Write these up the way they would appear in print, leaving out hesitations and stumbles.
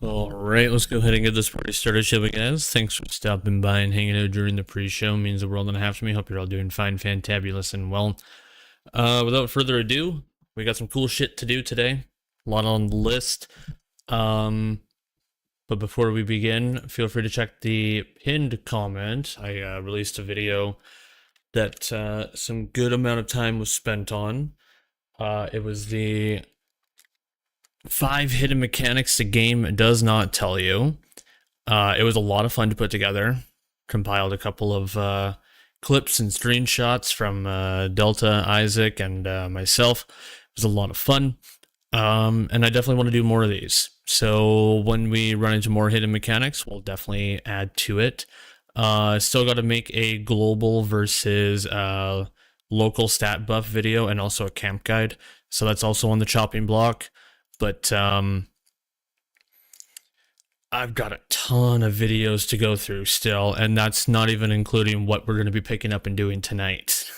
Alright, let's go ahead and get this party started, shall we, guys? Thanks for stopping by and hanging out during the pre-show. It means the world and a half to me. Hope you're all doing fine, fantabulous, and well. Without further ado, we got some cool shit to do today. A lot on the list. But before we begin, feel free to check the pinned comment. I released a video that some good amount of time was spent on. It was the 5 hidden mechanics the game does not tell you. It was a lot of fun to put together. Compiled a couple of clips and screenshots from Delta, Isaac, and myself. It was a lot of fun. And I definitely want to do more of these. So when we run into more hidden mechanics, we'll definitely add to it. Still got to make a global versus local stat buff video and also a camp guide. So that's also on the chopping block. But I've got a ton of videos to go through still, and that's not even including what we're going to be picking up and doing tonight.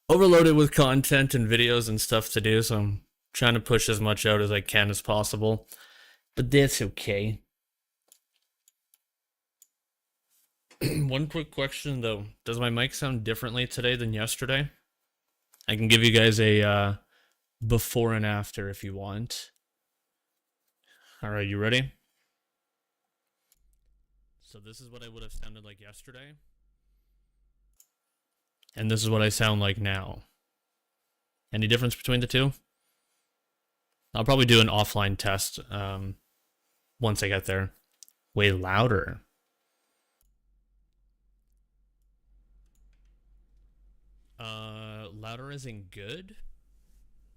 Overloaded with content and videos and stuff to do, so I'm trying to push as much out as I can as possible. But that's okay. One quick question, though. Does my mic sound differently today than yesterday? I can give you guys a before and after if you want. Alright, you ready? So this is what I would have sounded like yesterday. And this is what I sound like now. Any difference between the two? I'll probably do an offline test once I get there. Way louder. Louder as in good?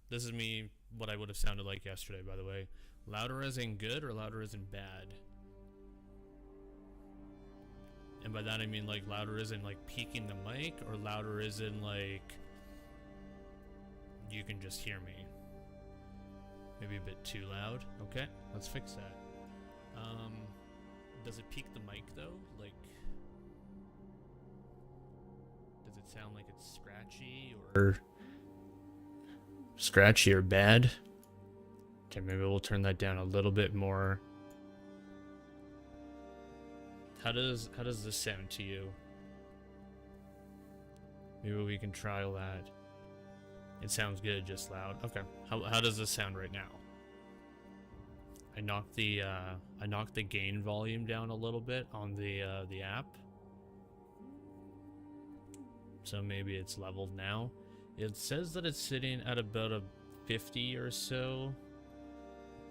This is me, what I would have sounded like yesterday, by the way. Louder as in good or louder as in bad? And by that I mean like louder as in like peaking the mic, or louder as in like you can just hear me. Maybe a bit too loud. Okay, let's fix that. Does it peak the mic though? Like, does it sound like it's scratchy or bad? Okay, maybe we'll turn that down a little bit more. How does this sound to you? Maybe we can trial that. It sounds good, just loud. Okay. How does this sound right now? I knocked the gain volume down a little bit on the app. So maybe it's leveled now. It says that it's sitting at about a 50 or so,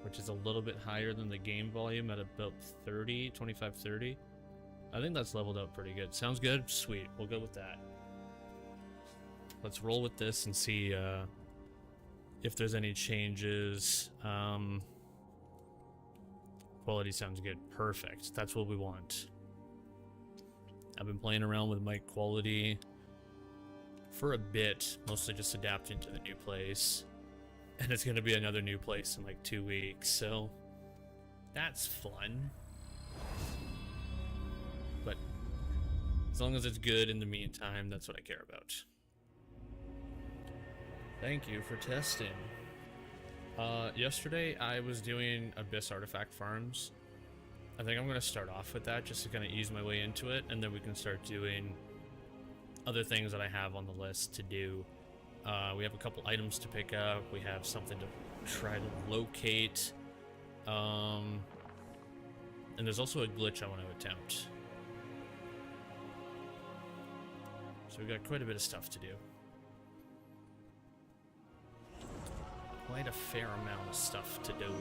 which is a little bit higher than the game volume at about 30, 25, 30. I think that's leveled out pretty good. Sounds good? Sweet. We'll go with that. Let's roll with this and see if there's any changes. Quality sounds good. Perfect. That's what we want. I've been playing around with mic quality for a bit, mostly just adapting to the new place. And it's going to be another new place in like 2 weeks, so that's fun. But as long as it's good in the meantime, that's what I care about. Thank you for testing. Yesterday I was doing Abyss artifact farms. I think I'm going to start off with that just to kind of ease my way into it, and then we can start doing other things that I have on the list to do. We have a couple items to pick up. We have something to try to locate. And there's also a glitch I want to attempt. So we've got quite a bit of stuff to do. Quite a fair amount of stuff to do.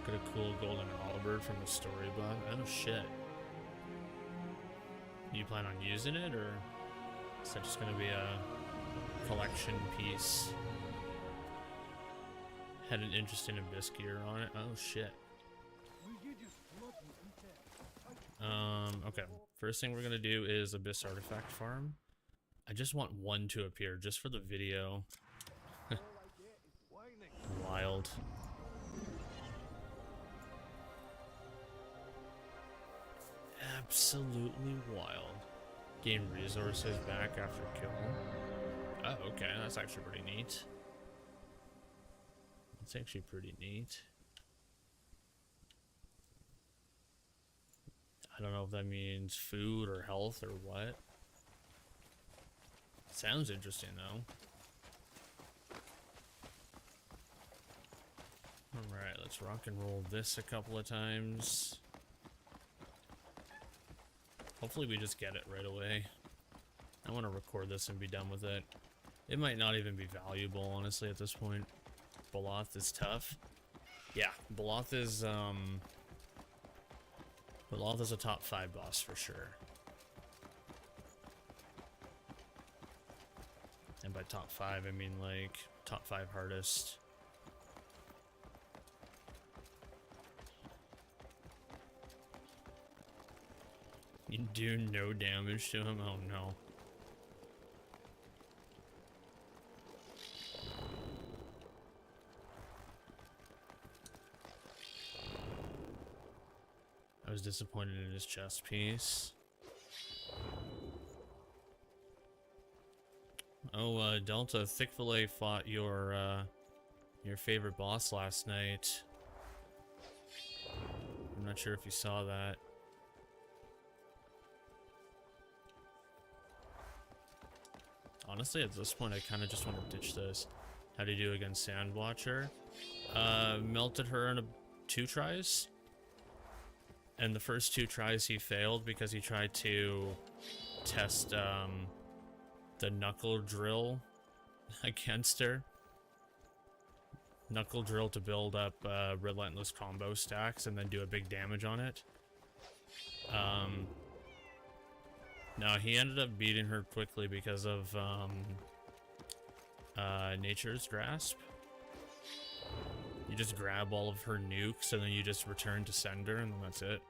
Got a cool golden halberd from the storybook. Oh shit. You plan on using it, or is that just gonna be a collection piece? Had an interesting abyss gear on it. Oh shit. Okay. First thing we're gonna do is Abyss artifact farm. I just want one to appear just for the video. Wild. Absolutely wild. Gain resources back after kill. Oh, okay, that's actually pretty neat. That's actually pretty neat. I don't know if that means food or health or what. Sounds interesting though. Alright, let's rock and roll this a couple of times. Hopefully we just get it right away. I want to record this and be done with it. It might not even be valuable, honestly, at this point. Bflattened is tough. Yeah, Bflattened is a top 5 boss for sure. And by top 5, I mean like top 5 hardest. You do no damage to him? Oh no. I was disappointed in his chest piece. Oh, Delta, Thick Fillet fought your favorite boss last night. I'm not sure if you saw that. Honestly, at this point, I kind of just want to ditch this. How do you do against Sandwatcher? Melted her in 2 tries. And the first 2 tries he failed because he tried to test the knuckle drill against her. Knuckle drill to build up relentless combo stacks and then do a big damage on it. No, he ended up beating her quickly because of Nature's Grasp. You just grab all of her nukes and then you just return to sender and then that's it.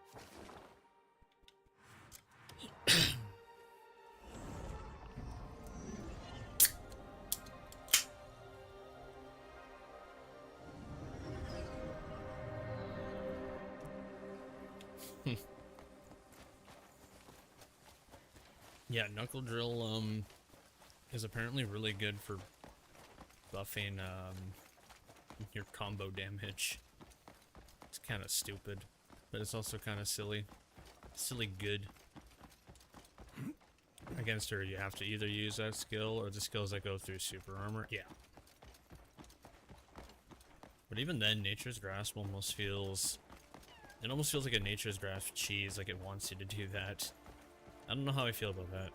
Yeah, Knuckle Drill is apparently really good for buffing your combo damage. It's kind of stupid, but it's also kind of silly. Silly good. Against her, you have to either use that skill or the skills that go through super armor. Yeah. But even then, Nature's Grasp almost feels... It almost feels like a Nature's Grasp cheese, like it wants you to do that. I don't know how I feel about that.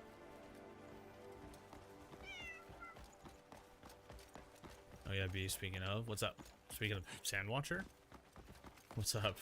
Oh yeah, B, speaking of, what's up? Speaking of Sandwatcher? What's up?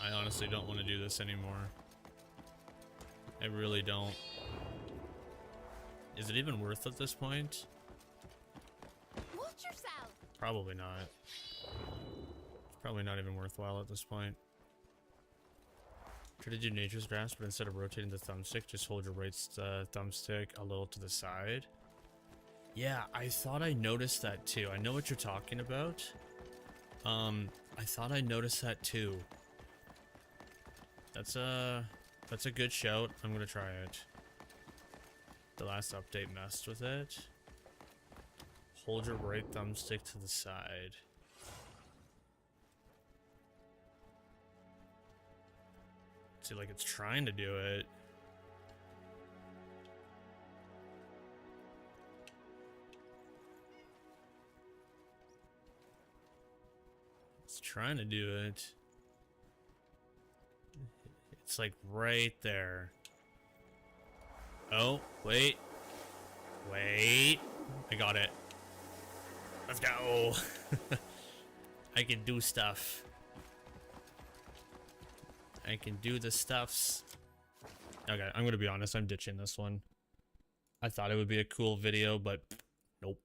I honestly don't want to do this anymore. I really don't. Is it even worth at this point? Watch yourself. Probably not. It's probably not even worthwhile at this point. Try to do Nature's Grasp, but instead of rotating the thumbstick, just hold your right thumbstick a little to the side. Yeah, I thought I noticed that too. I know what you're talking about. I thought I noticed that too. That's a good shout. I'm gonna try it. The last update messed with it. Hold your right thumbstick to the side. See, like it's trying to do it. It's trying to do it. It's like right there. Oh, wait. Wait. I got it. Let's go. I can do stuff. I can do the stuffs. Okay, I'm gonna be honest, I'm ditching this one. I thought it would be a cool video, but nope.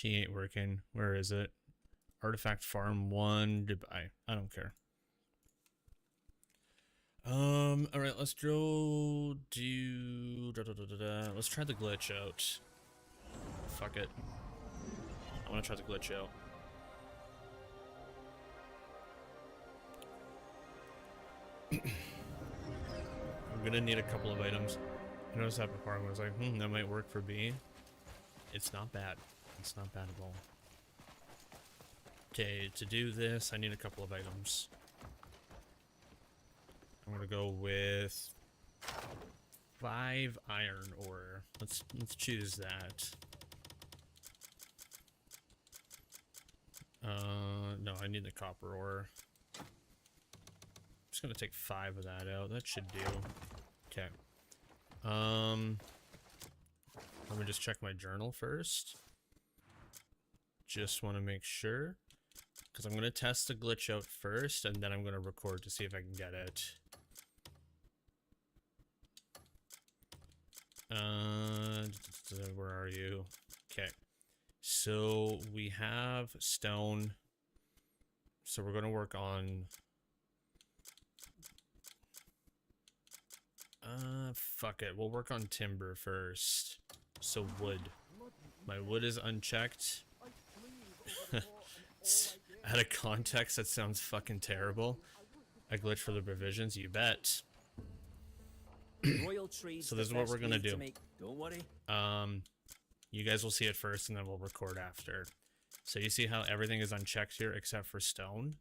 She ain't working. Where is it? Artifact Farm 1, Dubai. I don't care. Alright, let's go do... Let's try the glitch out. Fuck it. I want to try the glitch out. I'm gonna need a couple of items. I noticed that before. I was like, that might work for B. It's not bad. It's not bad at all. Okay, to do this, I need a couple of items. I'm gonna go with 5 iron ore. Let's choose that. No, I need the copper ore. I'm just gonna take 5 of that out. That should do. Okay. Let me just check my journal first. Just want to make sure. Because I'm going to test the glitch out first, and then I'm going to record to see if I can get it. Where are you? Okay. So, we have stone. So, we're going to work on... fuck it. We'll work on timber first. So, wood. My wood is unchecked. Out of context, that sounds fucking terrible. A glitch for the provisions, you bet. Royal trees. So this is what we're gonna do. Don't worry. You guys will see it first, and then we'll record after. So you see how everything is unchecked here except for stone,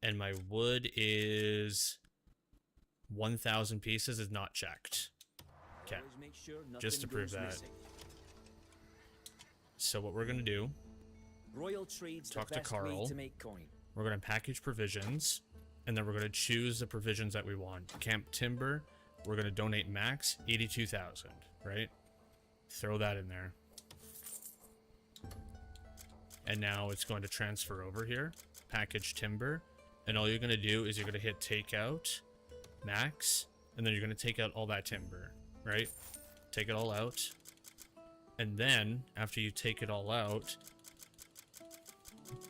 and my wood is 1,000 pieces is not checked. Okay, just to prove that. So what we're gonna do? Royal trees. Talk to Carl. To make coin. We're gonna package provisions, and then we're gonna choose the provisions that we want. Camp timber. We're gonna donate max 82,000. Right? Throw that in there. And now it's going to transfer over here. Package timber. And all you're going to do is you're going to hit takeout, max, and then you're going to take out all that timber, right? Take it all out. And then, after you take it all out,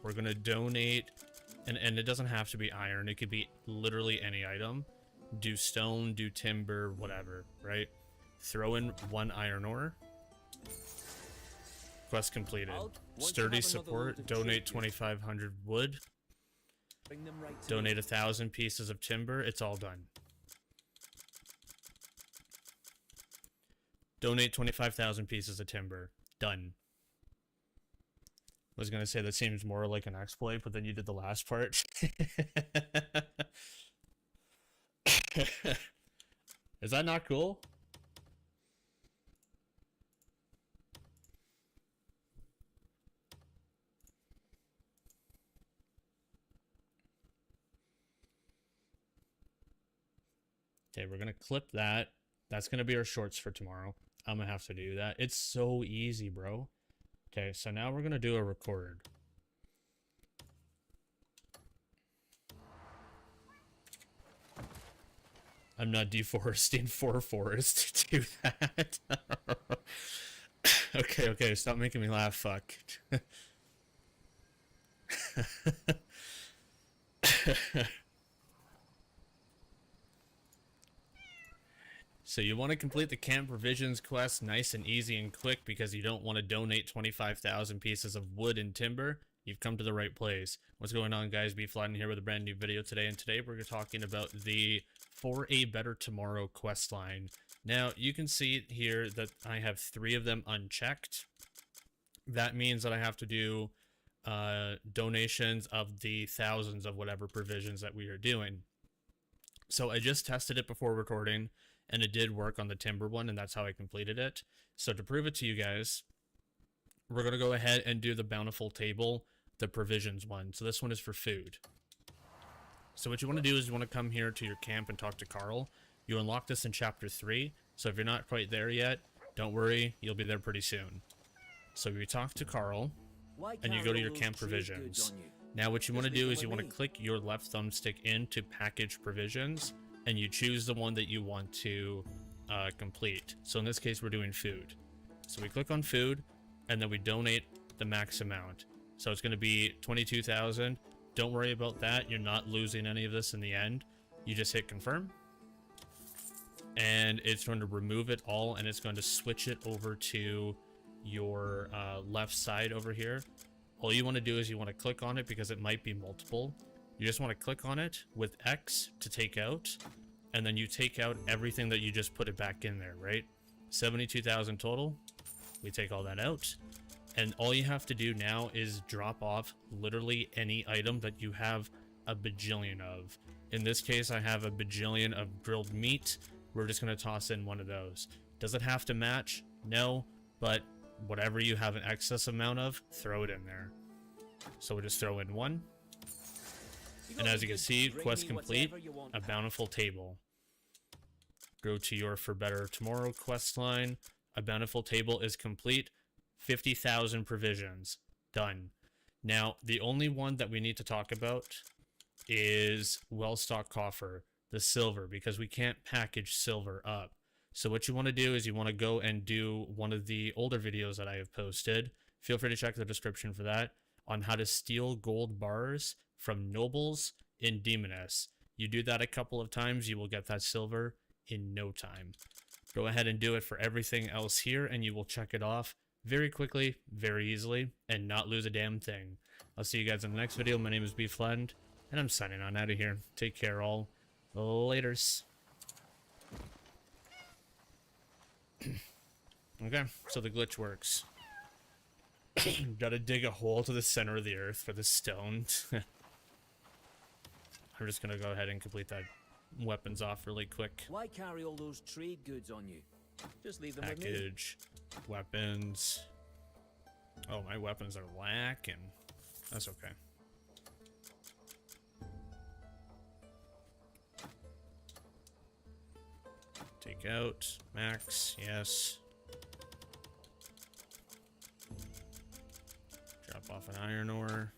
we're going to donate, and it doesn't have to be iron. It could be literally any item. Do stone, do timber, whatever, right? Throw in 1 iron ore. Quest completed. Sturdy support. Donate 2,500 wood. Bring them right to Donate 1,000 pieces of timber. It's all done. Donate 25,000 pieces of timber. Done. I was gonna say that seems more like an exploit, but then you did the last part. Is that not cool? Okay, we're gonna clip that. That's gonna be our shorts for tomorrow. I'm gonna have to do that. It's so easy, bro. Okay, so now we're gonna do a record. I'm not deforesting for forest to do that. Okay, stop making me laugh, fuck. So you want to complete the camp provisions quest nice and easy and quick because you don't want to donate 25,000 pieces of wood and timber? You've come to the right place. What's going on, guys? Bflattened here with a brand new video today, and today we're talking about the For a Better Tomorrow quest line. Now, you can see here that I have 3 of them unchecked. That means that I have to do donations of the thousands of whatever provisions that we are doing. So I just tested it before recording, and it did work on the timber one, and that's how I completed it. So to prove it to you guys, we're going to go ahead and do the bountiful table, the provisions one. So this one is for food. So what you want to do is you want to come here to your camp and talk to Carl. You unlock this in chapter 3. So if you're not quite there yet, don't worry, you'll be there pretty soon. So you talk to Carl, and you go to your camp provisions. Now what you want to do is you want to click your left thumbstick into package provisions, and you choose the one that you want to complete. So in this case, we're doing food. So we click on food, and then we donate the max amount. So it's going to be 22,000. Don't worry about that. You're not losing any of this in the end. You just hit confirm. And it's going to remove it all, and it's going to switch it over to your left side over here. All you want to do is you want to click on it because it might be multiple. You just want to click on it with X to take out, and then you take out everything that you just put it back in there, right? 72,000 total. We take all that out, and all you have to do now is drop off literally any item that you have a bajillion of. In this case, I have a bajillion of grilled meat. We're just going to toss in one of those. Does it have to match? No, but whatever you have an excess amount of, throw it in there. So we'll just throw in one. And as you can see, quest complete, a bountiful table. Go to your For Better Tomorrow quest line. A bountiful table is complete. 50,000 provisions. Done. Now, the only one that we need to talk about is well-stocked coffer, the silver, because we can't package silver up. So what you want to do is you want to go and do one of the older videos that I have posted. Feel free to check the description for that, on how to steal gold bars from nobles in Demoness. You do that a couple of times, you will get that silver in no time. Go ahead and do it for everything else here, and you will check it off very quickly, very easily, and not lose a damn thing. I'll see you guys in the next video. My name is Bflattened, and I'm signing on out of here. Take care, all. Laters. Okay, so the glitch works. Gotta dig a hole to the center of the earth for the stone. I'm just gonna go ahead and complete that weapons off really quick. Why carry all those trade goods on you? Just leave them Package, weapons. Oh, my weapons are lacking. That's okay. Take out, max, yes. Drop off an iron ore.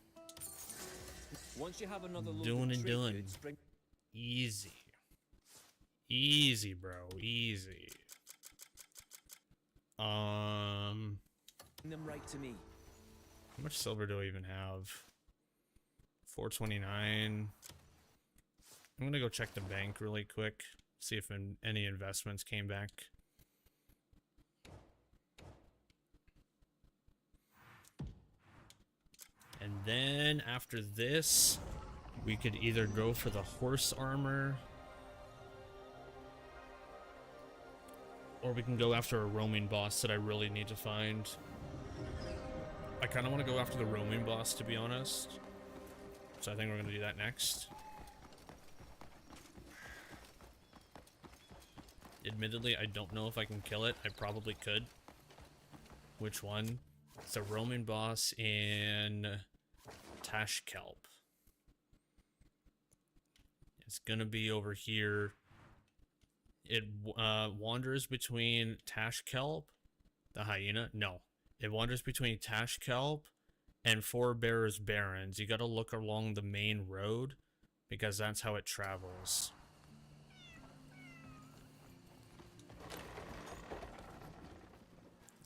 Once you have another load Doing of and trade doing. goods, bring Easy. Easy, bro. Easy. them right to me. How much silver do I even have? 429. I'm gonna go check the bank really quick. See if any investments came back. And then after this, we could either go for the horse armor, or we can go after a roaming boss that I really need to find. I kind of want to go after the roaming boss, to be honest. So I think we're going to do that next. Admittedly, I don't know if I can kill it. I probably could. Which one? It's a roaming boss in Tashkelp. It's gonna be over here. It wanders between Tashkelp, the hyena. No, it wanders between Tashkelp and Forebear's Barrens. You gotta look along the main road because that's how it travels.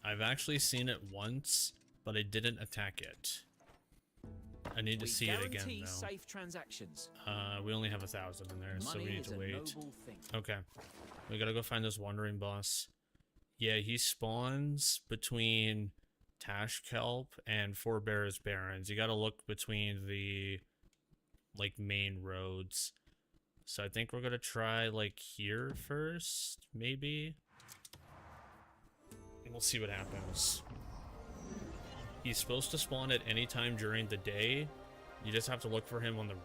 I've actually seen it once, but I didn't attack it. I need to see it again, though. Safe transactions. We only have 1,000 in there, so we need to wait. Thing. Okay. We gotta go find this wandering boss. Yeah, he spawns between Tashkelp and Forebear's Barrens. You gotta look between the, like, main roads. So I think we're gonna try, like, here first, maybe? And we'll see what happens. He's supposed to spawn at any time during the day. You just have to look for him on the,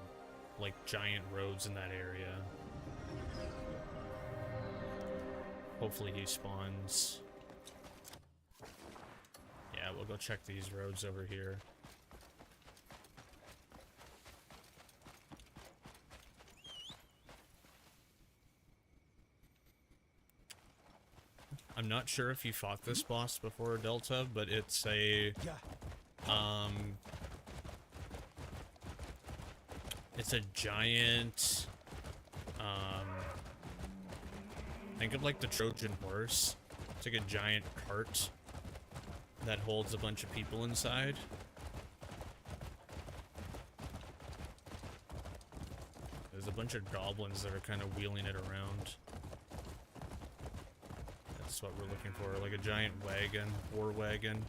like, giant roads in that area. Hopefully he spawns. Yeah, we'll go check these roads over here. I'm not sure if you fought this boss before, Delta, but it's a it's a giant think of like the Trojan horse. It's like a giant cart that holds a bunch of people inside. There's a bunch of goblins that are kind of wheeling it around. That's what we're looking for, like a giant wagon, war wagon.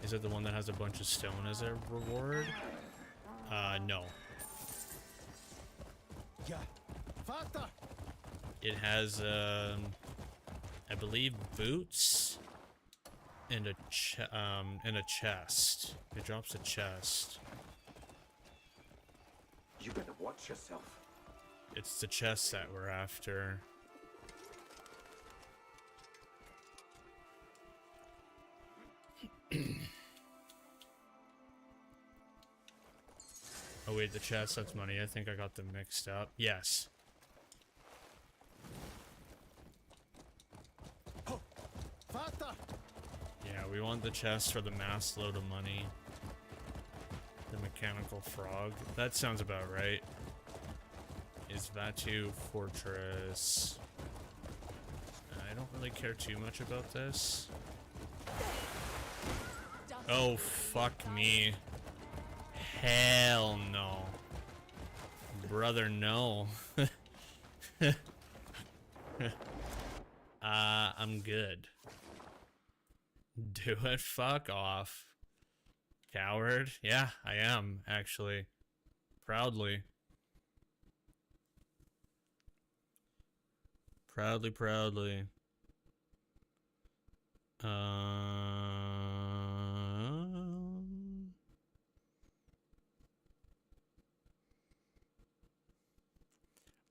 Is it the one that has a bunch of stone as a reward? No. Yeah. Vater! It has, I believe, boots and a chest. It drops a chest. You better watch yourself. It's the chest that we're after. Oh wait, the chest, that's money. I think I got them mixed up. Yes. Oh, Vater! Yeah, we want the chest for the mass load of money. The mechanical frog. That sounds about right. Is Vatu Fortress. I don't really care too much about this. Oh, fuck me. Hell no. Brother, no. I'm good. Do it? Fuck off. Coward? Yeah, I am, actually. Proudly. Proudly.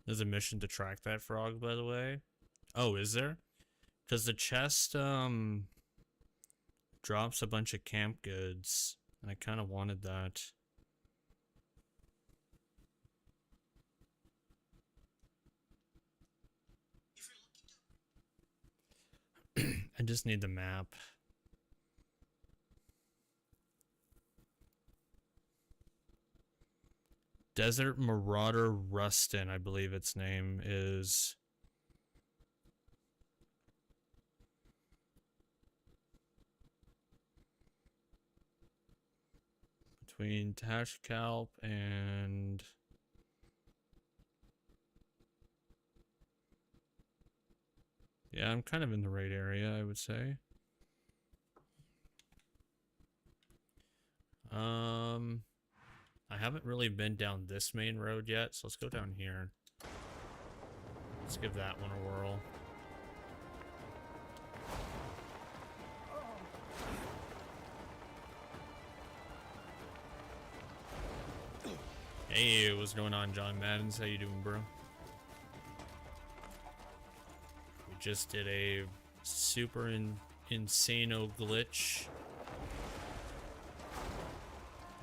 There's a mission to track that frog, by the way. Oh, is there? Because the chest, drops a bunch of camp goods, and I kind of wanted that. I just need the map. Desert Marauder Rustin, I believe its name is. Between Tashkalp and... Yeah, I'm kind of in the right area, I would say. I haven't really been down this main road yet, so let's go down here. Let's give that one a whirl. Hey, what's going on, John Maddens? How you doing, bro? We just did a super insano glitch.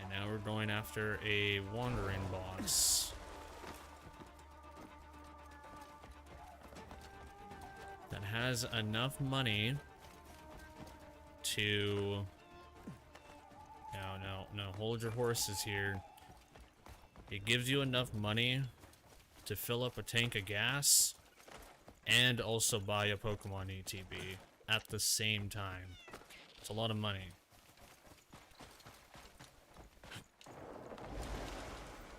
And now we're going after a wandering boss. That has enough money to... No, hold your horses here. It gives you enough money to fill up a tank of gas and also buy a Pokemon ETB at the same time. It's a lot of money.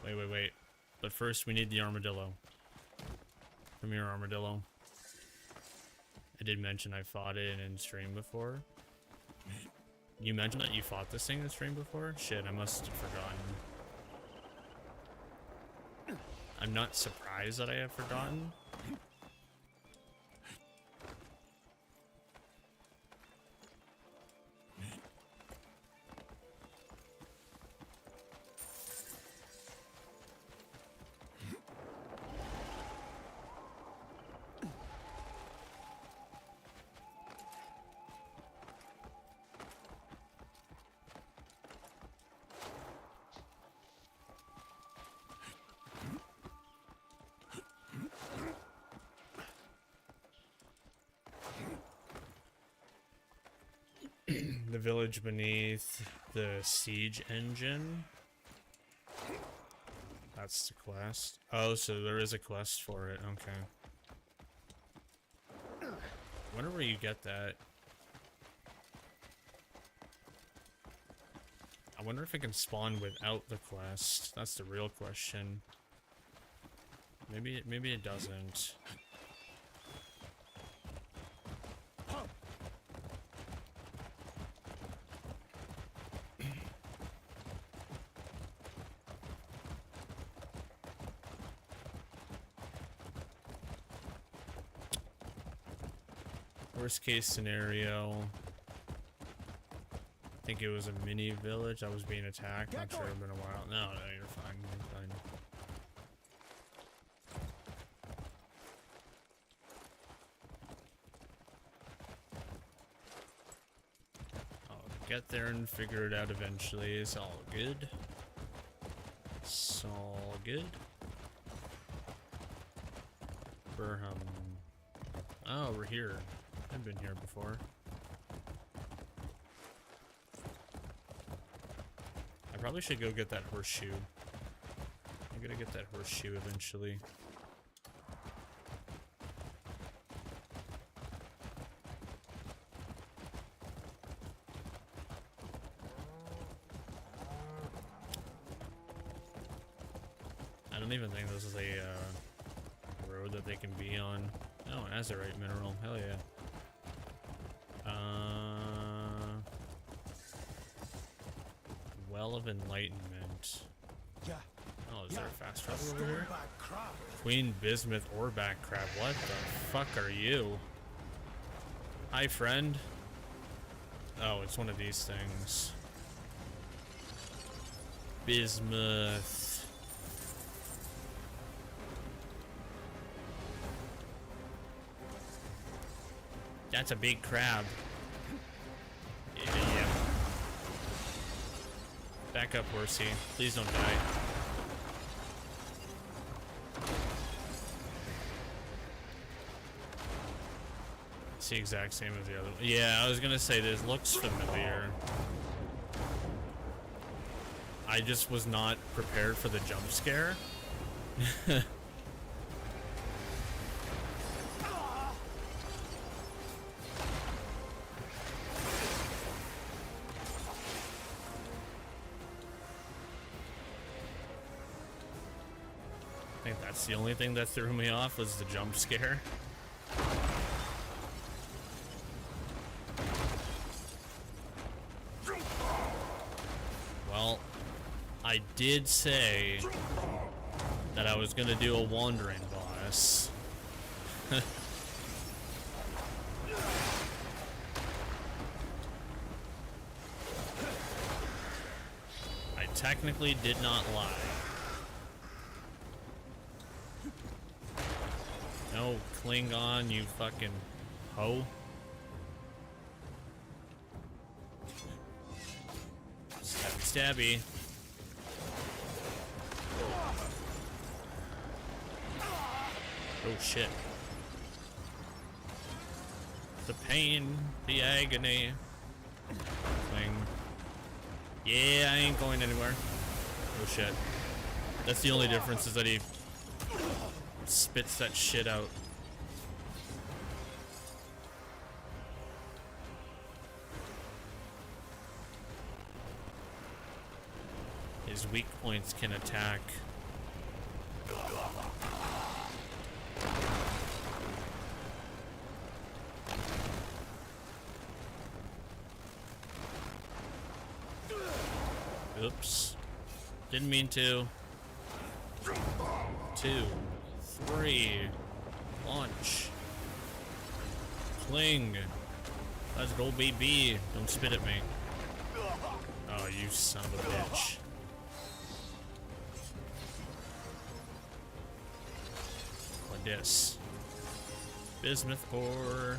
Wait. But first we need the armadillo. Come here, armadillo. I did mention I fought it in stream before. You mentioned that you fought this thing in stream before? Shit, I must have forgotten. I'm not surprised that I have forgotten. The village beneath the siege engine. that's the quest. Oh, so there is a quest for it. Okay. Wonder where you get that. I wonder if it can spawn without the quest. That's the real question. Maybe it doesn't. Worst case scenario, I think it was a mini village. I was being attacked. Not sure. It's been a while. No, you're fine. You're fine. I'll get there and figure it out eventually. It's all good. It's all good. Oh, we're here. I've been here before. I probably should go get that horseshoe. I'm gonna get that horseshoe eventually. I don't even think this is a road that they can be on. Oh, an azurite mineral. Hell yeah. Well of Enlightenment. Yeah. Oh, is there a fast travel over here? Scumbag crab. Queen Bismuth or back crab. What the fuck are you? Hi, friend. Oh, it's one of these things. Bismuth. That's a big crab. Yeah. Back up, horsey. Please don't die. It's the exact same as the other one. Yeah, I was gonna say this looks familiar. I just was not prepared for the jump scare. I think that's the only thing that threw me off was the jump scare. Well, I did say that I was gonna do a wandering boss. I technically did not lie. No, Klingon, you fucking hoe. Stabby, stabby. Oh shit. The pain, the agony. Thing. Yeah, I ain't going anywhere. Oh shit. That's the only difference, is that he spits that shit out. His weak points can attack. Oops. Didn't mean to. 2, 3. Launch. Cling. Let's go, baby. Don't spit at me. Oh, you son of a bitch. Like this. Bismuth ore.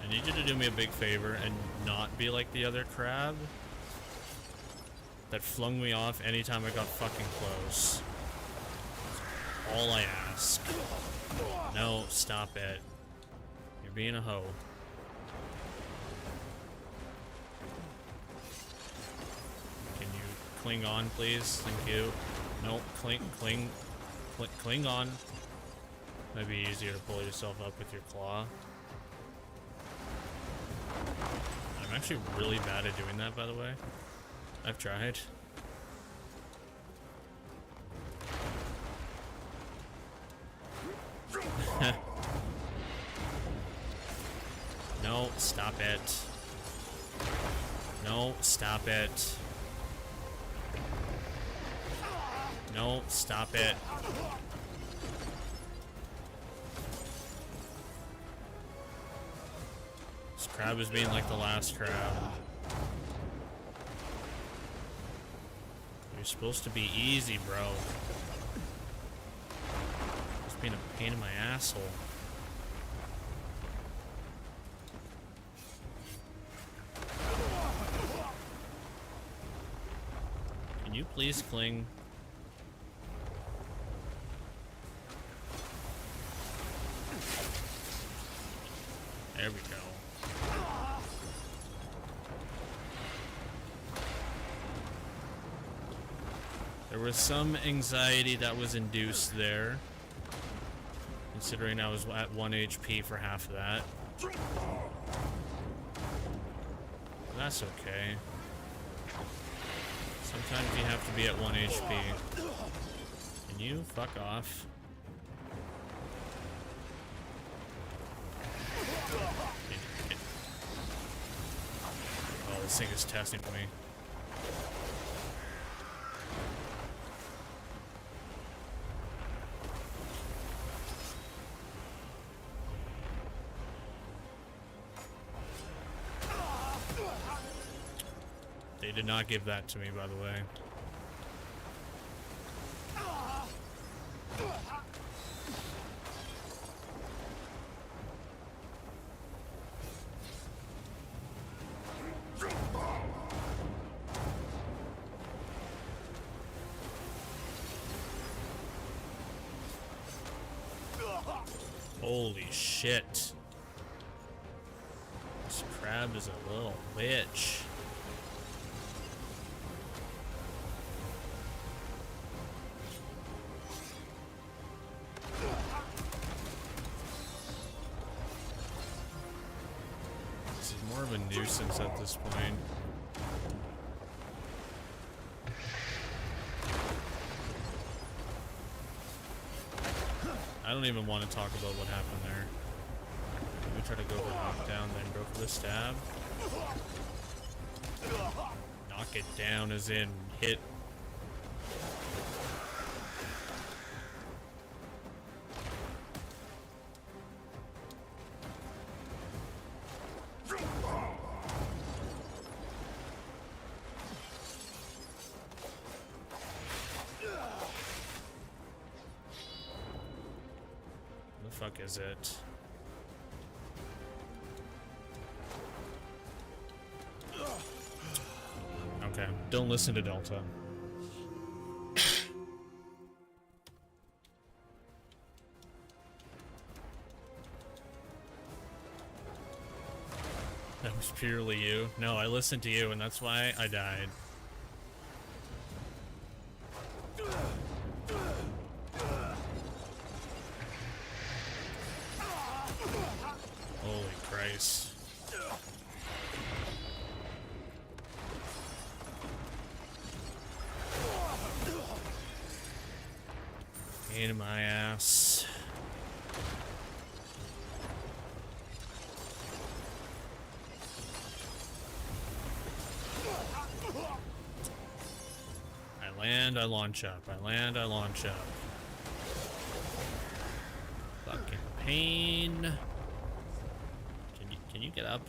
I need you to do me a big favor and not be like the other crab that flung me off anytime I got fucking close. All I ask. No, stop it. You're being a hoe. Can you cling on, please? Thank you. Nope, cling on. Might be easier to pull yourself up with your claw. I'm actually really bad at doing that, by the way. I've tried. No, stop it. No, stop it. No, stop it. This crab is being like the last crab. You're supposed to be easy, bro. It's being a pain in my asshole. Can you please cling? There we go. There was some anxiety that was induced there, considering I was at 1 HP for half of that. That's okay. Sometimes you have to be at 1 HP. Can you fuck off? Oh, this thing is testing me. They did not give that to me, by the way. Holy shit. This crab is a little bitch. This is more of a nuisance at this point. I don't even want to talk about what happened there. Let me try to go for the knockdown, then go for the stab. Knock it down as in hit. The fuck is it? Okay, don't listen to Delta. That was purely you. No, I listened to you, and that's why I died. Holy Christ. Pain in my ass. I land, I launch up. I land, I launch up. Fucking pain. Can you get up?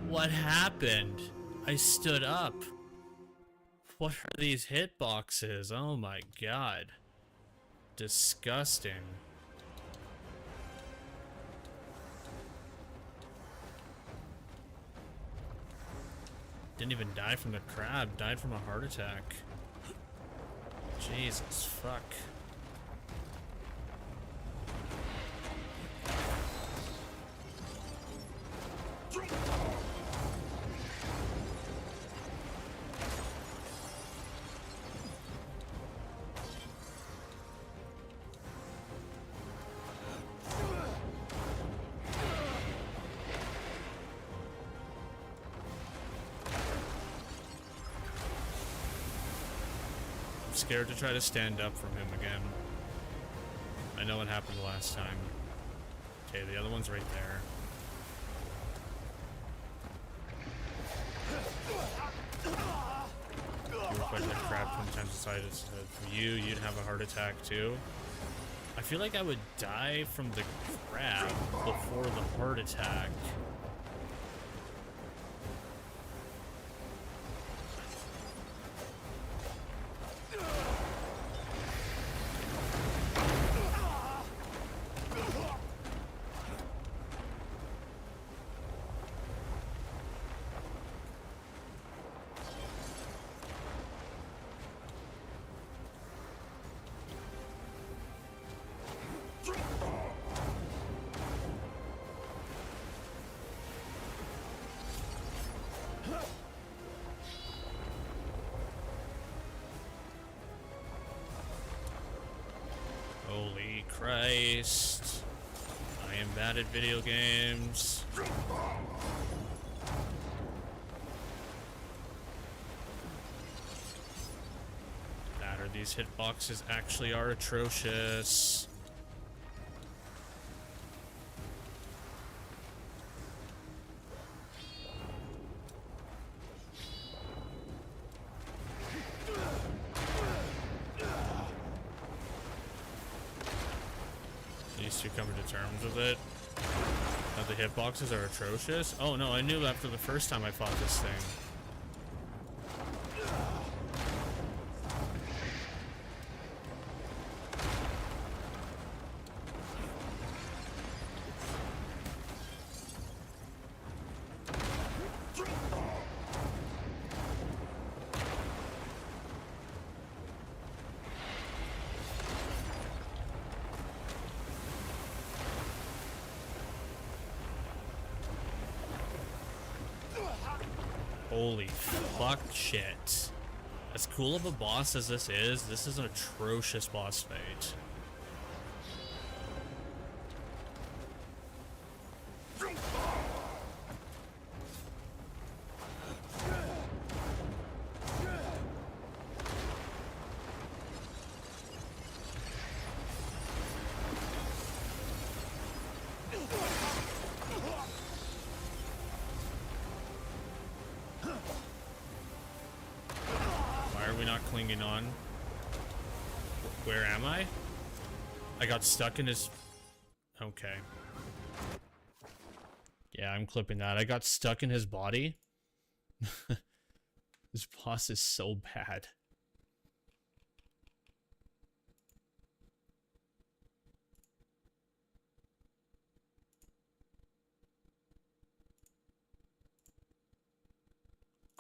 What happened? I stood up. What are these hitboxes? Oh my god. Disgusting. Didn't even die from the crab, died from a heart attack. Jesus fuck. Scared to try to stand up from him again. I know what happened last time. Okay, the other one's right there. You look like the crab 20 times the size of you, you'd have a heart attack too. I feel like I would die from the crab before the heart attack. Holy Christ. I am bad at video games. That or these hitboxes actually are atrocious. These two coming to terms with it. That the hitboxes are atrocious. Oh no, I knew after the first time I fought this thing. Holy fuck shit. As cool of a boss as this is an atrocious boss fight. Clinging on. Where am I? I got stuck in his... Okay. Yeah, I'm clipping that. I got stuck in his body. This boss is so bad.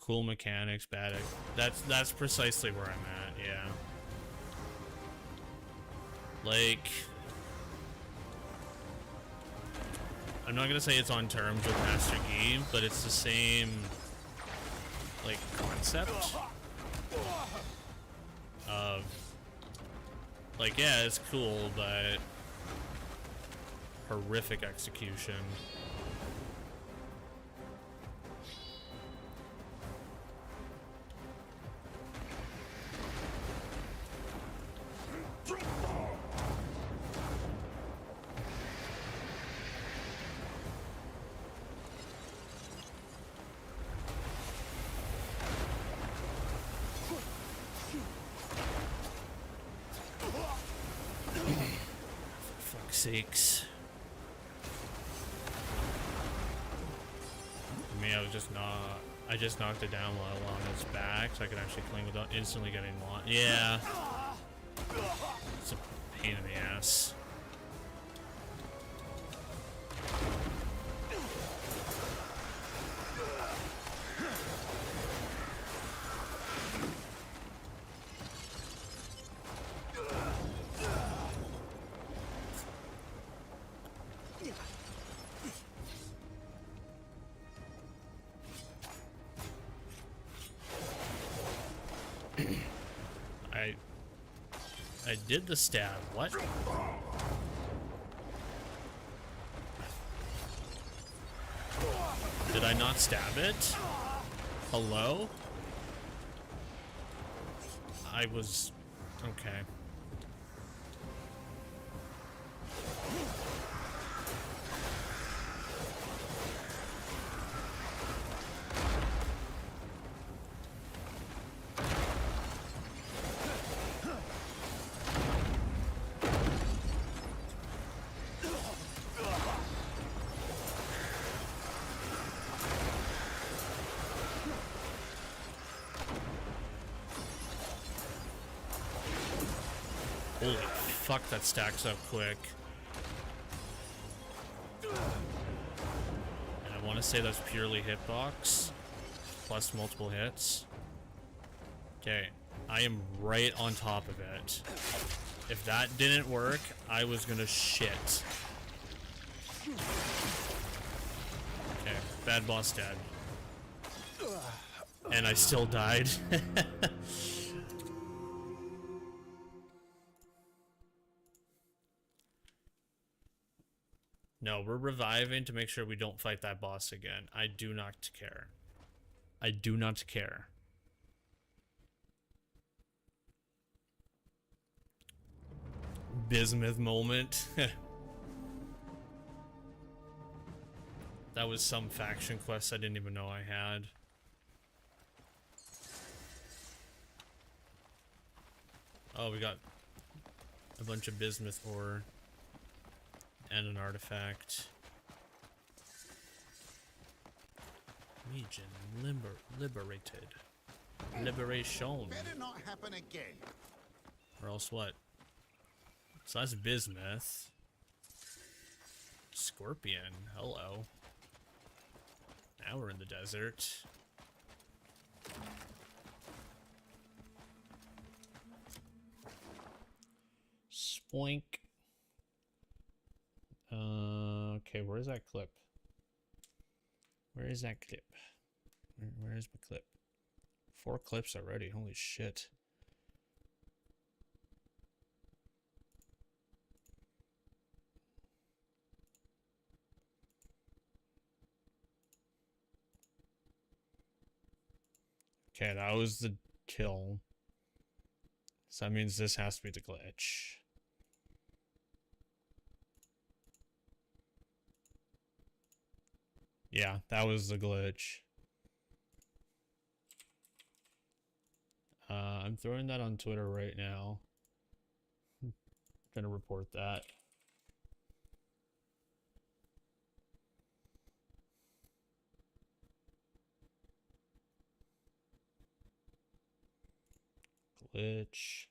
Cool mechanics, bad. That's precisely where I'm at, yeah. Like, I'm not gonna say it's on terms with Master Yi, but it's the same, like, concept of, like, yeah, it's cool, but horrific execution. Sakes. I mean, I was just not I just knocked it down while on its back, so I could actually cling without instantly getting launched. Yeah. It's a pain in the ass. I did the stab. What? Did I not stab it? Hello? I was... okay. Holy fuck, that stacks up quick. And I want to say that's purely hitbox, plus multiple hits. Okay, I am right on top of it. If that didn't work, I was gonna shit. Okay, bad boss dead. And I still died. No, we're reviving to make sure we don't fight that boss again. I do not care. I do not care. Bismuth moment. That was some faction quest I didn't even know I had. Oh, we got a bunch of bismuth ore. And an artifact. Legion liberated. Liberation. Better not happen again. Or else what? So that's bismuth. Scorpion. Hello. Now we're in the desert. Spoink. Okay, where's that clip? Where is that clip? Where is my clip? 4 clips already, holy shit. Okay, that was the kill. So that means this has to be the glitch. Yeah, that was the glitch. I'm throwing that on Twitter right now. I'm gonna report that. Glitch.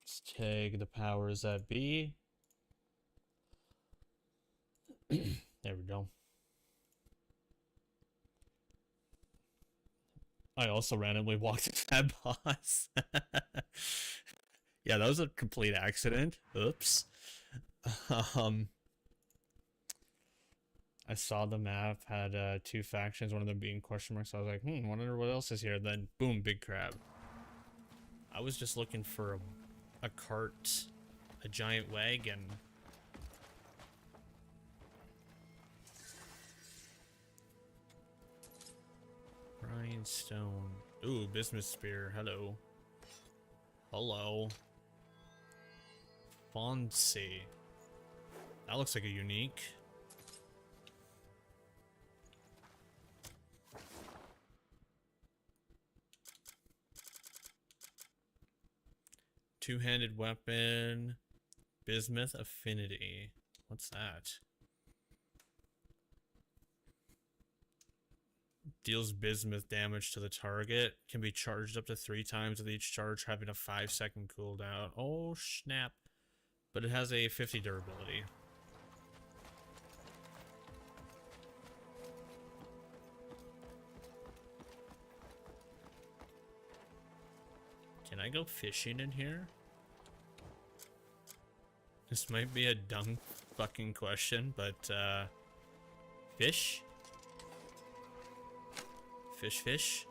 Let's take the powers that be. There we go. I also randomly walked into that boss. Yeah, that was a complete accident. Oops. I saw the map had 2 factions, one of them being question marks. So I was like, wonder what else is here. Then boom, big crab. I was just looking for a cart, a giant wagon. Rhinestone. Ooh, bismuth spear. Hello. Hello. Fonse. That looks like a unique. Two-handed weapon. Bismuth affinity. What's that? Deals bismuth damage to the target. Can be charged up to 3 times with each charge, having a 5-second cooldown. Oh, snap. But it has a 50 durability. Can I go fishing in here? This might be a dumb fucking question, but, fish? Fish?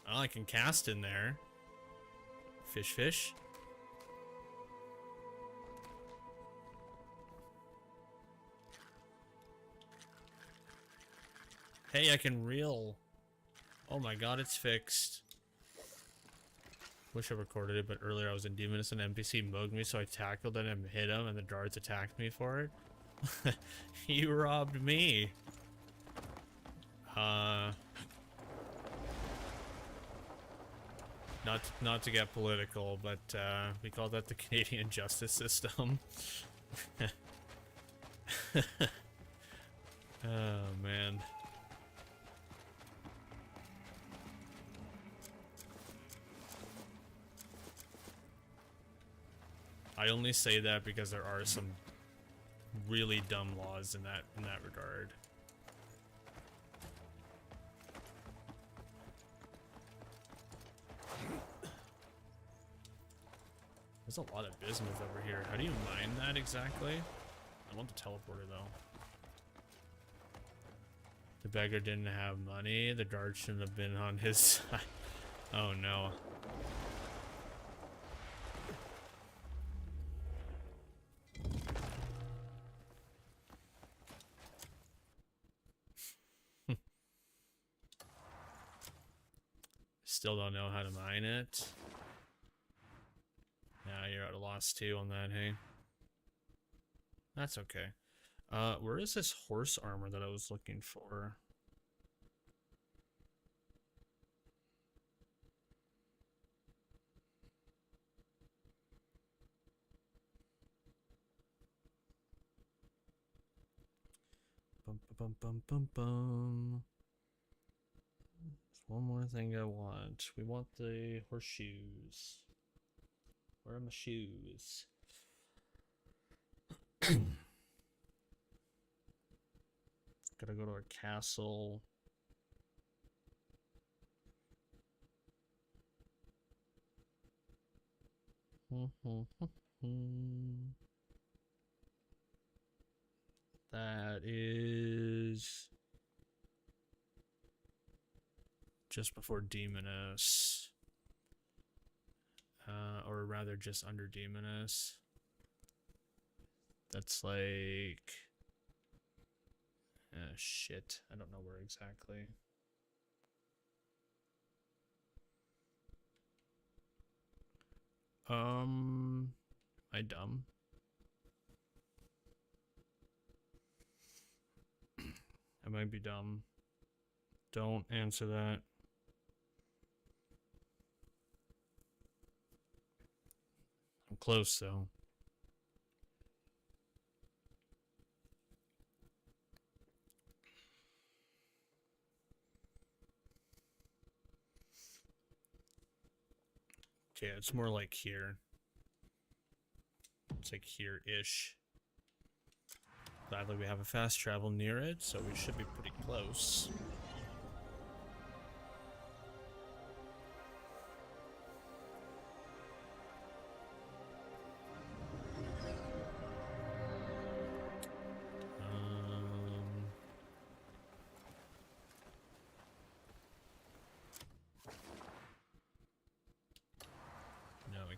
Oh, I can cast in there. Fish. Hey, I can reel. Oh my god, it's fixed. Wish I recorded it, but earlier I was in Demoness and NPC mugged me, so I tackled it and hit him, and the guards attacked me for it. You robbed me. Not to get political, but we call that the Canadian justice system. Oh man. I only say that because there are some really dumb laws in that regard. There's a lot of bismuth over here. How do you mine that exactly? I want the teleporter though. The beggar didn't have money. The guard shouldn't have been on his side. Oh no. Still don't know how to mine it. Yeah, you're at a loss too on that, hey? That's okay. Where is this horse armor that I was looking for? Bum. There's one more thing I want. We want the horseshoes. Where are my shoes? Gotta go to a castle. That is just before Demoness. Or rather just under Demoness. That's like... shit. I don't know where exactly. Am I dumb? I might be dumb. Don't answer that. I'm close though. Okay, it's more like here. It's like here-ish. Gladly we have a fast travel near it, so we should be pretty close.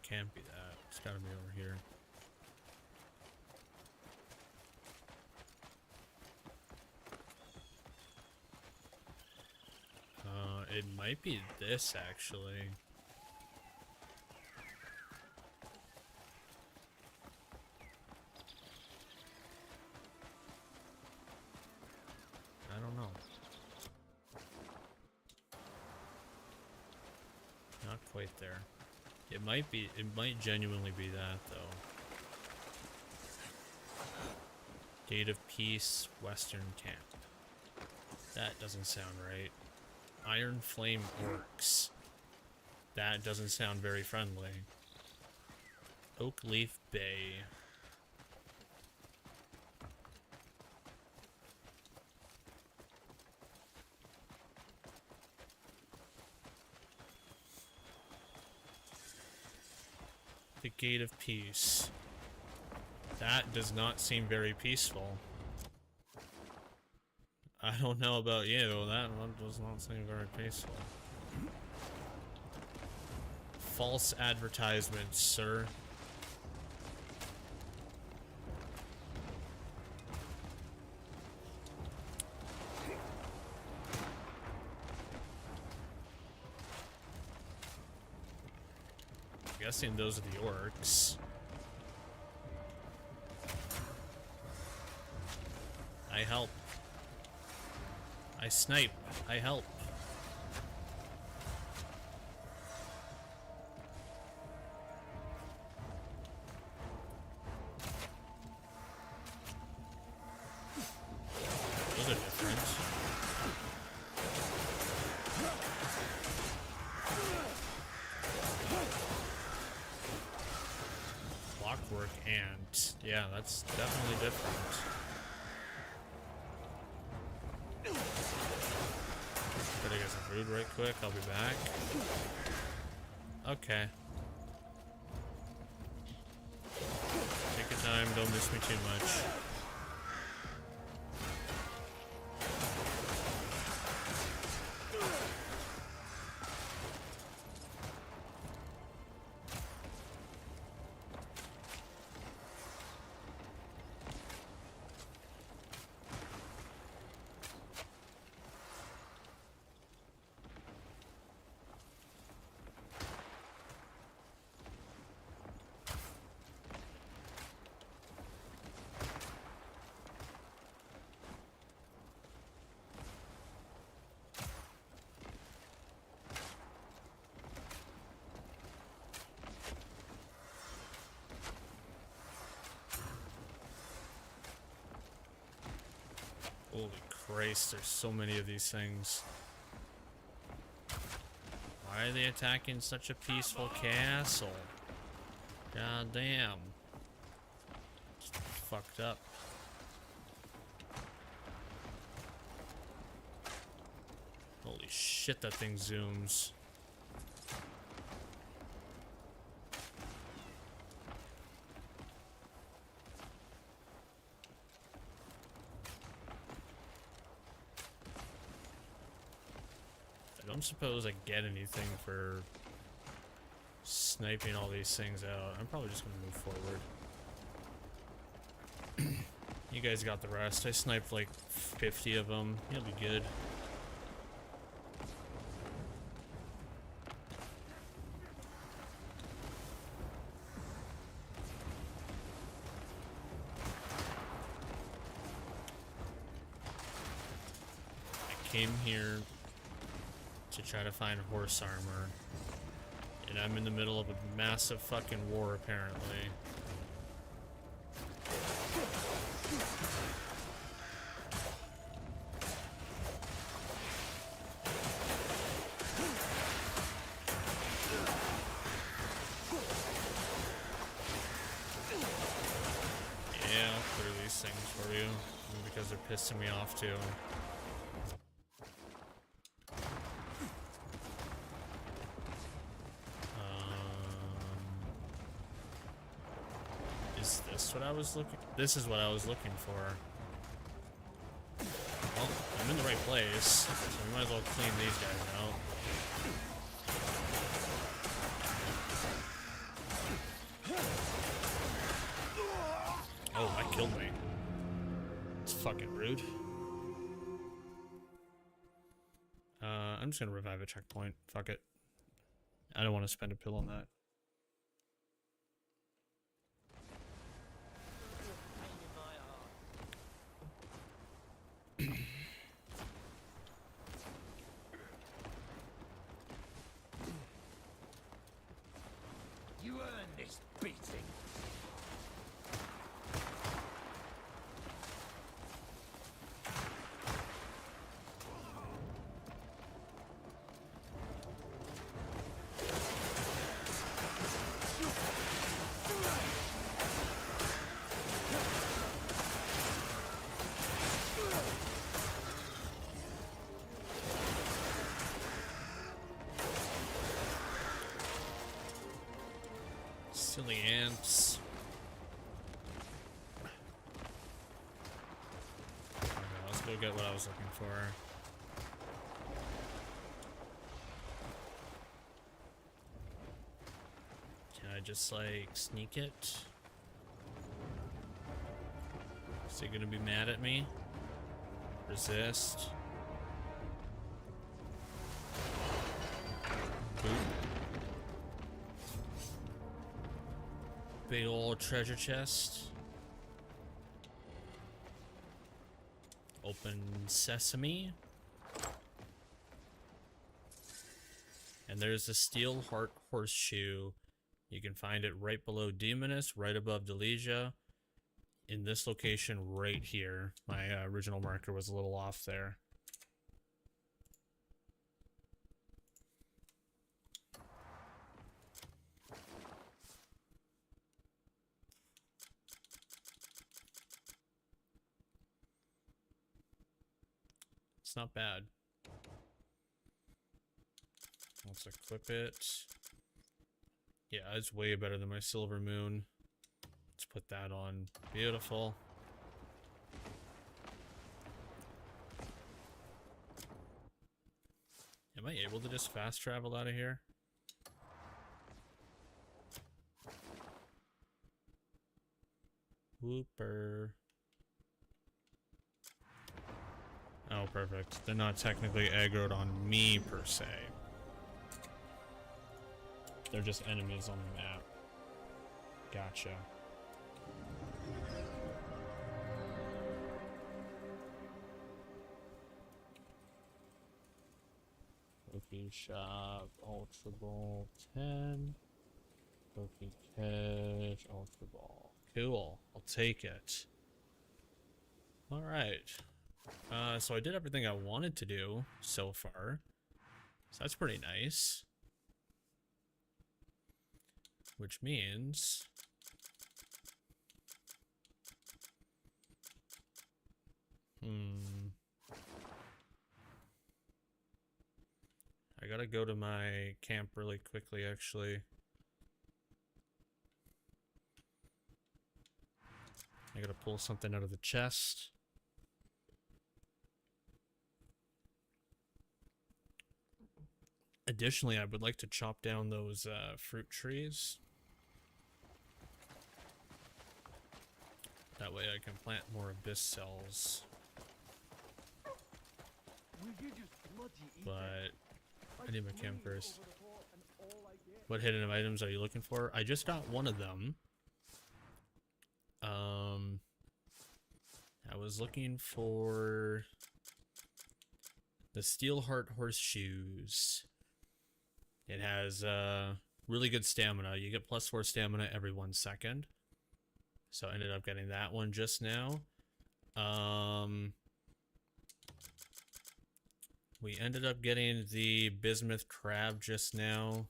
can't be that. It's gotta be over here. It might be this, actually. I don't know. Not quite there. It might be, it might genuinely be that, though. Gate of Peace, Western Camp. That doesn't sound right. Iron Flame Orcs. That doesn't sound very friendly. Oak Leaf Bay. The Gate of Peace. That does not seem very peaceful. I don't know about you, that one does not seem very peaceful. False advertisements, sir. I'm guessing those are the orcs. I help. I snipe. I help. Those are different. Clockwork ant. Yeah, that's definitely different. Gotta get some food right quick, I'll be back. Okay. Take your time, don't miss me too much. Holy Christ, there's so many of these things. Why are they attacking such a peaceful castle? God damn. Just fucked up. Holy shit, that thing zooms. I don't suppose I get anything for sniping all these things out. I'm probably just gonna move forward. You guys got the rest. I sniped like 50 of them. You'll be good. I came here to try to find horse armor, and I'm in the middle of a massive fucking war, apparently. Yeah, I'll clear these things for you, because they're pissing me off too. Is this what I was looking? This is what I was looking for. Well, I'm in the right place, so we might as well clean these guys out. It's fucking rude. I'm just gonna revive a checkpoint. Fuck it. I don't want to spend a pill on that. You earned this beating. Silly ants. Okay, let's go get what I was looking for. Can I just, like, sneak it? Is he gonna be mad at me? Resist. Boop. Big old treasure chest. Open sesame. And there's the steel heart horseshoe. You can find it right below Demoness, right above Delesia. In this location right here. My original marker was a little off there. It's not bad. Let's equip it. Yeah, it's way better than my Silver Moon. Let's put that on. Beautiful. Am I able to just fast travel out of here? Whooper. Oh, perfect. They're not technically aggroed on me, per se. They're just enemies on the map. Gotcha. Cookie Shop, Ultra Ball 10. Cookie Catch, Ultra Ball. Cool. I'll take it. Alright. So I did everything I wanted to do so far. So that's pretty nice. Which means... I gotta go to my camp really quickly, actually. I gotta pull something out of the chest. Additionally, I would like to chop down those fruit trees. That way I can plant more abyss cells. But I need my cam first. What hidden items are you looking for? I just got one of them. I was looking for the Steel Heart Horseshoes. It has really good stamina. You get +4 stamina every 1 second. So I ended up getting that one just now. We ended up getting the bismuth crab just now.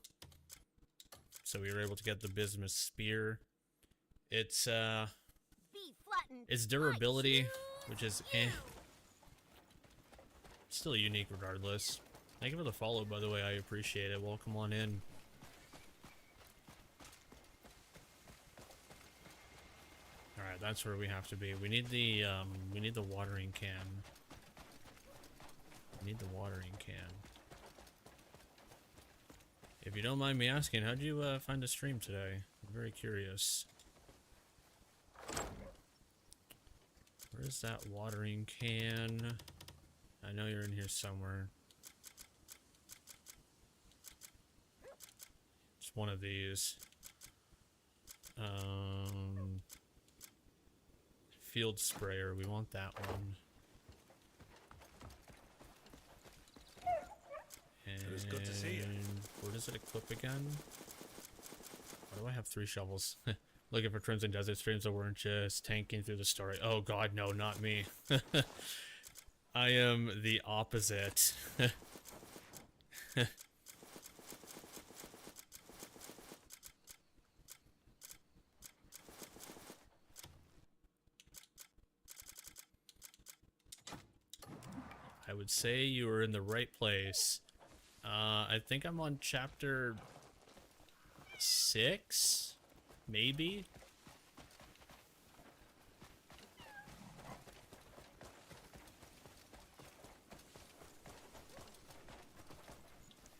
So we were able to get the bismuth spear. It's Bflattened. its durability, which is still unique regardless. Thank you for the follow, by the way. I appreciate it. Welcome on in. Alright, that's where we have to be. We need the watering can. We need the watering can. If you don't mind me asking, how'd you find the stream today? I'm very curious. Where's that watering can? I know you're in here somewhere. It's one of these. Field sprayer, we want that one. And It was good to see you. where does it equip again? Why do I have 3 shovels? Looking for Crimson Desert streams that weren't just tanking through the story. Oh god, no, not me. I am the opposite. I would say you were in the right place. I think I'm on chapter 6, maybe?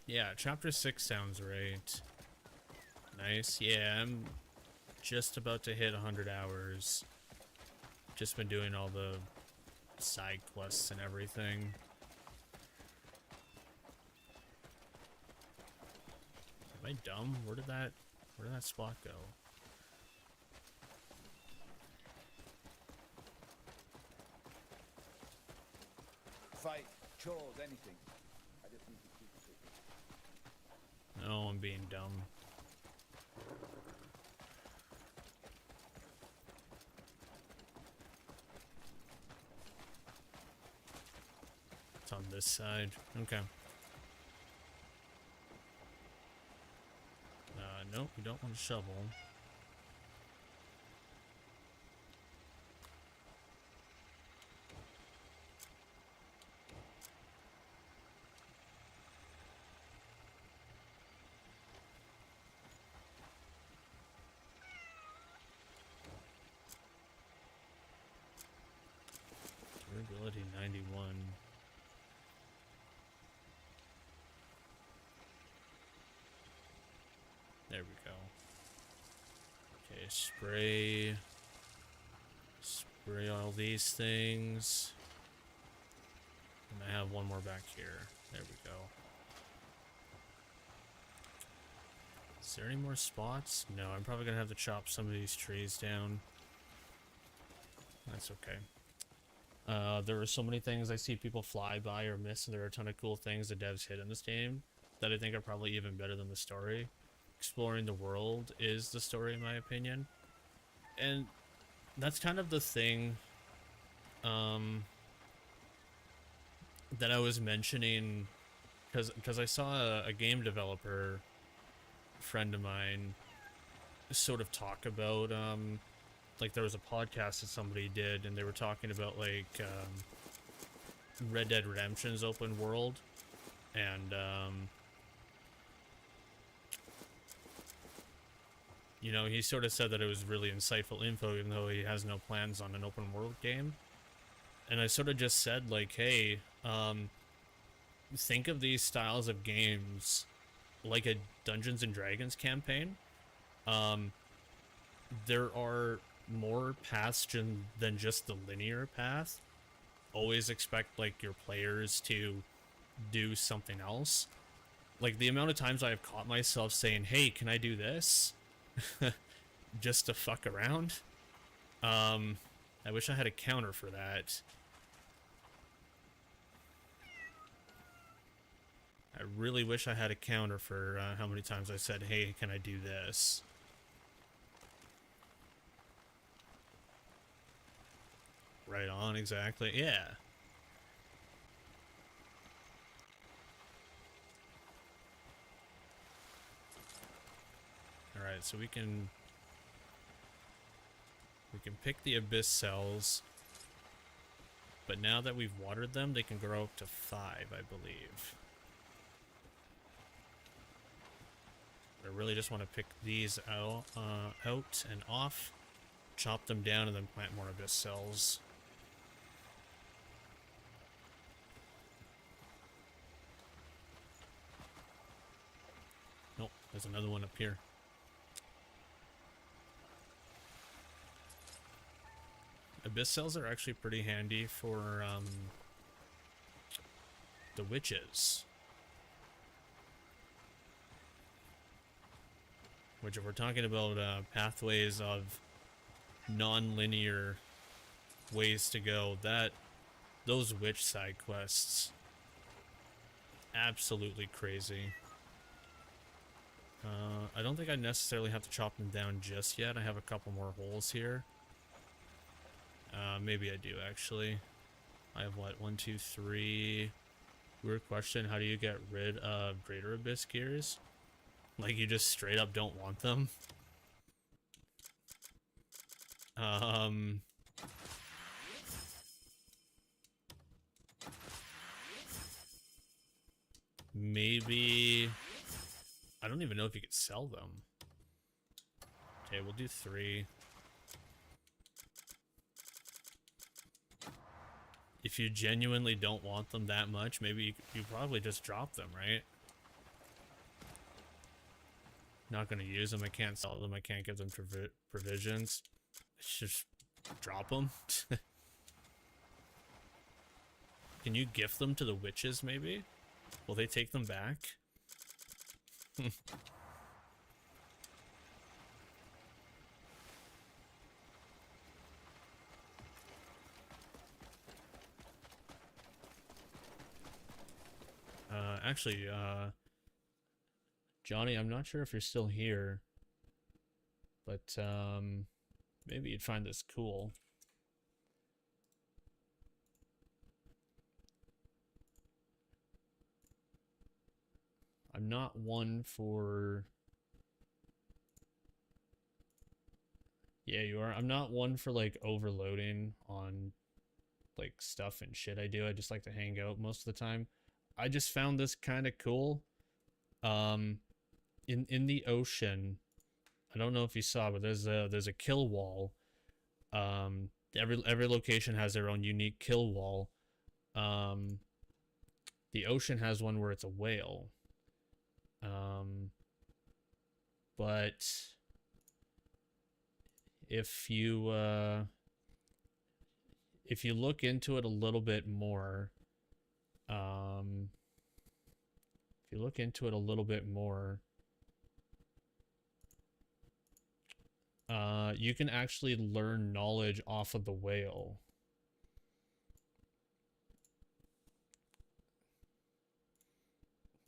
Yeah, chapter 6 sounds right. Nice. Yeah, I'm just about to hit 100 hours. Just been doing all the side quests and everything. Am I dumb? Where did that spot go? Fight, chores, anything. I just need to keep it. No, I'm being dumb. It's on this side. Okay. Nope, we don't want a shovel. Durability 91. There we go. Okay, spray all these things. And I have one more back here. There we go. Is there any more spots? No, I'm probably gonna have to chop some of these trees down. That's okay. There are so many things I see people fly by or miss, and there are a ton of cool things the devs hid in this game that I think are probably even better than the story. Exploring the world is the story, in my opinion. And that's kind of the thing that I was mentioning, because I saw a game developer friend of mine sort of talk about like there was a podcast that somebody did, and they were talking about like Red Dead Redemption's open world, and you know, he sort of said that it was really insightful info, even though he has no plans on an open world game. And I sort of just said, like, hey, think of these styles of games like a Dungeons and Dragons campaign. There are more paths than just the linear path. Always expect, like, your players to do something else. Like, the amount of times I've caught myself saying, hey, can I do this? Just to fuck around. I wish I had a counter for that. I really wish I had a counter for how many times I said, hey, can I do this? Right on, exactly. Yeah. Alright, so we can pick the abyss cells, but now that we've watered them, they can grow up to 5, I believe. I really just want to pick these out and off, chop them down, and then plant more abyss cells. Nope, there's another one up here. abyss cells are actually pretty handy for the witches. Which, if we're talking about pathways of non-linear ways to go, those witch side quests, absolutely crazy. I don't think I necessarily have to chop them down just yet. I have a couple more holes here. Maybe I do, actually. I have, what, 1, 2, 3... Weird question, how do you get rid of Greater Abyss gears? Like, you just straight up don't want them? Maybe... I don't even know if you could sell them. Okay, we'll do 3. If you genuinely don't want them that much, maybe you probably just drop them, right? Not gonna use them, I can't sell them, I can't give them provisions. Let's just drop them. Can you gift them to the witches, maybe? Will they take them back? Actually, Johnny, I'm not sure if you're still here, but, maybe you'd find this cool. I'm not one for... Yeah, you are. I'm not one for, like, overloading on, like, stuff and shit I do. I just like to hang out most of the time. I just found this kind of cool. In the ocean, I don't know if you saw, but there's a kill wall. Every location has their own unique kill wall. The ocean has one where it's a whale. But if you look into it a little bit more, you can actually learn knowledge off of the whale.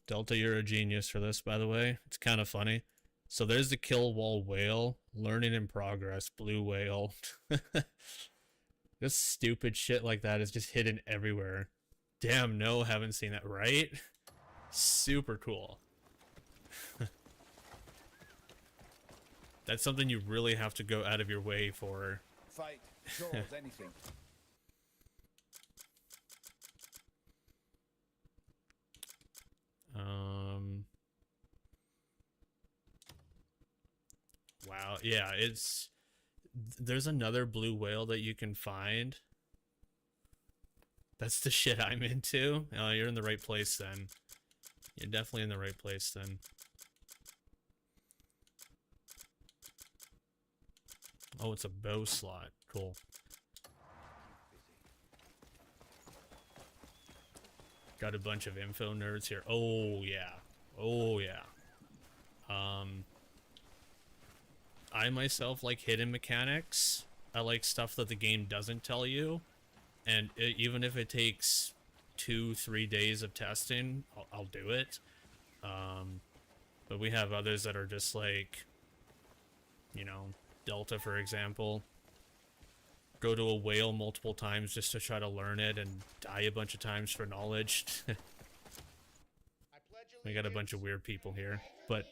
Delta, you're a genius for this, by the way. It's kind of funny. So there's the kill wall whale, learning in progress, blue whale. Just stupid shit like that is just hidden everywhere. Damn, no, haven't seen that, right? Super cool. That's something you really have to go out of your way for. Fight, chores, anything. Wow, yeah, there's another blue whale that you can find. That's the shit I'm into. Oh, you're in the right place then. You're definitely in the right place then. Oh, it's a bow slot. Cool. Got a bunch of info nerds here. Oh, yeah. Oh, yeah. I myself like hidden mechanics. I like stuff that the game doesn't tell you. And even if it takes 2-3 days of testing, I'll do it. But we have others that are just like, you know, Delta, for example. Go to a whale multiple times just to try to learn it and die a bunch of times for knowledge. We got a bunch of weird people here, but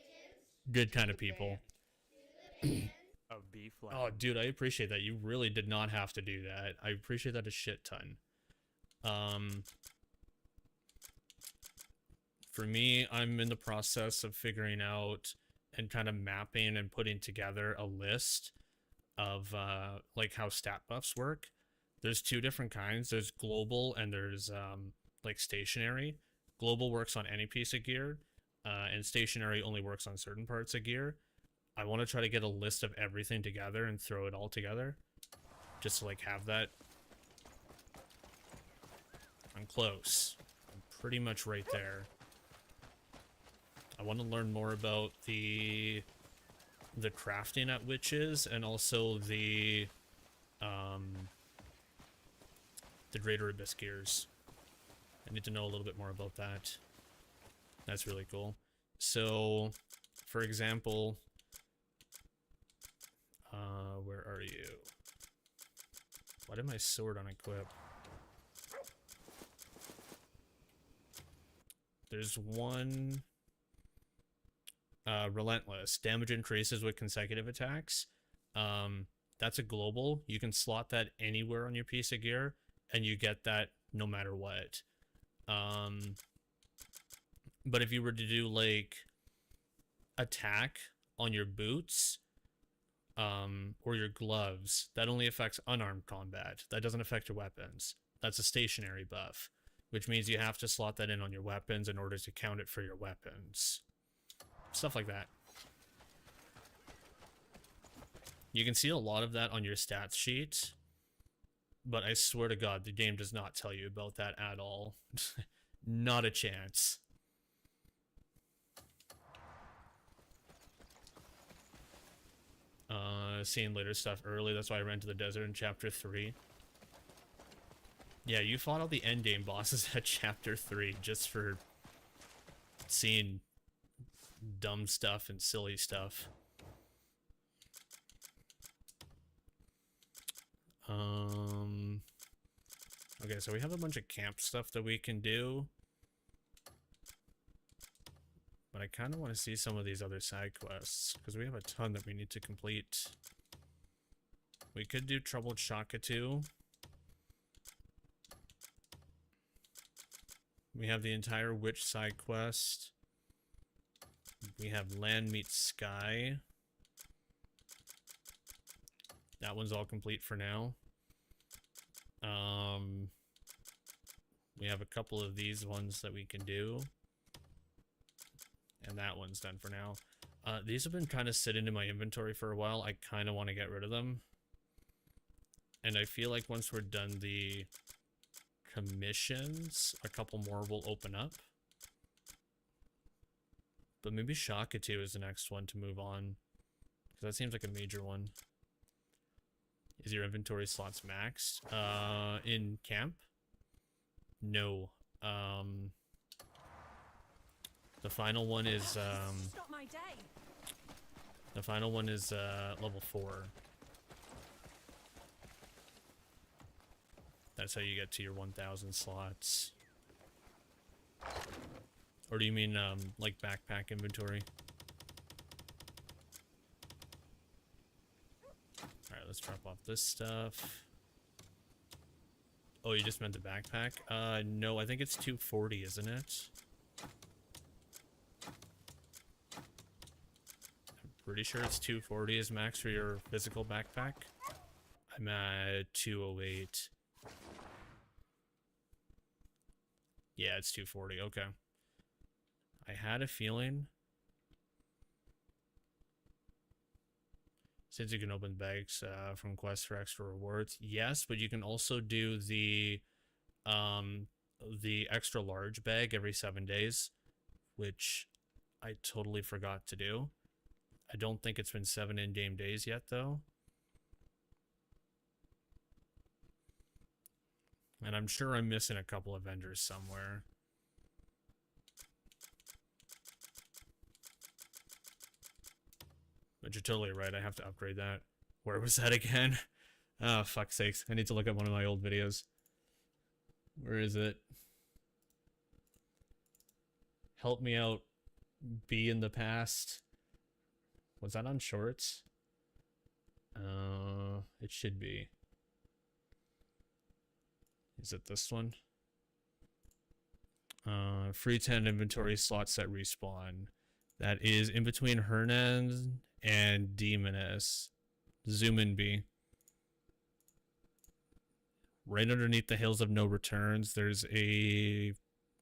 good kind of people. Of Bflattened. Oh, dude, I appreciate that. You really did not have to do that. I appreciate that a shit ton. For me, I'm in the process of figuring out and kind of mapping and putting together a list of like how stat buffs work. There's 2 different kinds. There's global and there's like stationary. Global works on any piece of gear, and stationary only works on certain parts of gear. I want to try to get a list of everything together and throw it all together. just to like have that. I'm close. I'm pretty much right there. I want to learn more about the crafting at Witches and also the Greater Abyss gears. I need to know a little bit more about that. That's really cool. So, for example, where are you? Why did my sword unequip? There's one... Relentless. Damage increases with consecutive attacks. That's a global. You can slot that anywhere on your piece of gear, and you get that no matter what. But if you were to do, like, attack on your boots, or your gloves, that only affects unarmed combat. That doesn't affect your weapons. That's a stationary buff, which means you have to slot that in on your weapons in order to count it for your weapons. Stuff like that. You can see a lot of that on your stats sheet, but I swear to God, the game does not tell you about that at all. Not a chance. Seeing later stuff early, that's why I ran to the desert in Chapter 3. Yeah, you fought all the endgame bosses at Chapter 3 just for seeing dumb stuff and silly stuff. Okay, so we have a bunch of camp stuff that we can do. But I kind of want to see some of these other side quests, because we have a ton that we need to complete. We could do Troubled Shakatu. We have the entire Witch side quest. We have Land Meets Sky. That one's all complete for now. We have a couple of these ones that we can do. And that one's done for now. These have been kind of sitting in my inventory for a while. I kind of want to get rid of them. And I feel like once we're done the commissions, a couple more will open up. But maybe Shakatu is the next one to move on. Because that seems like a major one. Is your inventory slots maxed? In camp? No. The final one is, Stop my day. the final one is, level 4. That's how you get to your 1,000 slots. Or do you mean, like backpack inventory? Alright, let's drop off this stuff. Oh, you just meant the backpack? No, I think it's 240, isn't it? I'm pretty sure it's 240 is max for your physical backpack. I'm at 208. Yeah, it's 240, okay. I had a feeling. Since you can open bags from quests for extra rewards. Yes, but you can also do the extra large bag every 7 days, which I totally forgot to do. I don't think it's been 7 in-game days yet, though. And I'm sure I'm missing a couple of vendors somewhere. But you're totally right, I have to upgrade that. Where was that again? Oh, fuck's sakes. I need to look at one of my old videos. Where is it? Help me out. Be in the past. Was that on shorts? It should be. Is it this one? Free 10 inventory slots that respawn. That is in between Hernan and Demoness. Zoom in, B. Right underneath the Hills of No Returns, there's a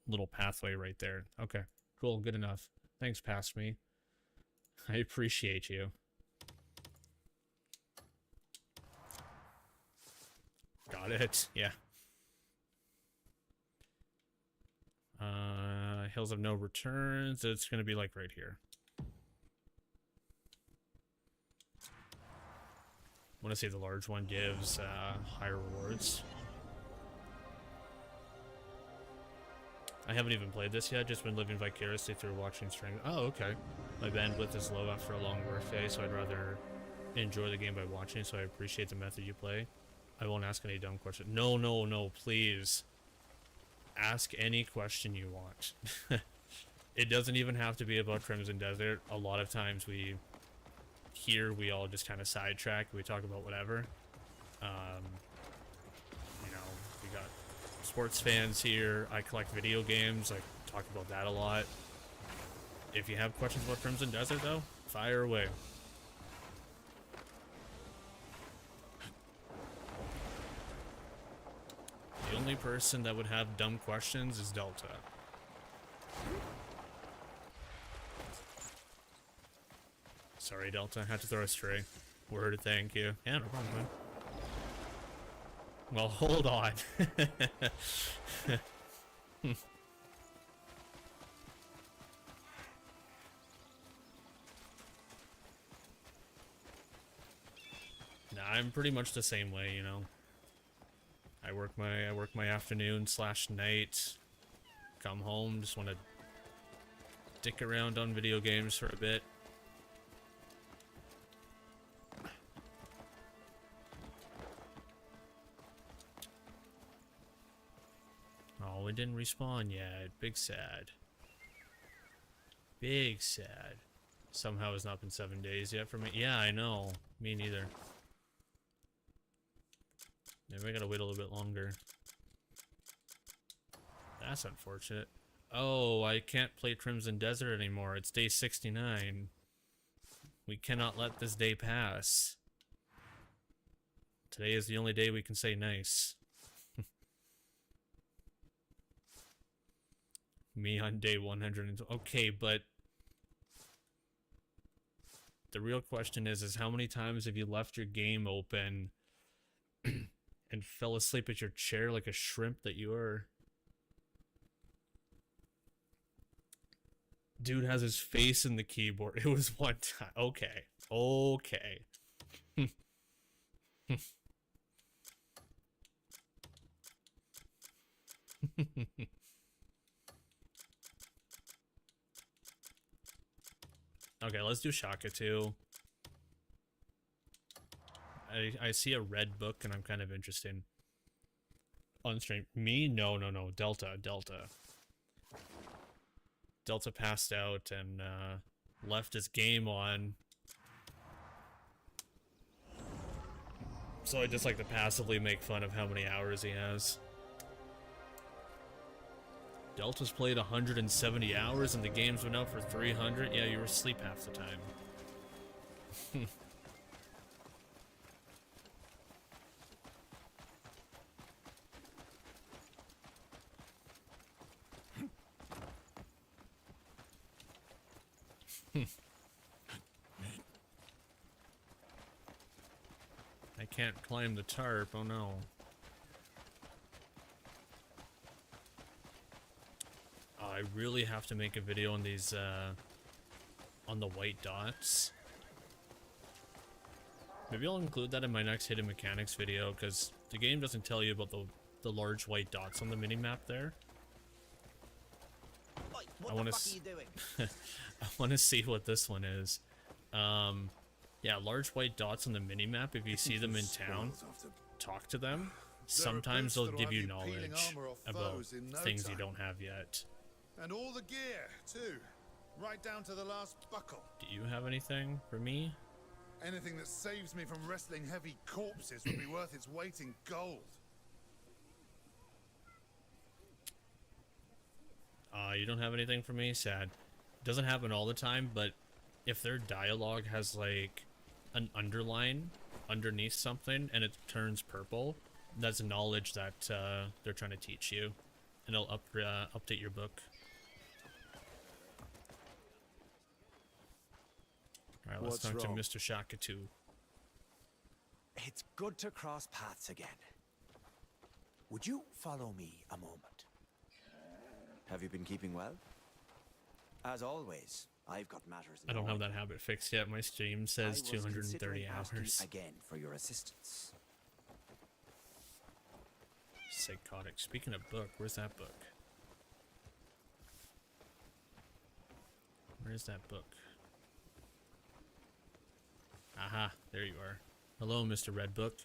little pathway right there. Okay, cool, good enough. Thanks, past me. I appreciate you. Got it. Yeah. Hills of no returns. It's gonna be like right here. Want to say the large one gives higher rewards. I haven't even played this yet, just been living vicariously through watching stream. Oh, okay. My bandwidth is low after a long workday, so I'd rather enjoy the game by watching, so I appreciate the method you play. I won't ask any dumb questions. No, no, no, please. Ask any question you want. It doesn't even have to be about Crimson Desert. A lot of times we all just kind of sidetrack. We talk about whatever. You know, we got sports fans here. I collect video games. I talk about that a lot. If you have questions about Crimson Desert, though, fire away. The only person that would have dumb questions is Delta. Sorry, Delta. I had to throw a stray. Word, thank you. Yeah, no problem, man. Well, hold on. Nah, I'm pretty much the same way, you know. I work my afternoon / night. Come home, just want to dick around on video games for a bit. Oh, it didn't respawn yet. Big sad. Big sad. Somehow it's not been 7 days yet for me. Yeah, I know. Me neither. Maybe I gotta wait a little bit longer. That's unfortunate. Oh, I can't play Crimson Desert anymore. It's day 69. We cannot let this day pass. Today is the only day we can say nice. Me on day 100. Okay, but the real question is how many times have you left your game open and fell asleep at your chair like a shrimp that you are? Dude has his face in the keyboard. It was one time. Okay. Okay. Okay, let's do Shaka 2. I see a red book and I'm kind of interested. On stream. Me? No, no, no. Delta. Delta passed out and left his game on. So I just like to passively make fun of how many hours he has. Delta's played 170 hours and the game's been out for 300? Yeah, you were asleep half the time. I can't climb the tarp, oh no. I really have to make a video on these, on the white dots. Maybe I'll include that in my next hidden mechanics video, because the game doesn't tell you about the large white dots on the minimap there. Oi, what the fuck are you doing? I want to see what this one is. Yeah, large white dots on the minimap, if you see them in town, talk to them. Sometimes they'll give you knowledge about things you don't have yet. And all the gear, too. Right down to the last buckle. Do you have anything for me? Anything that saves me from wrestling heavy corpses would be worth its weight in gold. You don't have anything for me? Sad. Doesn't happen all the time, but if their dialogue has, like, an underline underneath something and it turns purple, that's knowledge that they're trying to teach you. And it'll update your book. Alright, let's talk to Mr. Shaka 2. It's good to cross paths again. Would you follow me a moment? Have you been keeping well? As always, I've got matters. I don't have that habit fixed yet. My stream says I was 230 considering asking hours. again for your assistance. Psychotic. Speaking of book, where's that book? Where's that book? Aha, there you are. Hello, Mr. Red Book.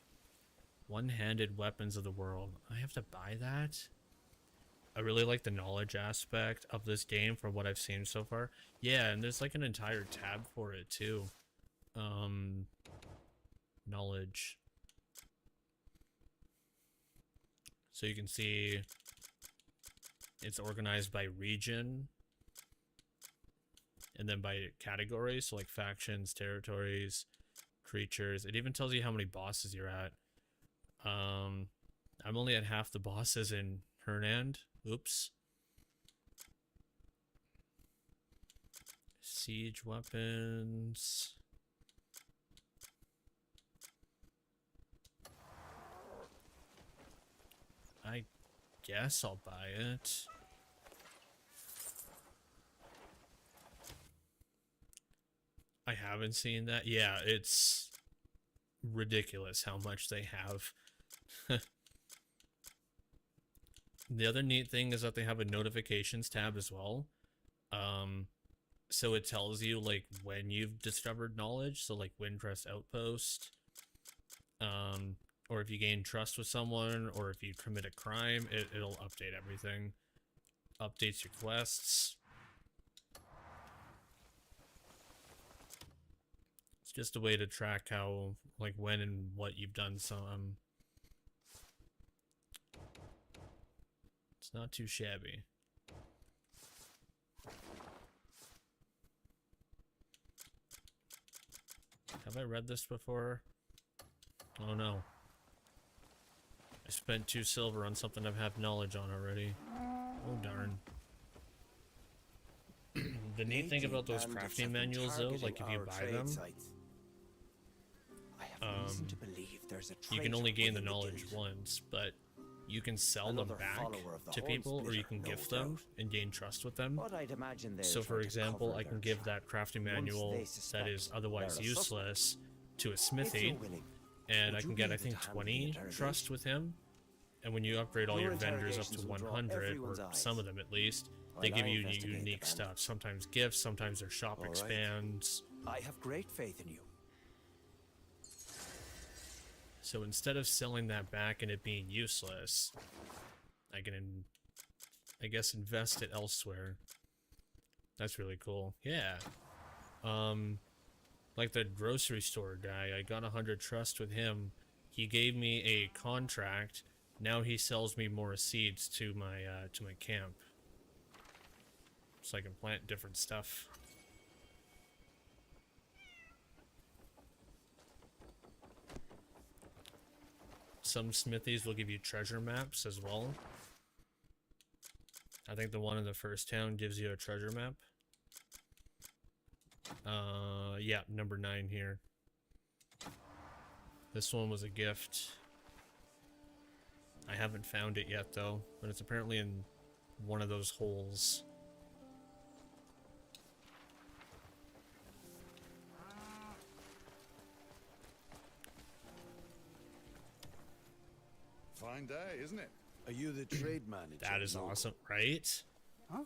One-handed weapons of the world. I have to buy that? I really like the knowledge aspect of this game from what I've seen so far. Yeah, and there's like an entire tab for it too. Knowledge. So you can see it's organized by region and then by categories, so like factions, territories, creatures. It even tells you how many bosses you're at. I'm only at half the bosses in Hernand. Oops. Siege weapons. I guess I'll buy it. I haven't seen that. Yeah, it's ridiculous how much they have. The other neat thing is that they have a notifications tab as well. So it tells you like when you've discovered knowledge, so like Windcrest Outpost, or if you gain trust with someone, or if you commit a crime, it'll update everything. Updates your quests. It's just a way to track how, like, when and what you've done some. It's not too shabby. Have I read this before? Oh no. I spent 2 silver on something I have knowledge on already. Oh darn. The neat thing about those crafting manuals though, like if you buy them, you can only gain the knowledge once, but you can sell them back to people, or you can gift them and gain trust with them. So for example, I can give that crafting manual that is otherwise useless to a smithy, and I can get, I think, 20 trust with him. And when you upgrade all your vendors up to 100, or some of them at least, they give you unique stuff. Sometimes gifts, sometimes their shop expands. I have great faith in you. So instead of selling that back and it being useless, I can, I guess, invest it elsewhere. That's really cool. Yeah. Like the grocery store guy, I got 100 trust with him. He gave me a contract. Now he sells me more seeds to my camp, so I can plant different stuff. Some smithies will give you treasure maps as well. I think the one in the first town gives you a treasure map. Yeah, number 9 here. This one was a gift. I haven't found it yet though, but it's apparently in one of those holes. Fine day, isn't it? Are you the trade manager? That is awesome, right? Huh?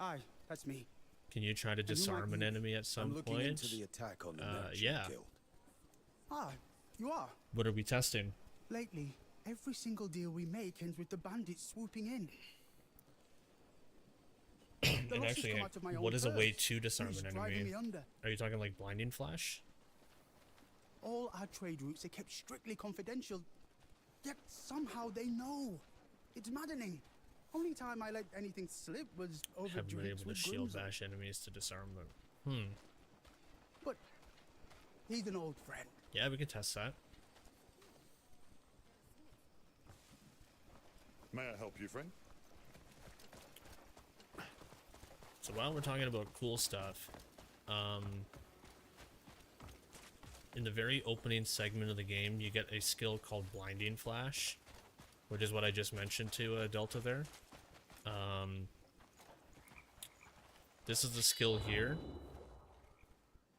Aye, that's me. Can you try to disarm an enemy at some I'm looking point? into the attack on the men she yeah. killed. Ah, you are. What are we testing? Lately, every single deal we make ends with the bandits swooping in. The And losses actually, come out of my own what is a way purse. to disarm Who's an driving enemy? me under? Are you talking like blinding flash? All our trade routes are kept strictly confidential, yet somehow they know. It's maddening. Only time I let anything slip was over Haven't been drinks able to with shield Grimsel. bash enemies to disarm them. But he's an old friend. Yeah, we can test that. May I help you, friend? So while we're talking about cool stuff, in the very opening segment of the game, you get a skill called Blinding Flash. which is what I just mentioned to Delta there. This is the skill here.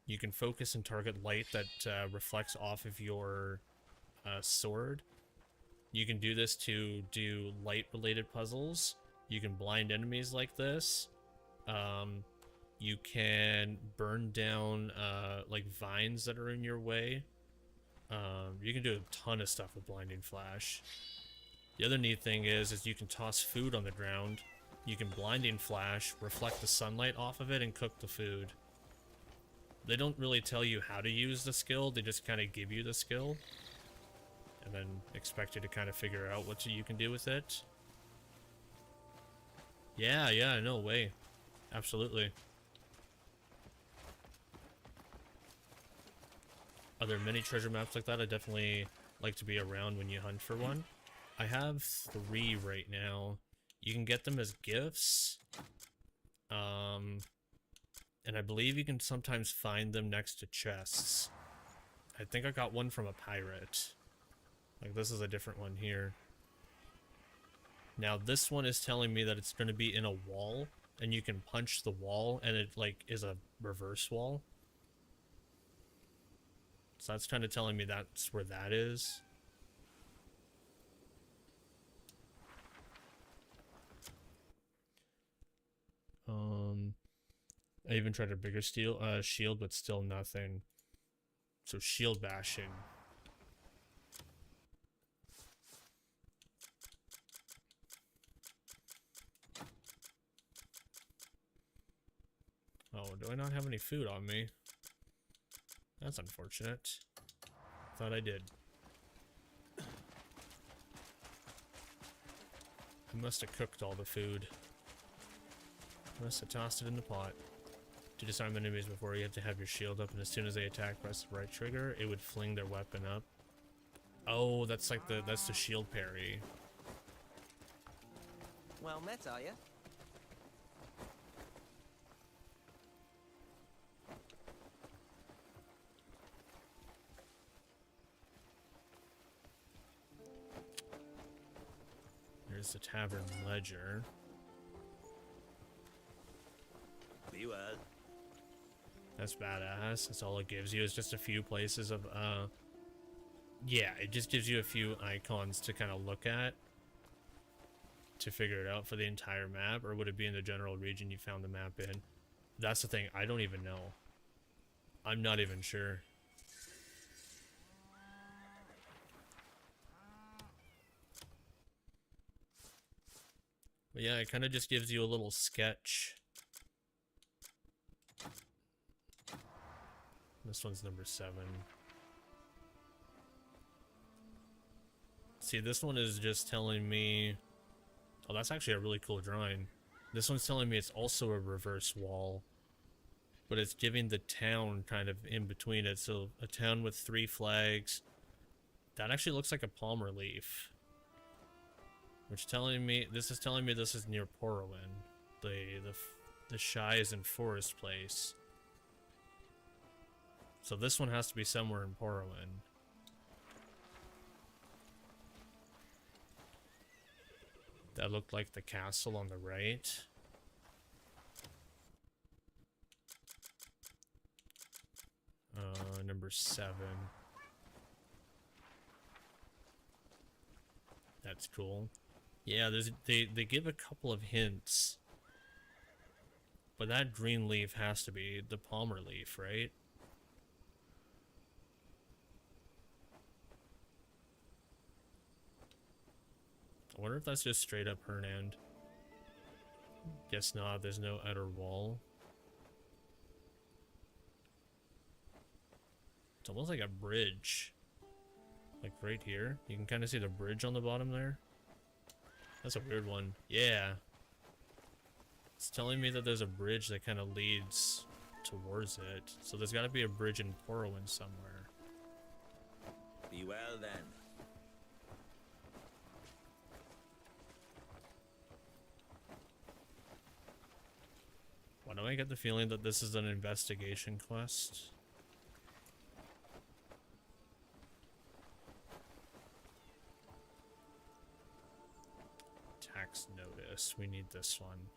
You can focus and target light that reflects off of your sword. You can do this to do light-related puzzles. You can blind enemies like this. You can burn down like vines that are in your way. You can do a ton of stuff with Blinding Flash. The other neat thing is you can toss food on the ground. You can Blinding Flash, reflect the sunlight off of it, and cook the food. They don't really tell you how to use the skill, they just kind of give you the skill. And then expect you to kind of figure out what you can do with it. Yeah, no way. Absolutely. Are there many treasure maps like that? I definitely like to be around when you hunt for one. I have 3 right now. You can get them as gifts. And I believe you can sometimes find them next to chests. I think I got one from a pirate. Like, this is a different one here. Now, this one is telling me that it's going to be in a wall, and you can punch the wall, and it, like, is a reverse wall. So that's kind of telling me that's where that is. I even tried a bigger shield, but still nothing. So shield bashing. Oh, do I not have any food on me? That's unfortunate. Thought I did. I must have cooked all the food. Must have tossed it in the pot. To disarm enemies before you have to have your shield up, and as soon as they attack, press the right trigger, it would fling their weapon up. Oh, that's like that's the shield parry. Well met, are you? There's the tavern ledger. Be well. That's badass. That's all it gives you is just a few places of, yeah, it just gives you a few icons to kind of look at to figure it out for the entire map, or would it be in the general region you found the map in? That's the thing, I don't even know. I'm not even sure. But yeah, it kind of just gives you a little sketch. This one's number 7. See, this one is just telling me... Oh, that's actually a really cool drawing. This one's telling me it's also a reverse wall. But it's giving the town kind of in between it. So, a town with 3 flags. That actually looks like a palm relief. Which telling me... This is telling me this is near Porowin. The Shies and Forest place. So this one has to be somewhere in Porowin. That looked like the castle on the right. Number 7. That's cool. Yeah, they give a couple of hints. But that green leaf has to be the palmer leaf, right? I wonder if that's just straight up Hernand. Guess not, there's no outer wall. It's almost like a bridge. Like right here. You can kind of see the bridge on the bottom there. That's a weird one. Yeah. It's telling me that there's a bridge that kind of leads towards it. So there's got to be a bridge in Porowin somewhere. Be well then. Why do I get the feeling that this is an investigation quest? notice. We need this one.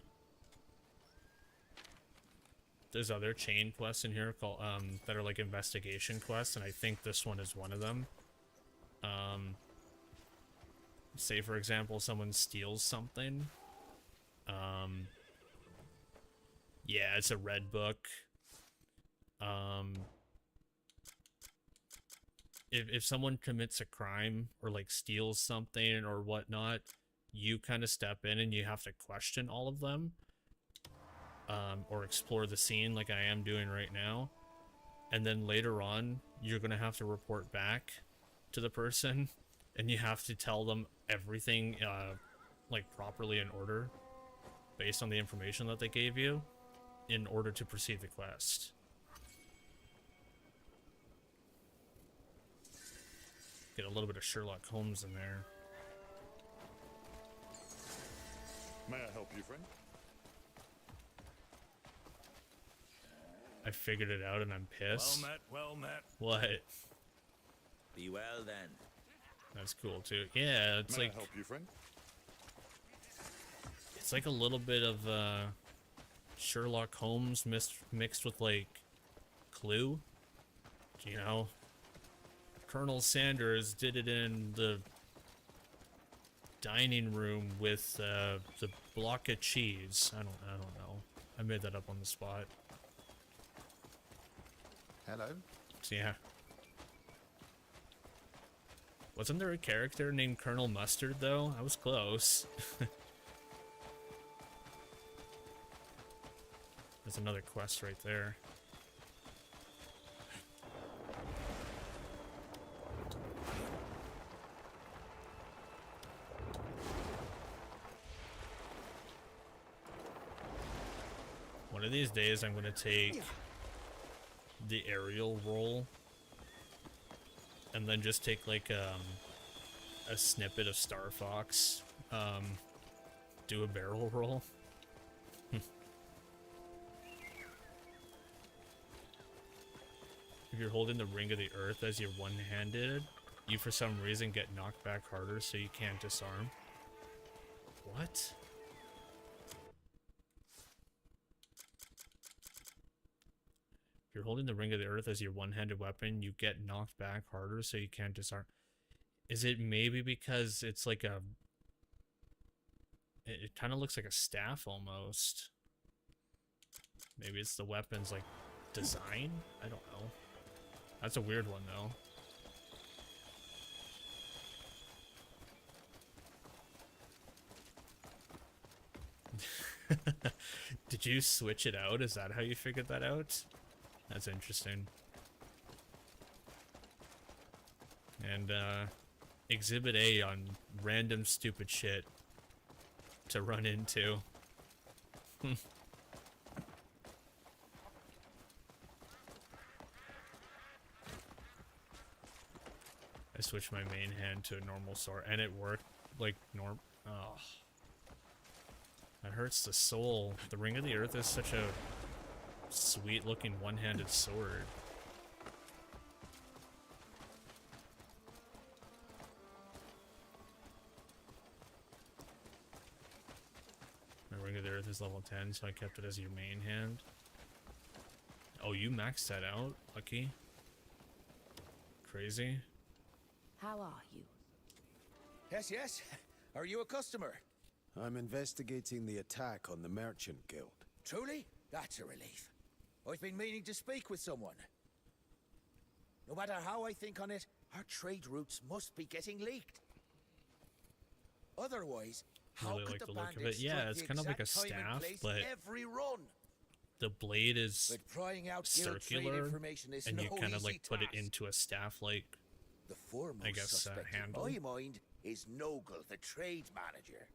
There's other chain quests in here called that are like investigation quests, and I think this one is one of them. Say for example, someone steals something. Yeah, it's a red book. If someone commits a crime or like steals something or whatnot, you kind of step in and you have to question all of them, or explore the scene like I am doing right now, and then later on you're gonna have to report back to the person, and you have to tell them everything like properly in order based on the information that they gave you in order to proceed the quest. Get a little bit of Sherlock Holmes in there. May I help you, friend? I figured it out and I'm pissed. Well met, well met. What? Be well then. That's cool too. Yeah, it's May like I help you, friend? it's like a little bit of Sherlock Holmes mixed with like Clue. You know, Colonel Sanders did it in the dining room with the block of cheese. I don't know. I made that up on the spot. Hello. So yeah. Wasn't there a character named Colonel Mustard though? I was close. There's another quest right there. One of these days I'm gonna take the aerial roll and then just take like a snippet of Star Fox, do a barrel roll. If you're holding the Ring of the Earth as you're one-handed, you for some reason get knocked back harder so you can't disarm. What? If you're holding the Ring of the Earth as your one-handed weapon, you get knocked back harder so you can't disarm. Is it maybe because it's like a... It kind of looks like a staff almost. Maybe it's the weapon's like design? I don't know. That's a weird one though. Did you switch it out? Is that how you figured that out? That's interesting. And Exhibit A on random stupid shit to run into. I switched my main hand to a normal sword and it worked like norm. Oh, that hurts the soul. The Ring of the Earth is such a sweet looking one-handed sword. My Ring of the Earth is level 10, so I kept it as your main hand. Oh, you maxed that out? Lucky. Crazy. How are you? Yes, yes. Are you a customer? I'm investigating the attack on the Merchant Guild. Truly? That's a relief. I've been meaning to speak with someone. No matter how I think on it, our trade routes must be getting leaked. Otherwise, how Really could like the the look of bandits it. Yeah, strike it's the kind of like a exact time and staff, place but every run? the blade is But prying out guild trade circular, information is and no you kind of easy like put it task. into a staff-like. The foremost I guess, suspect handle. in my mind is Nogle, the trade manager.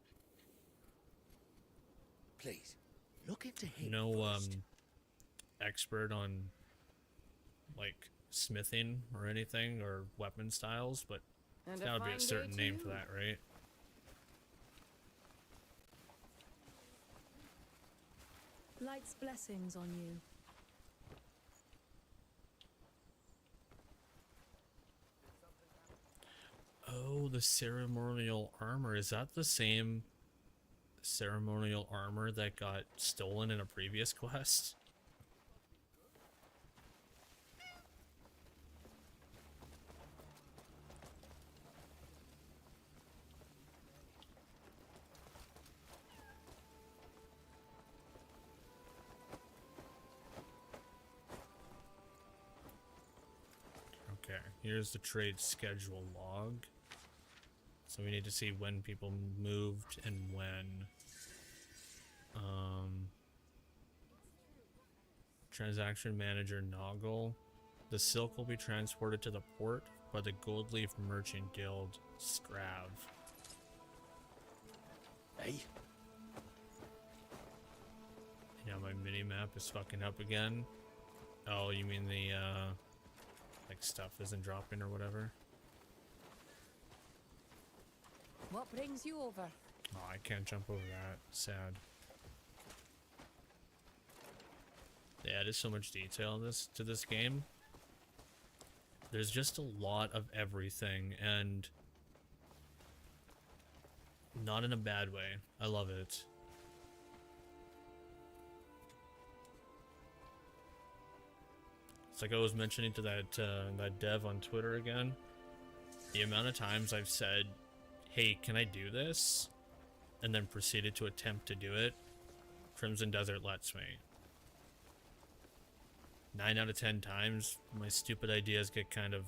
Please, look into him No first. expert on like smithing or anything or weapon styles, but And that would be a fine certain day to name you. for that, right? Light's blessings on you. Oh, the ceremonial armor. Is that the same ceremonial armor that got stolen in a previous quest. Okay, here's the trade schedule log. So we need to see when people moved and when. Transaction manager Noggle. The silk will be transported to the port by the Goldleaf Merchant Guild, Scrav. Hey? Yeah, my mini-map is fucking up again. Oh, you mean the, like, stuff isn't dropping or whatever? What brings you over? Oh, I can't jump over that. Sad. They added so much detail in to this game. There's just a lot of everything, and not in a bad way. I love it. It's like I was mentioning to that dev on Twitter again. The amount of times I've said, "Hey, can I do this?" and then proceeded to attempt to do it, Crimson Desert lets me. 9 out of 10 times, my stupid ideas get kind of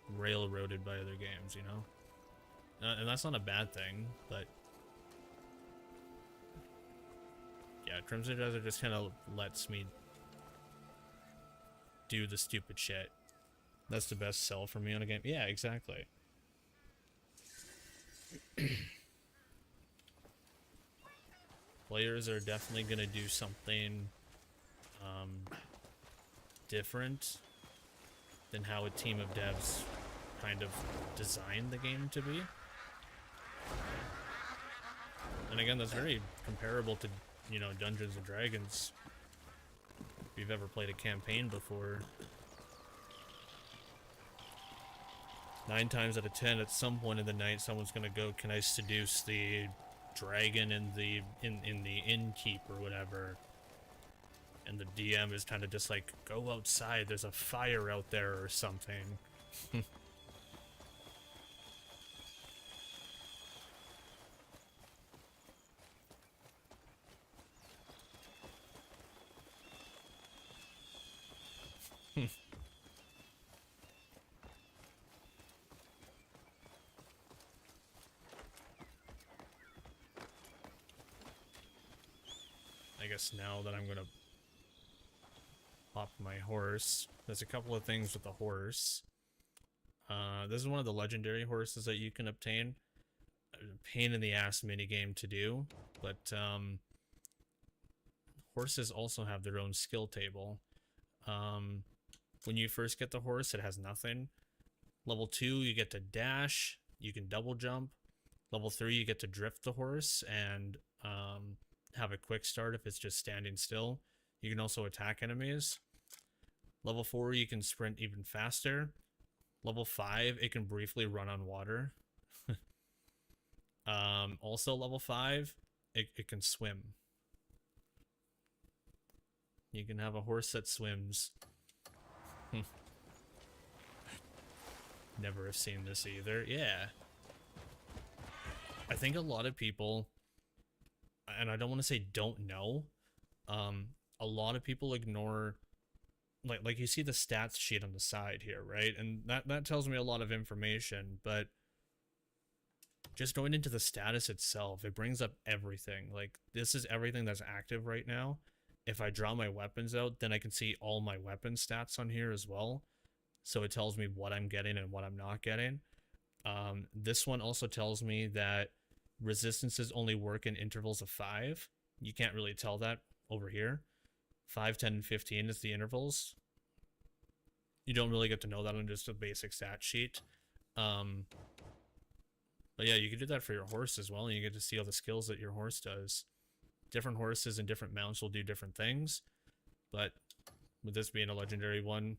railroaded by other games, you know? And that's not a bad thing, but... yeah, Crimson Desert just kind of lets me do the stupid shit. That's the best sell for me on a game. Yeah, exactly. Players are definitely gonna do something different than how a team of devs kind of designed the game to be. And again, that's very comparable to, you know, Dungeons and Dragons. If you've ever played a campaign before, 9 times out of 10, at some point in the night, someone's gonna go, "Can I seduce the dragon in the innkeep or whatever?" And the DM is kind of just like, "Go outside, there's a fire out there," or something. I guess now that I'm gonna hop my horse, there's a couple of things with the horse. This is one of the legendary horses that you can obtain. A pain in the ass minigame to do, but horses also have their own skill table. When you first get the horse, it has nothing. Level 2, you get to dash, you can double jump. Level 3, you get to drift the horse and have a quick start if it's just standing still. You can also attack enemies. Level 4, you can sprint even faster. Level 5, it can briefly run on water. Also level 5, it can swim. You can have a horse that swims. Never have seen this either. Yeah. I think a lot of people, and I don't want to say don't know, a lot of people ignore, like you see the stats sheet on the side here, right? And that tells me a lot of information, but just going into the status itself, it brings up everything. Like, this is everything that's active right now. If I draw my weapons out, then I can see all my weapon stats on here as well. So it tells me what I'm getting and what I'm not getting. This one also tells me that resistances only work in intervals of 5. You can't really tell that over here. 5, 10, and 15 is the intervals. You don't really get to know that on just a basic stat sheet. But yeah, you can do that for your horse as well, and you get to see all the skills that your horse does. Different horses and different mounts will do different things, but with this being a legendary one,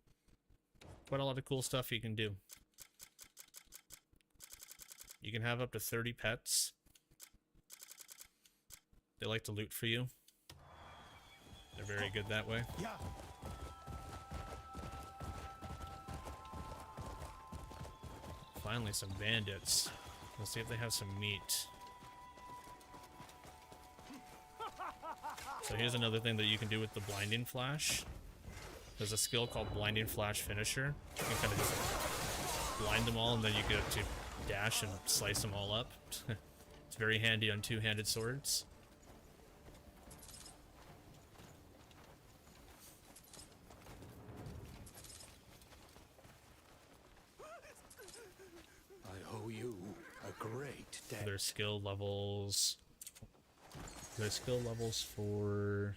quite a lot of cool stuff you can do. You can have up to 30 pets. They like to loot for you. They're very good that way. Yeah. Finally, some bandits. Let's see if they have some meat. So here's another thing that you can do with the blinding flash. There's a skill called blinding flash finisher. You can kind of just blind them all, and then you get to dash and slice them all up. It's very handy on two-handed swords. I owe you a great debt. There's skill levels. There's skill levels for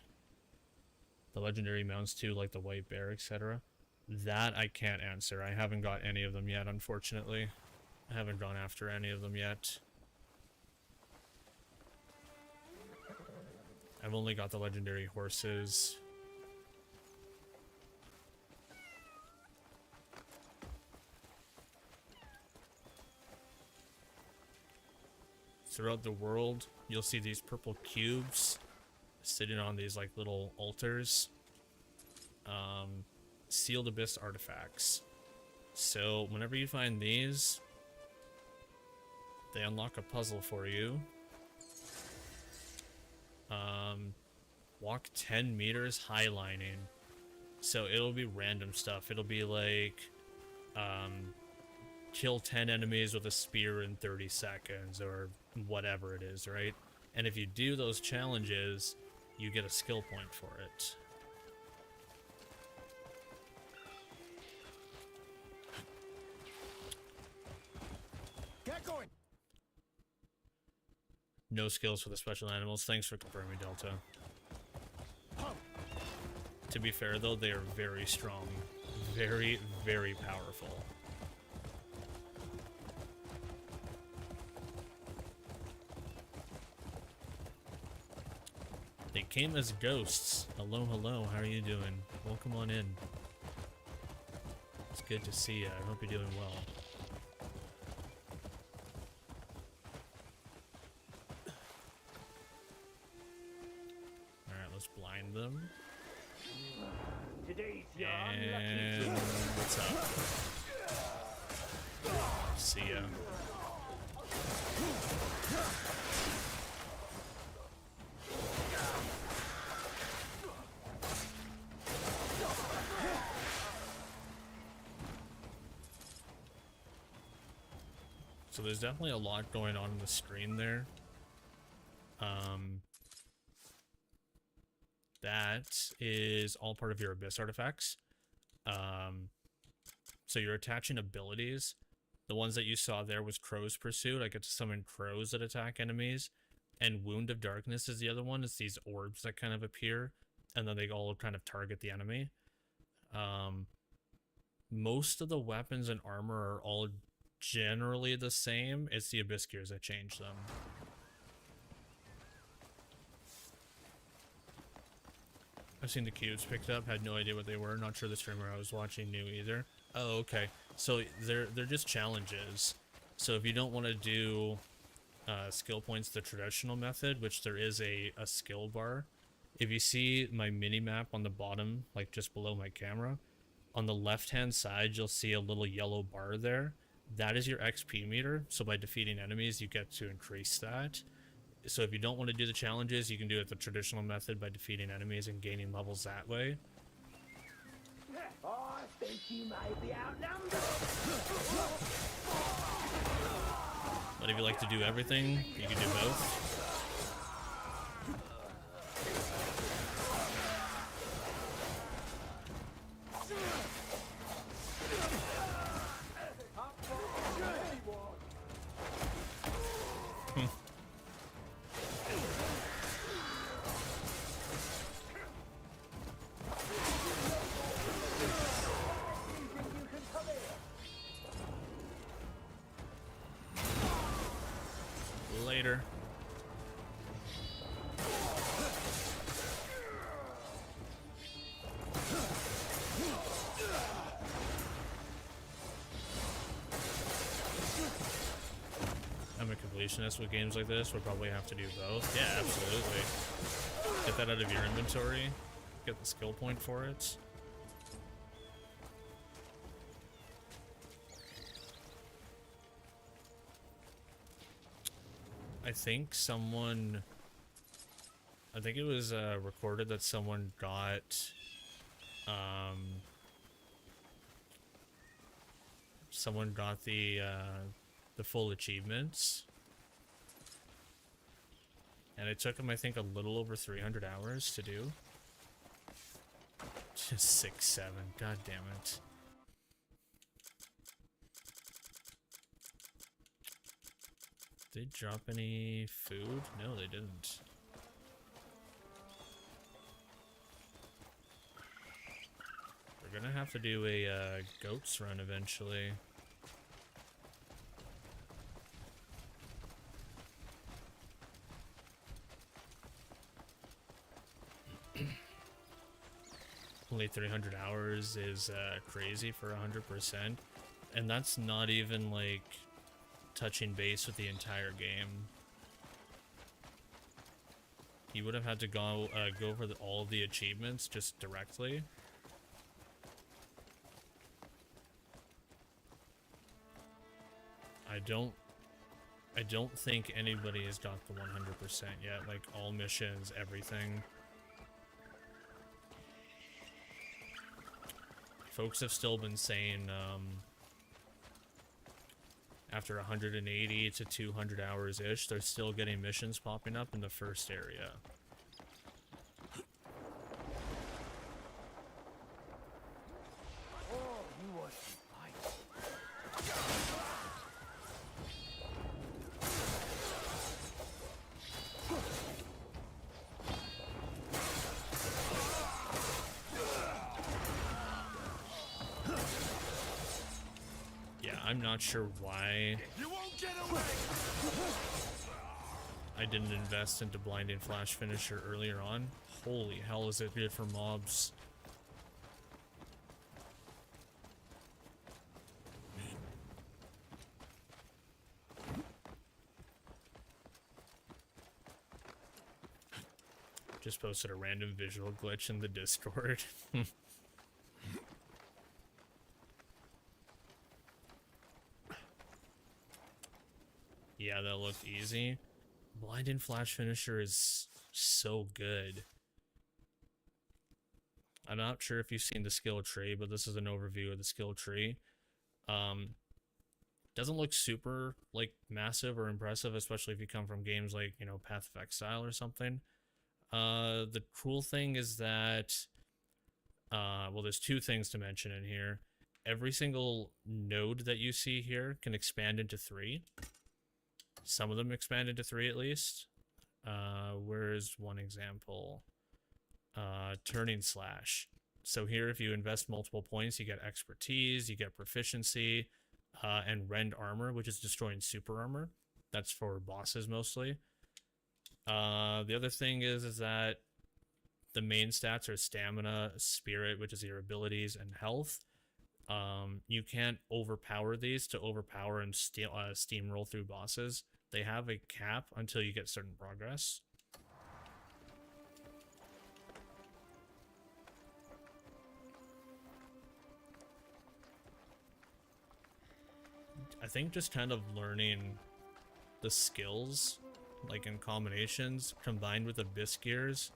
the legendary mounts too, like the white bear, etc. That I can't answer. I haven't got any of them yet, unfortunately. I haven't gone after any of them yet. I've only got the legendary horses. Throughout the world, you'll see these purple cubes sitting on these like little altars. Sealed Abyss artifacts. So whenever you find these, they unlock a puzzle for you. Walk 10 meters highlining. So it'll be random stuff. It'll be like, kill 10 enemies with a spear in 30 seconds or whatever it is, right? And if you do those challenges, you get a skill point for it. Get going. No skills for the special animals. Thanks for confirming, Delta. To be fair, though, they are very strong. Very, very powerful. They came as ghosts. Hello, hello. How are you doing? Welcome on in. It's good to see you. I hope you're doing well. Alright, let's blind them. And what's up? See ya. So there's definitely a lot going on the screen there. That is all part of your Abyss artifacts. So you're attaching abilities. The ones that you saw there was Crow's Pursuit. I get to summon crows that attack enemies. And Wound of Darkness is the other one. It's these orbs that kind of appear. And then they all kind of target the enemy. Most of the weapons and armor are all generally the same. It's the Abyss gears that change them. I've seen the cubes picked up, had no idea what they were. Not sure the streamer I was watching knew either. Oh, okay. So they're just challenges. So if you don't want to do skill points the traditional method, which there is a skill bar. If you see my mini map on the bottom, like just below my camera, on the left hand side you'll see a little yellow bar there. That is your XP meter. So by defeating enemies you get to increase that. So if you don't want to do the challenges, you can do it the traditional method by defeating enemies and gaining levels that way. I think you may be outnumbered. But if you like to do everything, you can do both. Later. completionist with games like this would probably have to do both. Yeah, absolutely. Get that out of your inventory. Get the skill point for it. I think it was recorded that someone got the full achievements, and it took him, I think, a little over 300 hours to do. Just 6, 7. God damn it. Did they drop any food? No, they didn't. We're gonna have to do a goats run eventually. Only 300 hours is crazy for 100%, and that's not even like touching base with the entire game. You would have had to go over all of the achievements just directly. I don't think anybody has got the 100% yet, like all missions, everything. Folks have still been saying after 180 to 200 hours-ish, they're still getting missions popping up in the first area. I'm not sure why I didn't invest into Blinding Flash Finisher earlier on. Holy hell, is it good for mobs. Just posted a random visual glitch in the Discord. Yeah, that looked easy. Blinding Flash Finisher is so good. I'm not sure if you've seen the skill tree, but this is an overview of the skill tree. Doesn't look super, like, massive or impressive, especially if you come from games like, you know, Path of Exile or something. The cool thing is that, well, there's two things to mention in here. Every single node that you see here can expand into 3. Some of them expand into 3 at least. Where's one example? Turning Slash. So here, if you invest multiple points, you get expertise, you get proficiency, and rend armor, which is destroying super armor. That's for bosses mostly. The other thing is that the main stats are stamina, spirit, which is your abilities, and health. You can't overpower these to overpower and steamroll through bosses. They have a cap until you get certain progress. I think just kind of learning the skills, like in combinations, combined with Abyss Gears,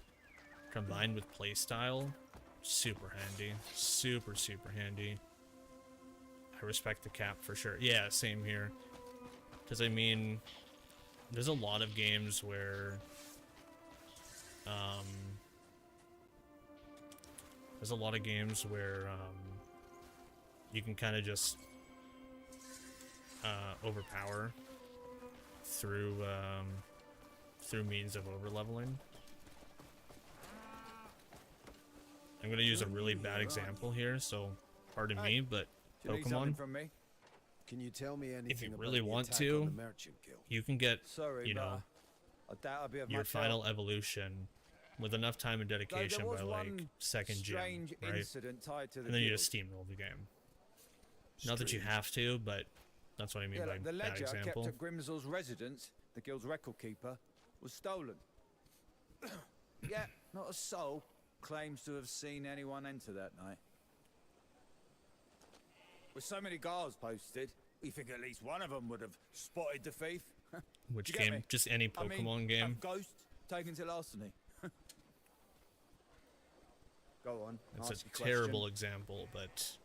combined with playstyle, super handy. Super, super handy. I respect the cap for sure. Yeah, same here. Because, I mean, there's a lot of games where, you can kind of just, overpower through, through means of overleveling. I'm going to use a really bad example here, so pardon me, but Pokemon, can you tell me anything if you really want to, you can get, you know, your final evolution with enough time and dedication by like second gym, right? And then you just steamroll the game. Not that you have to, but that's what I mean by the bad ledger example. kept at Grimsell's residence the guild's record keeper, was stolen. Yet, not a soul claims to have seen anyone enter that night. With so many guards posted, we think at least one of them would have spotted the thief. Which You get game? me? Just any I mean, Pokemon game. have ghosts taken to larceny. Go on. It's ask a your terrible question. example, but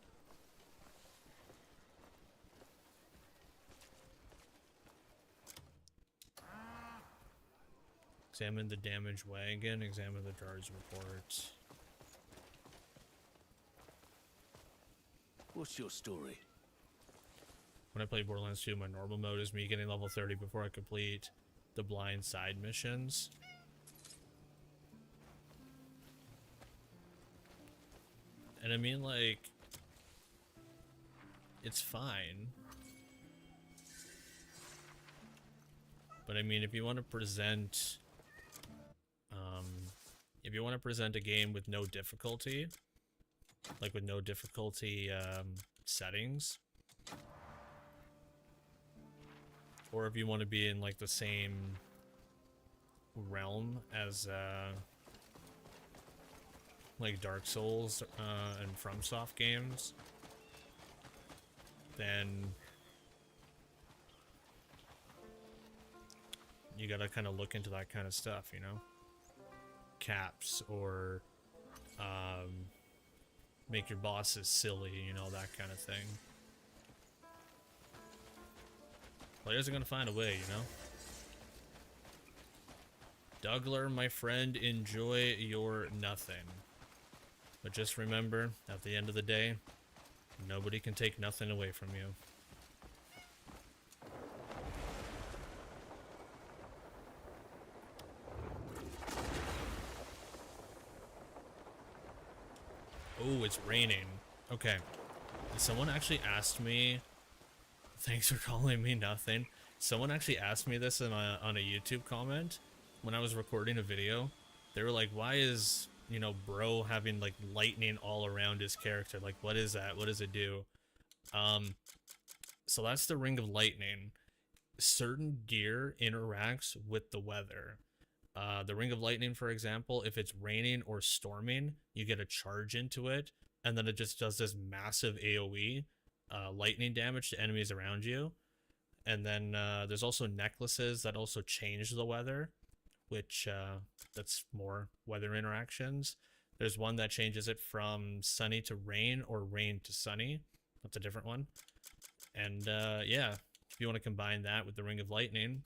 examine the damaged wagon, examine the guard's report. What's your story? When I play Borderlands 2, my normal mode is me getting level 30 before I complete the blind side missions. And I mean, like, it's fine. But I mean, if you want to present, a game with no difficulty, like with no difficulty settings, or if you want to be in like the same realm as like Dark Souls and FromSoft games, then you gotta kind of look into that kind of stuff, you know? Caps, or make your bosses silly, you know, that kind of thing. Players are gonna find a way, you know? Dougler, my friend, enjoy your nothing. But just remember, at the end of the day, nobody can take nothing away from you. Oh, it's raining. Okay. Someone actually asked me... Thanks for calling me nothing. Someone actually asked me this on a YouTube comment when I was recording a video. They were like, why is, you know, bro having, like, lightning all around his character? Like, what is that? What does it do? So that's the Ring of Lightning. Certain gear interacts with the weather. The Ring of Lightning, for example, if it's raining or storming, you get a charge into it, and then it just does this massive AoE lightning damage to enemies around you. And then there's also necklaces that also change the weather, which that's more weather interactions. There's one that changes it from sunny to rain or rain to sunny. That's a different one. And yeah, if you want to combine that with the Ring of Lightning,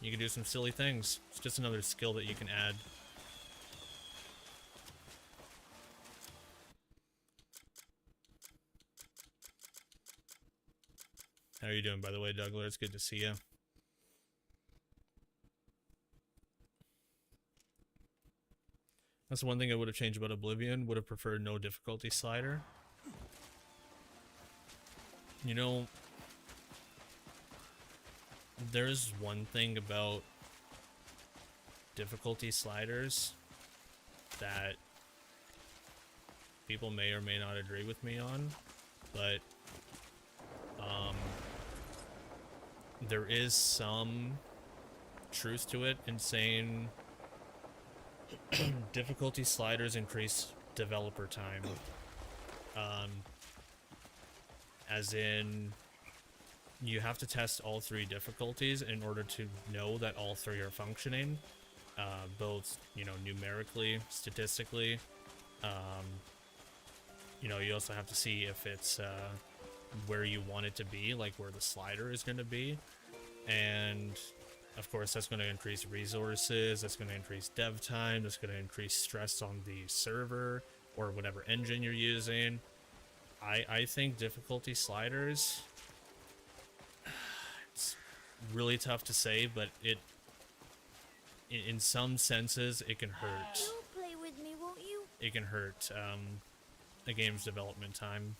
you can do some silly things. It's just another skill that you can add. How are you doing, by the way, Douglas? It's good to see you. That's the one thing I would have changed about Oblivion. Would have preferred no difficulty slider. You know, there's one thing about difficulty sliders that people may or may not agree with me on, but there is some truth to it in saying difficulty sliders increase developer time. As in, you have to test all three difficulties in order to know that all three are functioning, both, you know, numerically, statistically. You know, you also have to see if it's where you want it to be, like where the slider is going to be. And of course, that's going to increase resources, that's going to increase dev time, that's going to increase stress on the server or whatever engine you're using. I think difficulty sliders, it's really tough to say, but in some senses it can hurt. You'll play with me, won't you? It can hurt a game's development time.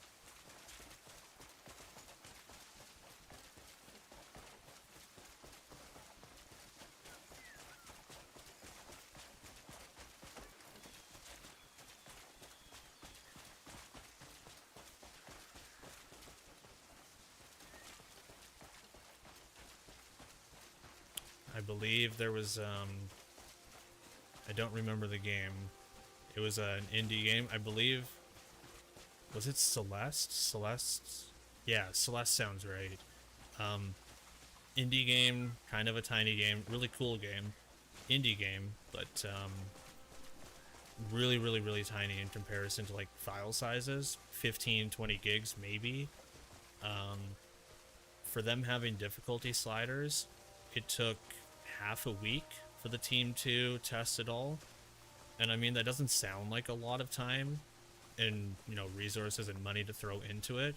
I believe there was, I don't remember the game. It was an indie game, I believe. Was it Celeste? Celeste? Yeah, Celeste sounds right. Indie game, kind of a tiny game, really cool game. Indie game, but, really, really, really tiny in comparison to, like, file sizes. 15, 20 gigs, maybe. For them having difficulty sliders, it took half a week for the team to test it all. And I mean, that doesn't sound like a lot of time and, you know, resources and money to throw into it.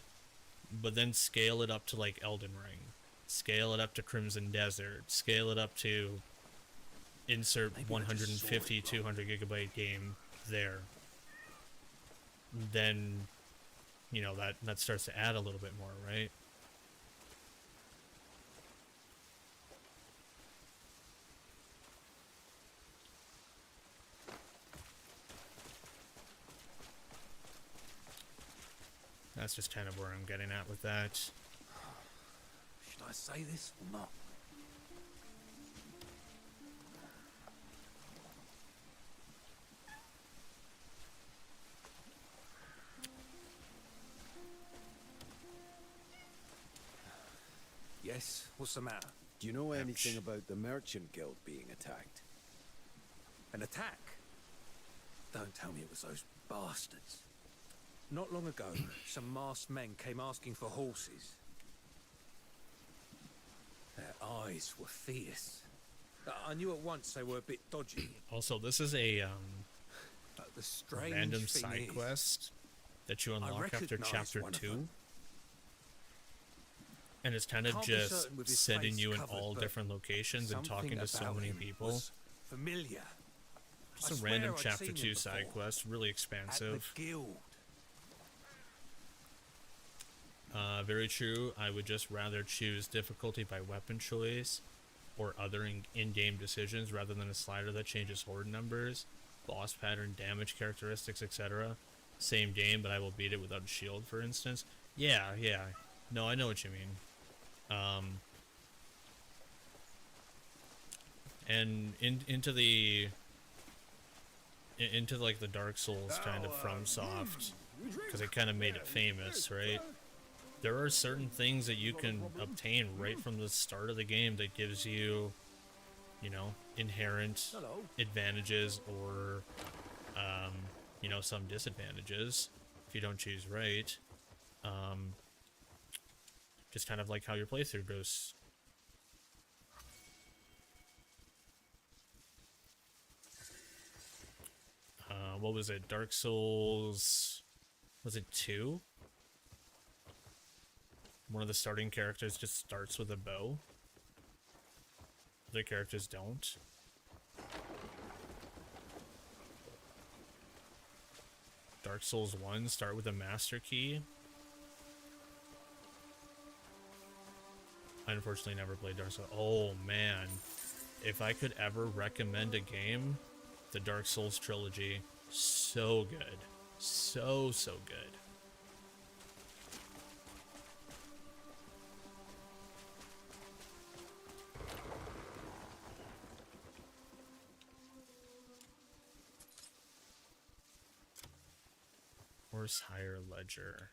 But then scale it up to, like, Elden Ring. Scale it up to Crimson Desert. Scale it up to insert 150, 200 gigabyte game there. Then, you know, that starts to add a little bit more, right? That's just kind of where I'm getting at with that. Should I say this or not? Yes, what's the matter? Do you know anything about the Merchant Guild being attacked? An attack? Don't tell me it was those bastards. Not long ago, some masked men came asking for horses. Their eyes were fierce. I knew at once they were a bit dodgy. Also, this is a But the strange random thing side is, quest that you unlock after recognise chapter one of 2. them. And it's kind of Can't be just certain with his sending face you in covered, all but different locations and talking to so something many about him people. was familiar. Just I a swear random I'd chapter seen 2 him side before. quest, really At expansive. the guild. Very true. I would just rather choose difficulty by weapon choice or other in-game decisions rather than a slider that changes horde numbers, boss pattern, damage characteristics, etc. Same game, but I will beat it without a shield, for instance. Yeah. No, I know what you mean. And into like the Dark Souls kind of FromSoft, because it kind of made it famous, right? There are certain things that you can obtain right from the start of the game that gives you, you know, inherent advantages or, you know, some disadvantages if you don't choose right. Just kind of like how your playthrough goes. What was it? Dark Souls... Was it 2? One of the starting characters just starts with a bow. Other characters don't. Dark Souls 1, start with a master key. I unfortunately never played Dark Souls. Oh man. If I could ever recommend a game, the Dark Souls trilogy. So good. So good. Horse Hire Ledger.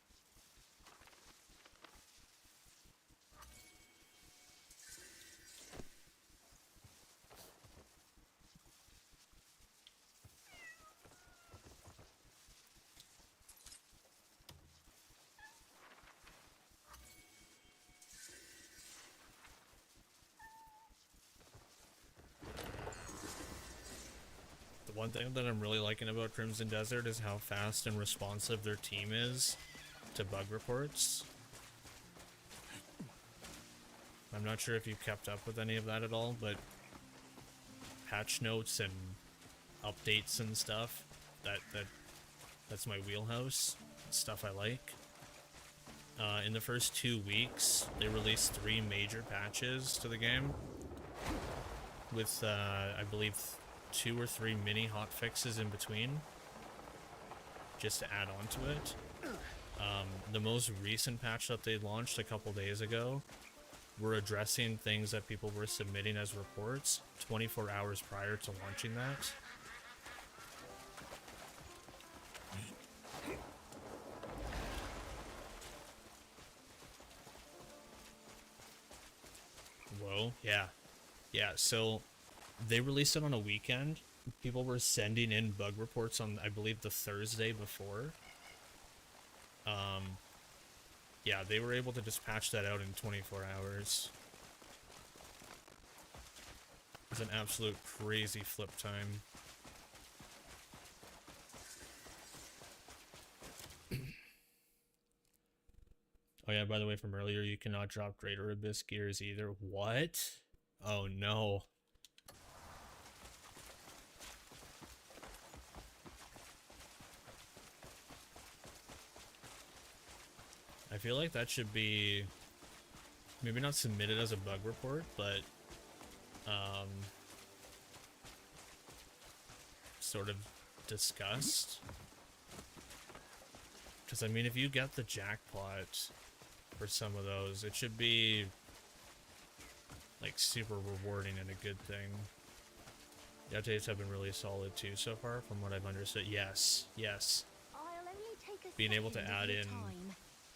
One thing that I'm really liking about Crimson Desert is how fast and responsive their team is to bug reports. I'm not sure if you've kept up with any of that at all, but patch notes and updates and stuff, that's my wheelhouse. Stuff I like. In the first 2 weeks, they released 3 major patches to the game with, I believe, 2 or 3 mini hotfixes in between, just to add on to it. The most recent patch that they launched a couple days ago were addressing things that people were submitting as reports 24 hours prior to launching that. Whoa, yeah. Yeah, so they released it on a weekend. People were sending in bug reports on, I believe, the Thursday before. Yeah, they were able to dispatch that out in 24 hours. It's an absolute crazy flip time. Oh yeah, by the way, from earlier, you cannot drop Greater Abyss gears either. What? Oh no. I feel like that should be maybe not submitted as a bug report, but sort of discussed. Because I mean, if you get the jackpot for some of those, it should be like super rewarding and a good thing. The updates have been really solid too so far, from what I've understood. Yes, yes. Being able to add in,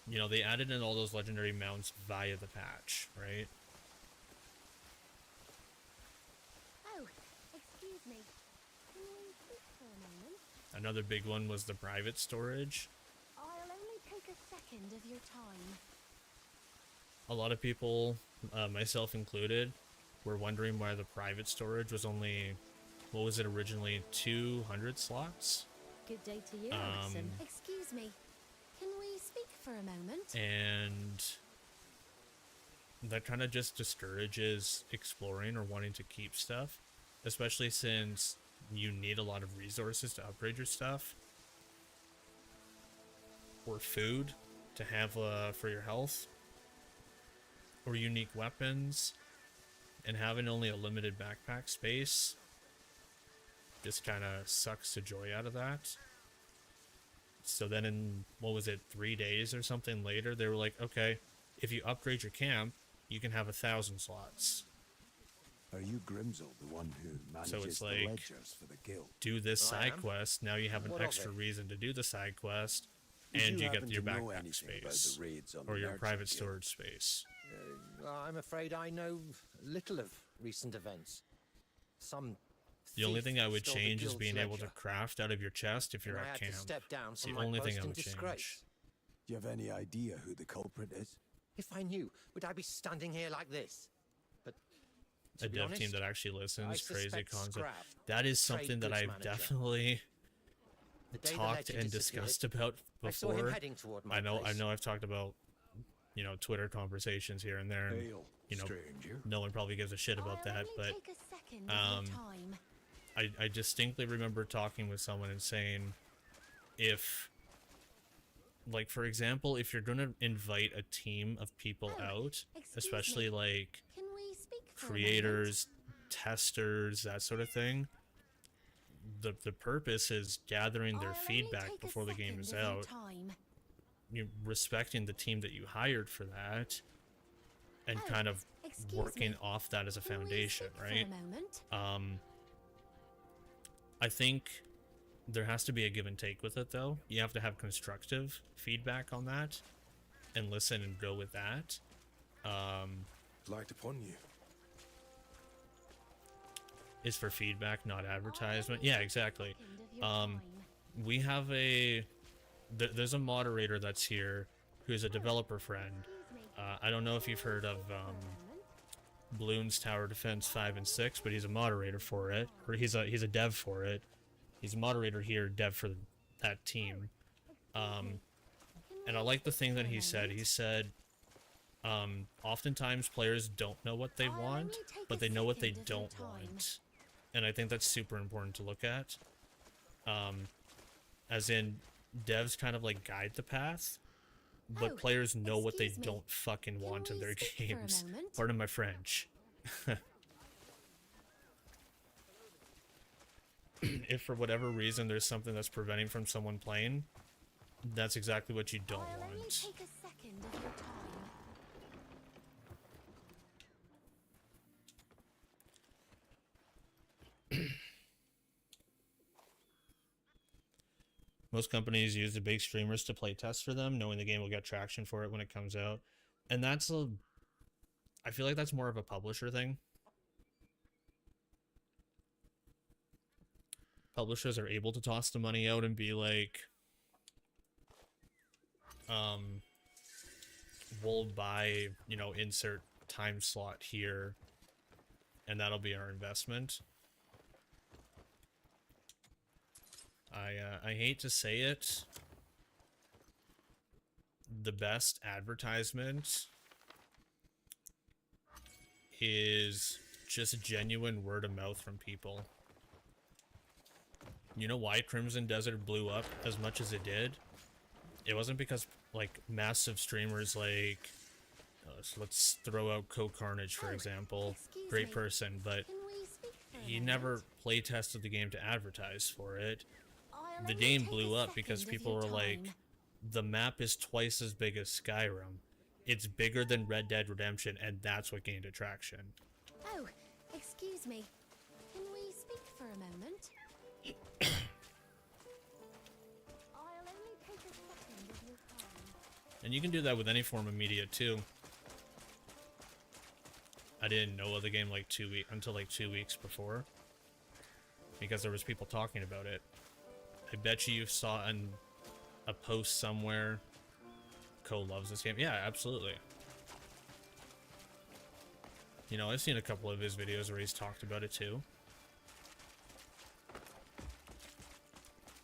you know, they added in all those legendary mounts via the patch, right? Oh, excuse me. Can we speak for a moment? Another big one was the private storage. I'll only take a second of your time. A lot of people, myself included, were wondering why the private storage was only, what was it originally, 200 slots? Good day to you, Alison. Excuse me. Can we speak for a moment? And that kind of just discourages exploring or wanting to keep stuff, especially since you need a lot of resources to upgrade your stuff, or food to have for your health, or unique weapons, and having only a limited backpack space just kind of sucks the joy out of that. So then in, what was it, 3 days or something later, they were like, okay, if you upgrade your camp, you can have 1,000 slots. Are you Grimsel, the one who manages So it's the like, ledgers for the guild? do this side quest, now you have an extra reason to do the side quest, and you get your backpack space, or your private storage space. I'm afraid I know little of recent events. The only thing I would change is being able to craft out of your chest if you're at camp. It's the only thing I would change. Do you have any idea who the culprit is? If I knew, would I be standing here like this? But A dev team that actually listens, crazy suspect concept. Scrav, That is trade something that goods I've manager. definitely The day the talked ledger and disappeared, discussed about I saw him before. heading toward my I know place. I've talked about, you know, Twitter conversations here and there, and, Hail, you know, stranger. no one probably gives a shit about that, but Take a second of your time. I distinctly remember talking with someone and saying, if, like, for example, if you're going to invite a team of people out, especially like Can we speak for creators, testers, that sort of thing, the purpose is gathering their feedback before the game is out. You're respecting the team that you hired for that, and kind of working off that as a foundation, right? I think there has to be a give and take with it, though. You have to have constructive feedback on that, and listen and go with that. Light upon you. Is for feedback, not advertisement. Yeah, exactly. We have there's a moderator that's here who's a developer friend. I don't know if you've heard of Bloons Tower Defense 5 and 6, but he's a moderator for it, or he's a dev for it. He's a moderator here, dev for that team. And I like the thing that he said. He said, oftentimes players don't know what they want, but they know what they don't want. And I think that's super important to look at. As in, devs kind of like guide the path, but players know what they don't fucking want in their games. Pardon my French. If for whatever reason there's something that's preventing from someone playing, that's exactly what you don't want. Most companies use the big streamers to play test for them, knowing the game will get traction for it when it comes out. And that's I feel like that's more of a publisher thing. Publishers are able to toss the money out and be like, we'll buy, you know, insert time slot here, and that'll be our investment. I hate to say it, the best advertisement is just genuine word of mouth from people. You know why Crimson Desert blew up as much as it did? It wasn't because, like, massive streamers like, so let's throw out Coke Carnage, for example. Great person, but he never play tested the game to advertise for it. The game blew up because people were like, the map is twice as big as Skyrim. It's bigger than Red Dead Redemption, and that's what gained attraction. Oh, excuse me. Can we speak for a moment? I'll only take a second of your time. And you can do that with any form of media too. I didn't know of the game like until like 2 weeks before, because there was people talking about it. I bet you saw a post somewhere. Co loves this game. Yeah, absolutely. You know, I've seen a couple of his videos where he's talked about it too.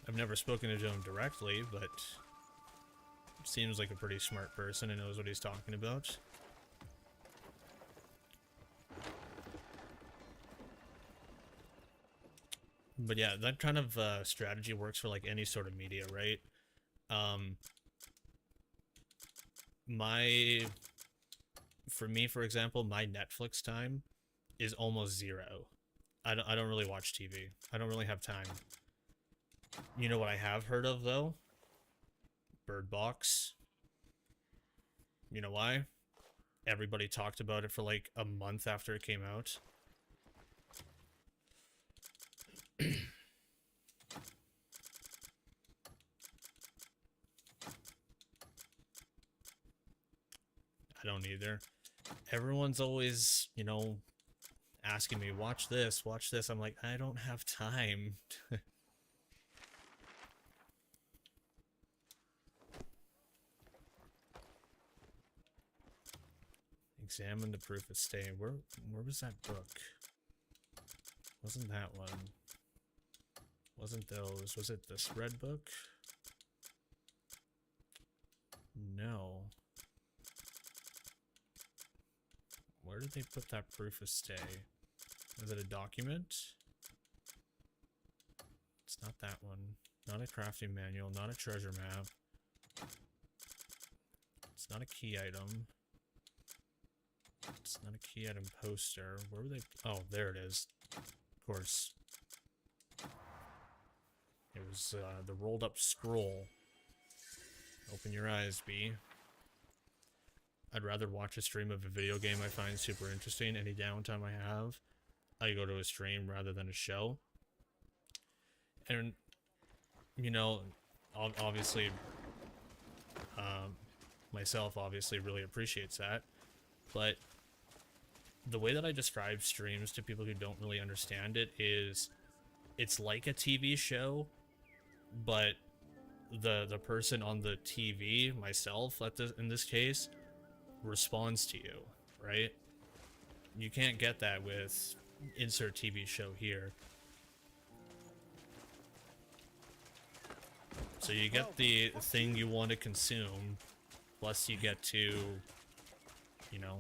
I've never spoken to him directly, but seems like a pretty smart person and knows what he's talking about. But yeah, that kind of strategy works for like any sort of media, right? For me, for example, my Netflix time is almost zero. I don't really watch TV. I don't really have time. You know what I have heard of though? Bird Box. You know why? Everybody talked about it for like a month after it came out. I don't either. Everyone's always, you know, asking me, watch this, watch this. I'm like, I don't have time. Examine the proof of stay. Where was that book? Wasn't that one? Wasn't those? Was it this red book? No. Where did they put that proof of stay? Was it a document? It's not that one. Not a crafting manual, not a treasure map. It's not a key item. It's not a key item poster. Where were they? Oh, there it is. Of course. It was the rolled up scroll. Open your eyes, B. I'd rather watch a stream of a video game I find super interesting. Any downtime I have, I go to a stream rather than a show. And, you know, obviously, myself obviously really appreciates that. But the way that I describe streams to people who don't really understand it is, it's like a TV show, but the person on the TV, myself in this case, responds to you, right? You can't get that with insert TV show here. So you get the thing you want to consume, plus you get to, you know,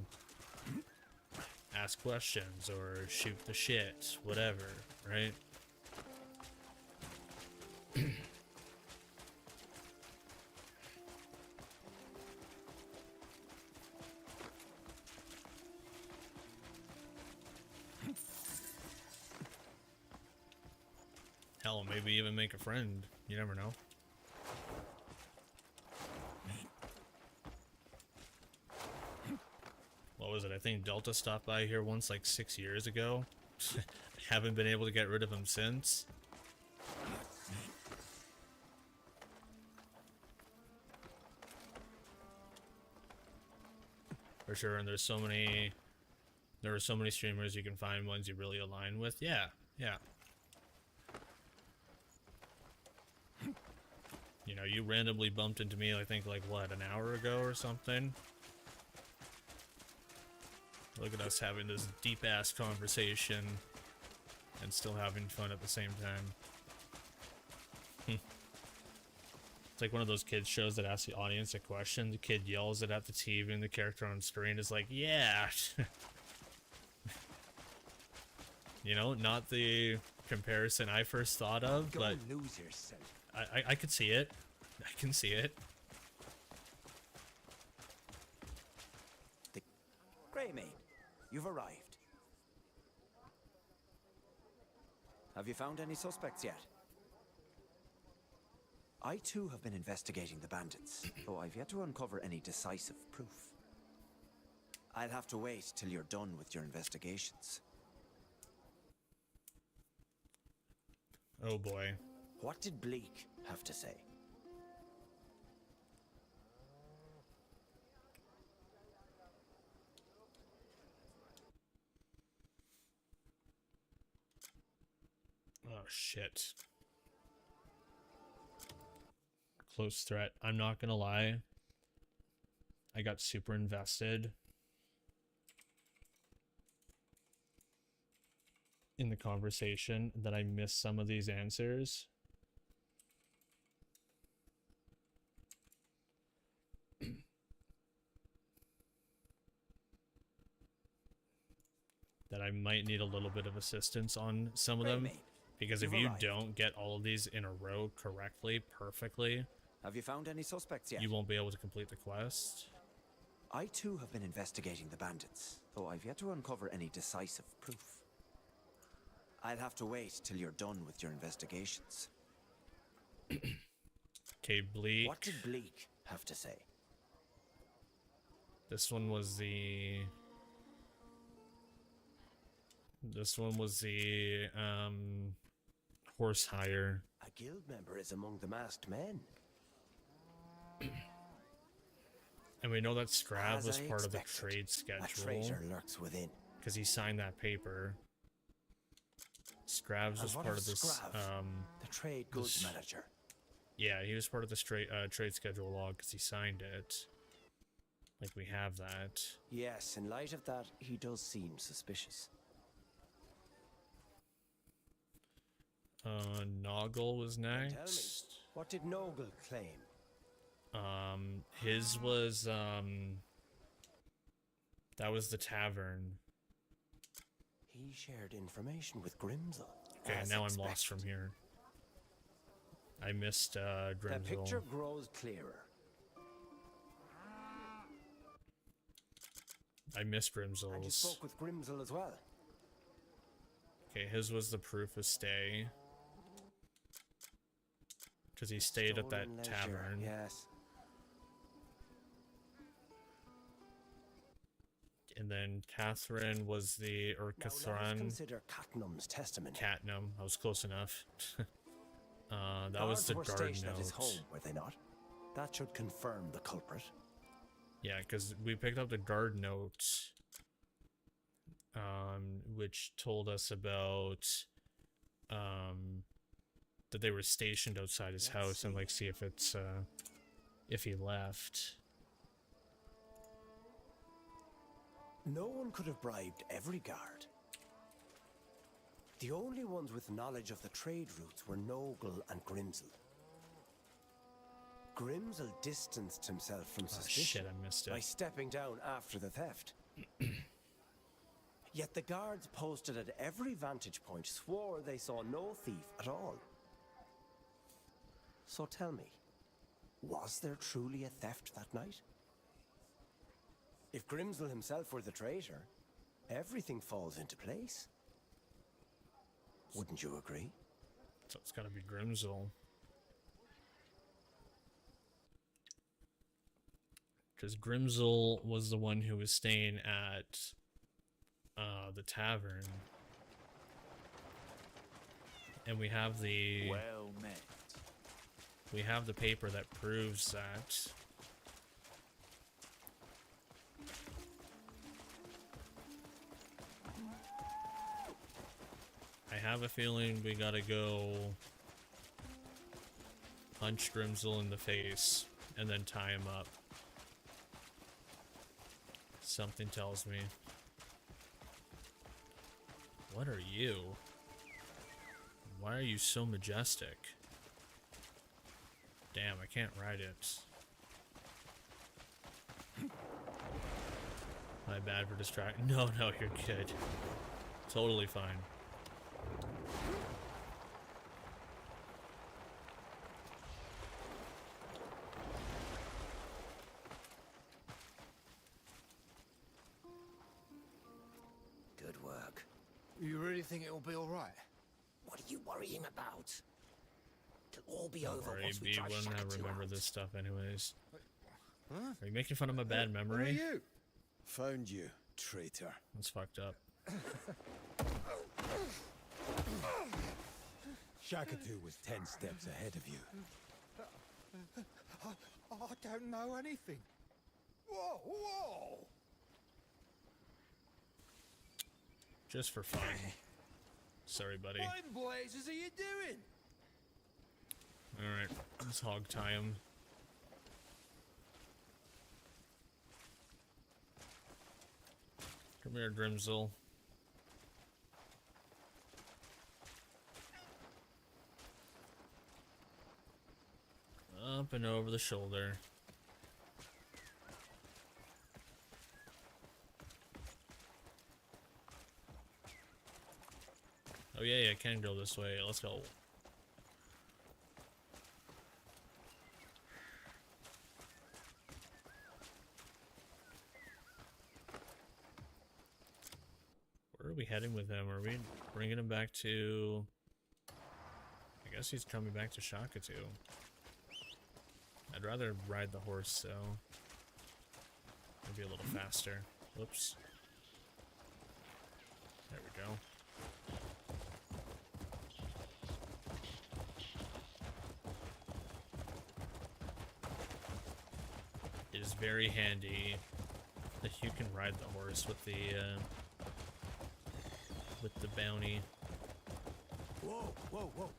ask questions or shoot the shit, whatever, right? Hell, maybe even make a friend. You never know. What was it? I think Delta stopped by here once like 6 years ago. Haven't been able to get rid of him since. For sure, and there are so many streamers you can find ones you really align with. Yeah, yeah. You know, you randomly bumped into me, I think, like, what, an hour ago or something? Look at us having this deep-ass conversation and still having fun at the same time. It's like one of those kids shows that asks the audience a question, the kid yells it at the TV, and the character on screen is like, yeah! You know, not the comparison I first thought of, but lose yourself. I could see it. I can see it. Greymane, you've arrived. Have you found any suspects yet? I too have been investigating the bandits, though I've yet to uncover any decisive proof. I'll have to wait till you're done with your investigations. Oh boy. What did Bleak have to say? Oh shit. Close threat. I'm not gonna lie. I got super invested in the conversation that I missed some of these answers. That I might need a little bit of assistance on some of them. Because if you don't get all of these in a row correctly, perfectly, have you found any suspects yet? You won't be able to complete the quest. I too have been investigating the bandits, though I've yet to uncover any decisive proof. I'll have to wait till you're done with your investigations. Okay, Bleak. What did Bleak have to say? This one was the... horse hire. A guild member is among the masked men. And we know that Scrab was part of the trade schedule. A traitor lurks within. Because he signed that paper. Scrabs was part of this, the trade goods manager. Yeah, he was part of this trade schedule log because he signed it. Like, we have that. Yes, in light of that, he does seem suspicious. Noggle was next. Tell me, what did Noggle claim? His was, that was the tavern. He shared information with Grimsel. Okay, now I'm lost from here. I missed, Grimsel. The picture grows clearer. I missed Grimsel's. And you spoke with Grimsel as well? Okay, his was the proof of stay. Because he stayed at that tavern. Yes. And then Catherine was the, or Cathran. Consider Catnum's testimony. Catnum, I was close enough. That was the guard note. At his home, were they not? That should confirm the culprit. Yeah, because we picked up the guard note, which told us about, that they were stationed outside his house and like see if it's, if he left. No one could have bribed every guard. The only ones with knowledge of the trade routes were Noggle and Grimsel. Grimsel distanced himself from suspicion I missed it. by stepping down after the theft. Yet the guards posted at every vantage point swore they saw no thief at all. So tell me, was there truly a theft that night? If Grimsel himself were the traitor, everything falls into place. Wouldn't you agree? So it's gotta be Grimsel. Because Grimsel was the one who was staying at the tavern. And we have the... Well met. We have the paper that proves that. have a feeling we gotta go punch Grimsel in the face and then tie him up. Something tells me. What are you? Why are you so majestic? Damn, I can't ride it. My bad for distracting. No, you're good. Totally fine. Good work. You really think it'll be all right? What are you worrying about? It'll all be Don't over worry, once we B drive wouldn't Shaka remember out. this stuff anyways. Huh? Are you making fun of my bad Who are memory? you? Found you, traitor. That's fucked up. Shakatu was 10 steps ahead of you. I don't know anything. Whoa! Just for fun. Sorry, buddy. What in blazes are you doing? Alright, let's hog tie him. Come here, Grimsel. Up and over the shoulder. Oh yeah, I can go this way. Let's go. Where are we heading with him? Are we bringing him back to... I guess he's coming back to Shakatu. I'd rather ride the horse, though. Maybe a little faster. Whoops. There we go. It is very handy that you can ride the horse with the bounty. Whoa! Oh,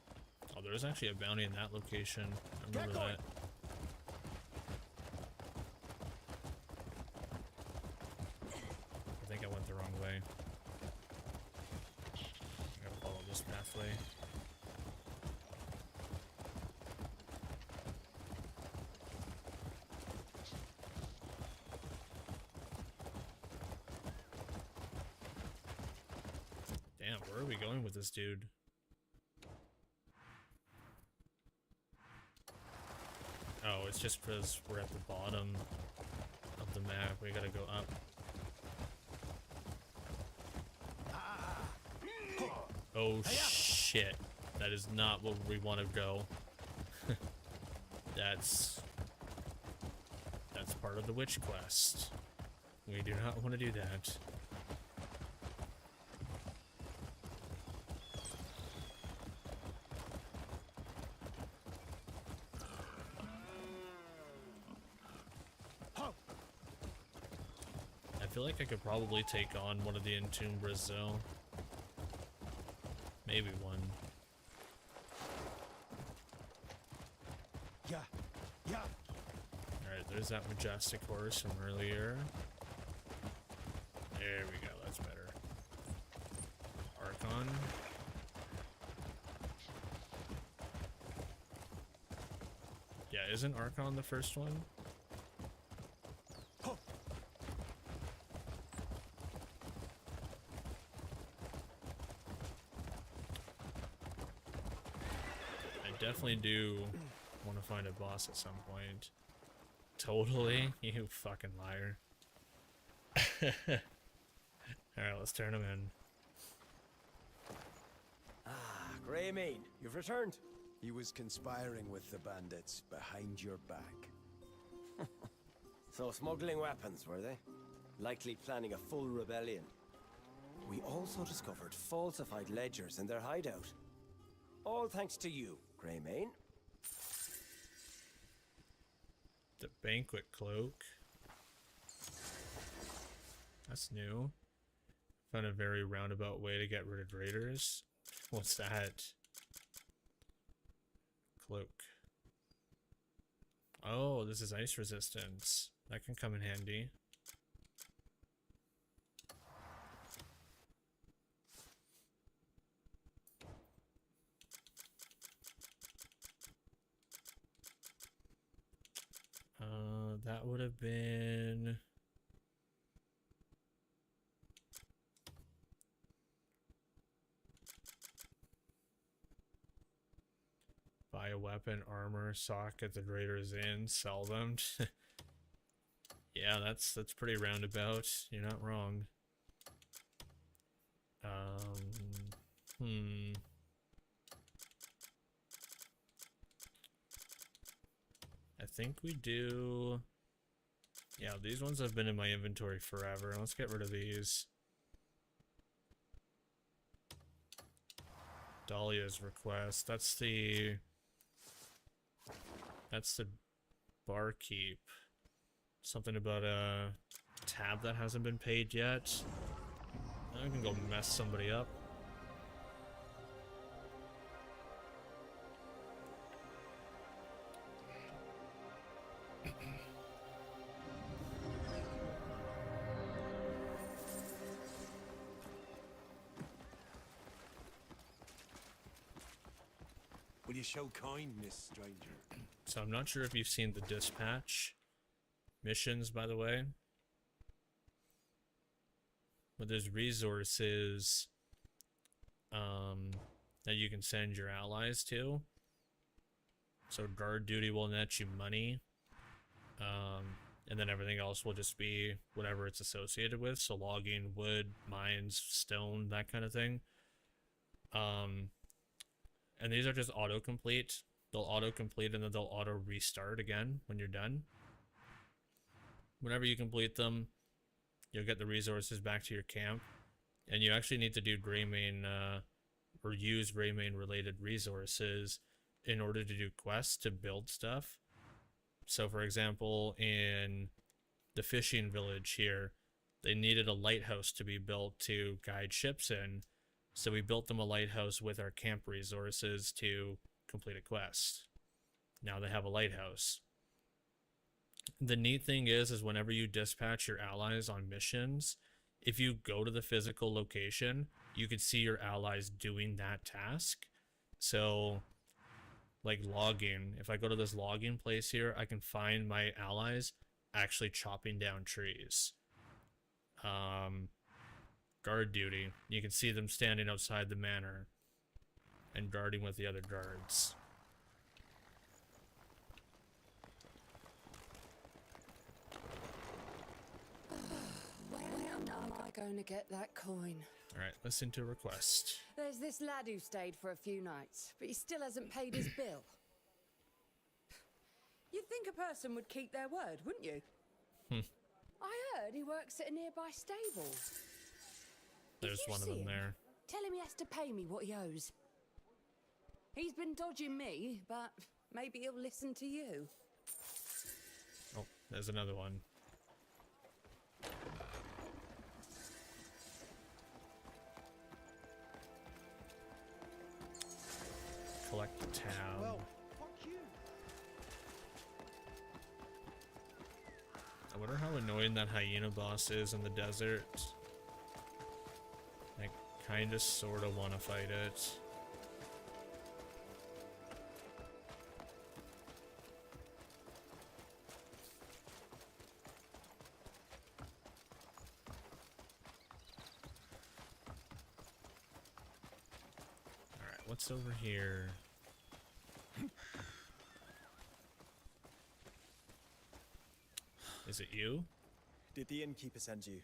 there's actually a bounty in that location. I remember that. I think I went the wrong way. I gotta follow this pathway. Damn, where are we going with this dude? Oh, it's just because we're at the bottom of the map. We gotta go up. Oh shit. That is not where we want to go. That's part of the witch quest. We do not want to do that. I feel like I could probably take on one of the Entombras though. Maybe one. Yeah. Alright, there's that majestic horse from earlier. There we go, that's better. Archon. Yeah, isn't Archon the first one? Definitely do want to find a boss at some point. Totally, you fucking liar. Alright, let's turn him in. Greymane, you've returned. He was conspiring with the bandits behind your back. So smuggling weapons, were they? Likely planning a full rebellion. We also discovered falsified ledgers in their hideout. All thanks to you, Greymane. The banquet cloak. That's new. Found a very roundabout way to get rid of raiders. What's that? Cloak. Oh, this is ice resistance. That can come in handy. That would have been... Buy a weapon, armor, sock at the Trader's Inn, sell them. Yeah, that's pretty roundabout. You're not wrong. I think we do... Yeah, these ones have been in my inventory forever. Let's get rid of these. Dahlia's request. That's the barkeep. Something about a tab that hasn't been paid yet. I can go mess somebody up. Will you show kindness, stranger? So I'm not sure if you've seen the dispatch missions, by the way. But there's resources that you can send your allies to. So guard duty will net you money. And then everything else will just be whatever it's associated with. So logging, wood, mines, stone, that kind of thing. And these are just autocomplete. They'll autocomplete and then they'll auto restart again when you're done. Whenever you complete them, you'll get the resources back to your camp. And you actually need to do Greymane, or use Greymane related resources in order to do quests to build stuff. So for example, in the fishing village here, they needed a lighthouse to be built to guide ships in. So we built them a lighthouse with our camp resources to complete a quest. Now they have a lighthouse. The neat thing is whenever you dispatch your allies on missions, if you go to the physical location, you can see your allies doing that task. So, like logging, if I go to this logging place here, I can find my allies actually chopping down trees. Guard duty, you can see them standing outside the manor and guarding with the other guards. Where am I going to get that coin? Alright, listen to request. There's this lad who stayed for a few nights, but he still hasn't paid his bill. You'd think a person would keep their word, wouldn't you? I heard he works at a nearby stable. There's one of them there. Tell him he has to pay me what he owes. He's been dodging me, but maybe he'll listen to you. Oh, there's another one. Collect the tab. Well, fuck you. I wonder how annoying that hyena boss is in the desert. I kinda sorta wanna fight it. Alright, what's over here? Is it you? Did the innkeeper send you?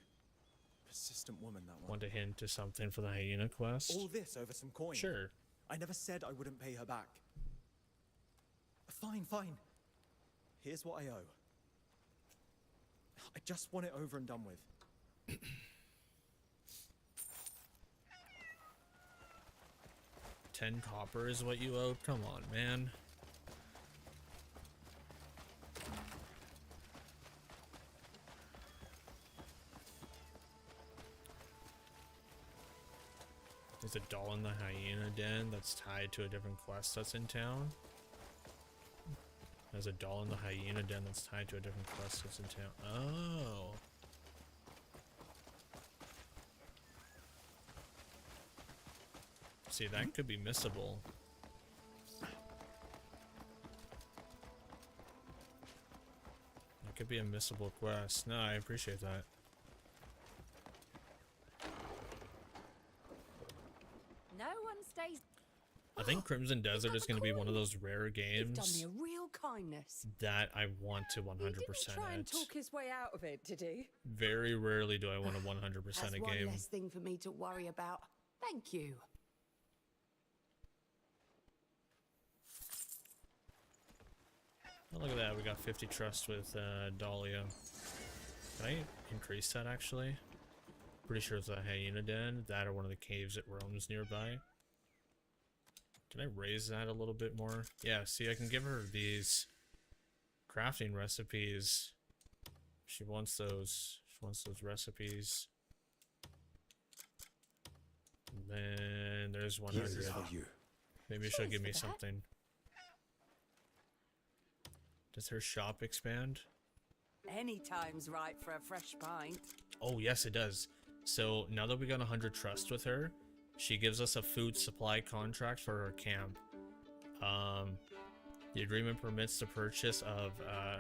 Persistent woman, that one. Want a hint to something for the hyena quest? All this over some coin? Sure. I never said I wouldn't pay her back. Fine, fine. Here's what I owe. I just want it over and done with. 10 copper is what you owe? Come on, man. There's a doll in the hyena den that's tied to a different quest that's in town. There's a doll in the hyena den that's tied to a different quest that's in town. Oh. See, that could be missable. That could be a missable quest. No, I appreciate that. No one stays. I think Crimson Desert is going to be one of those rare You've done me games a real kindness. that I want to 100% He didn't try and it. talk his way out of it, did he? Very rarely do I want to 100% That's a one game. less thing for me to worry about. Thank you. Oh, look at that. We got 50 trust with Dahlia. Can I increase that actually? Pretty sure it's a hyena den. That or one of the caves it roams nearby. Can I raise that a little bit more? Yeah, see, I can give her these crafting recipes. She wants those. She wants those recipes. And then there's 100. Maybe she'll give me something. Does her shop expand? Any time's right for a fresh pint. Oh, yes, it does. So now that we got 100 trust with her, she gives us a food supply contract for her camp. The agreement permits the purchase of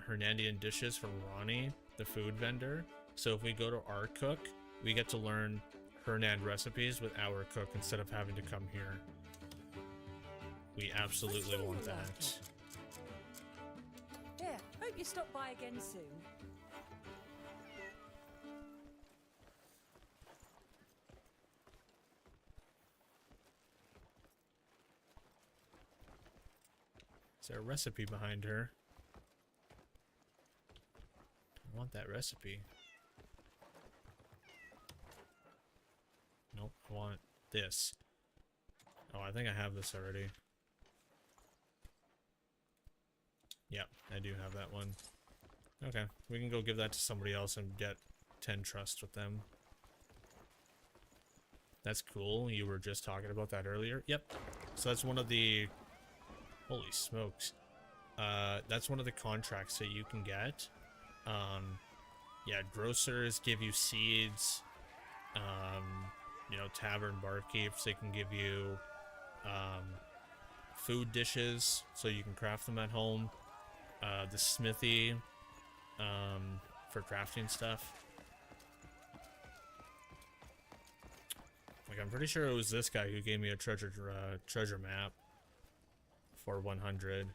Hernandian dishes from Ronnie, the food vendor. So if we go to our cook, we get to learn Hernan recipes with our cook instead of having to come here. We absolutely want that. Yeah, hope you stop by again soon. Is there a recipe behind her? I want that recipe. Nope, I want this. Oh, I think I have this already. Yep, I do have that one. Okay, we can go give that to somebody else and get 10 trust with them. That's cool. You were just talking about that earlier. Yep. So that's one of the... Holy smokes. That's one of the contracts that you can get. Yeah, grocers give you seeds. You know, tavern barkeeps, they can give you food dishes so you can craft them at home. The smithy for crafting stuff. Like, I'm pretty sure it was this guy who gave me a treasure map for 100.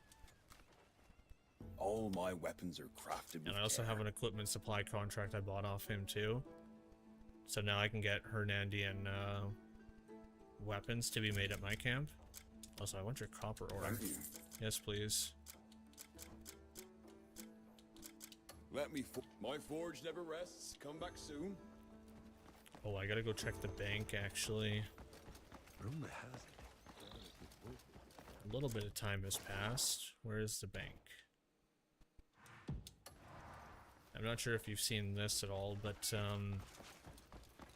All my weapons are crafted with And I also have an equipment supply contract I bought off him too. So now I can get Hernandian weapons to be made at my camp. Also, I want your copper ore. Thank you. Yes, please. Let me my forge never rests. Come back soon. Oh, I gotta go check the bank, actually. A little bit of time has passed. Where is the bank? I'm not sure if you've seen this at all, but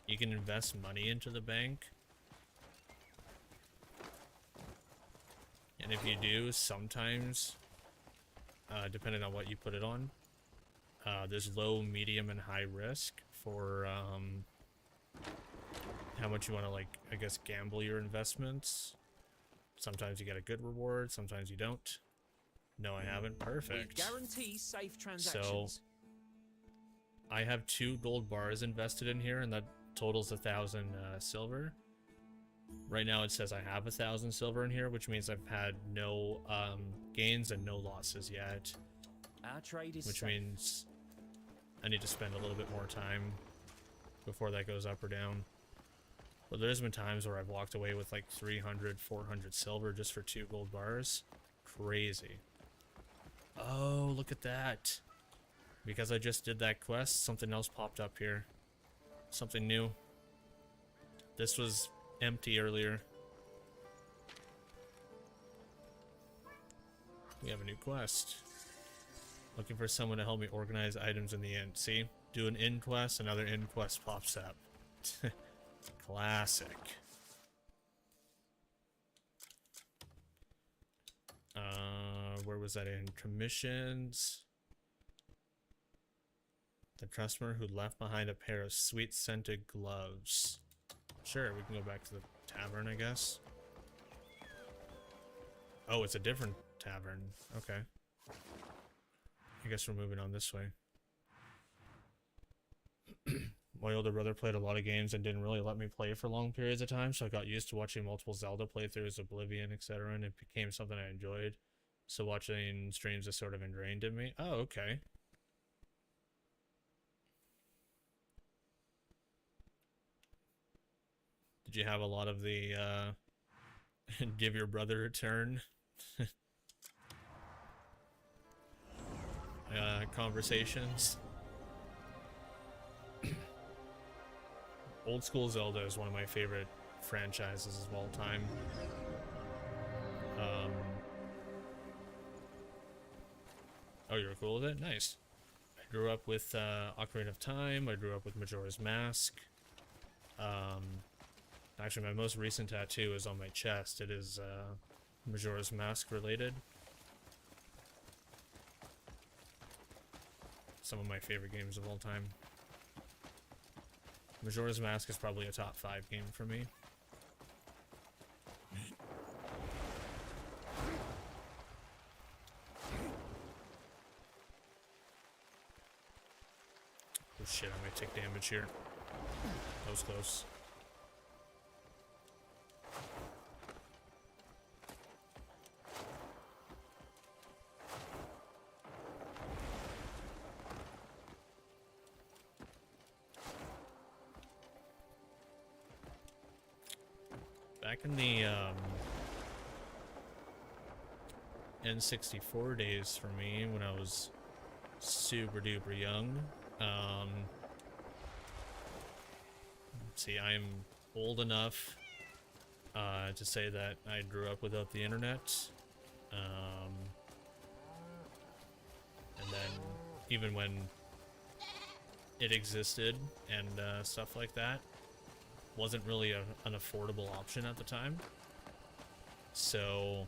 you can invest money into the bank. And if you do, sometimes, depending on what you put it on, there's low, medium, and high risk for how much you want to, like, I guess, gamble your investments. Sometimes you get a good reward, sometimes you don't. No, I haven't. Perfect. We guarantee safe transactions. So, I have 2 gold bars invested in here, and that totals 1,000 silver. Right now it says I have 1,000 silver in here, which means I've had no gains and no losses yet. Our trade is which safe. means I need to spend a little bit more time before that goes up or down. But there's been times where I've walked away with like 300, 400 silver just for 2 gold bars. Crazy. Oh, look at that. Because I just did that quest, something else popped up here. Something new. This was empty earlier. We have a new quest. Looking for someone to help me organize items in the inn. See? Do an inn quest, another inn quest pops up. Classic. where was that in? Commissions. The customer who left behind a pair of sweet-scented gloves. Sure, we can go back to the tavern, I guess. Oh, it's a different tavern. Okay. I guess we're moving on this way. My older brother played a lot of games and didn't really let me play for long periods of time, so I got used to watching multiple Zelda playthroughs, Oblivion, etc., and it became something I enjoyed. So watching streams is sort of ingrained in me. Oh, okay. Did you have a lot of the, give your brother a turn conversations? Old school Zelda is one of my favorite franchises of all time. Oh, you were cool with it? Nice. I grew up with Ocarina of Time. I grew up with Majora's Mask. Actually, my most recent tattoo is on my chest. It is Majora's Mask related. Some of my favorite games of all time. Majora's Mask is probably a top 5 game for me. Oh shit, I might take damage here. That was close. Back in the N64 days for me, when I was super duper young, see, I'm old enough to say that I grew up without the internet, and then even when it existed and stuff like that, wasn't really an affordable option at the time. So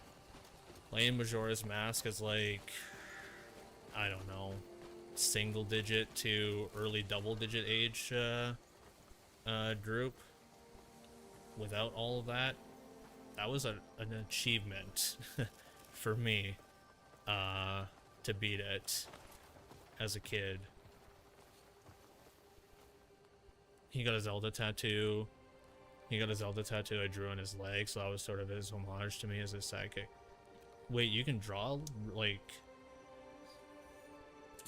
playing Majora's Mask is like, I don't know, single digit to early double digit age group. Without all of that, that was an achievement for me to beat it as a kid. He got a Zelda tattoo. He got a Zelda tattoo I drew on his leg, so that was sort of his homage to me as his sidekick. Wait, you can draw, like...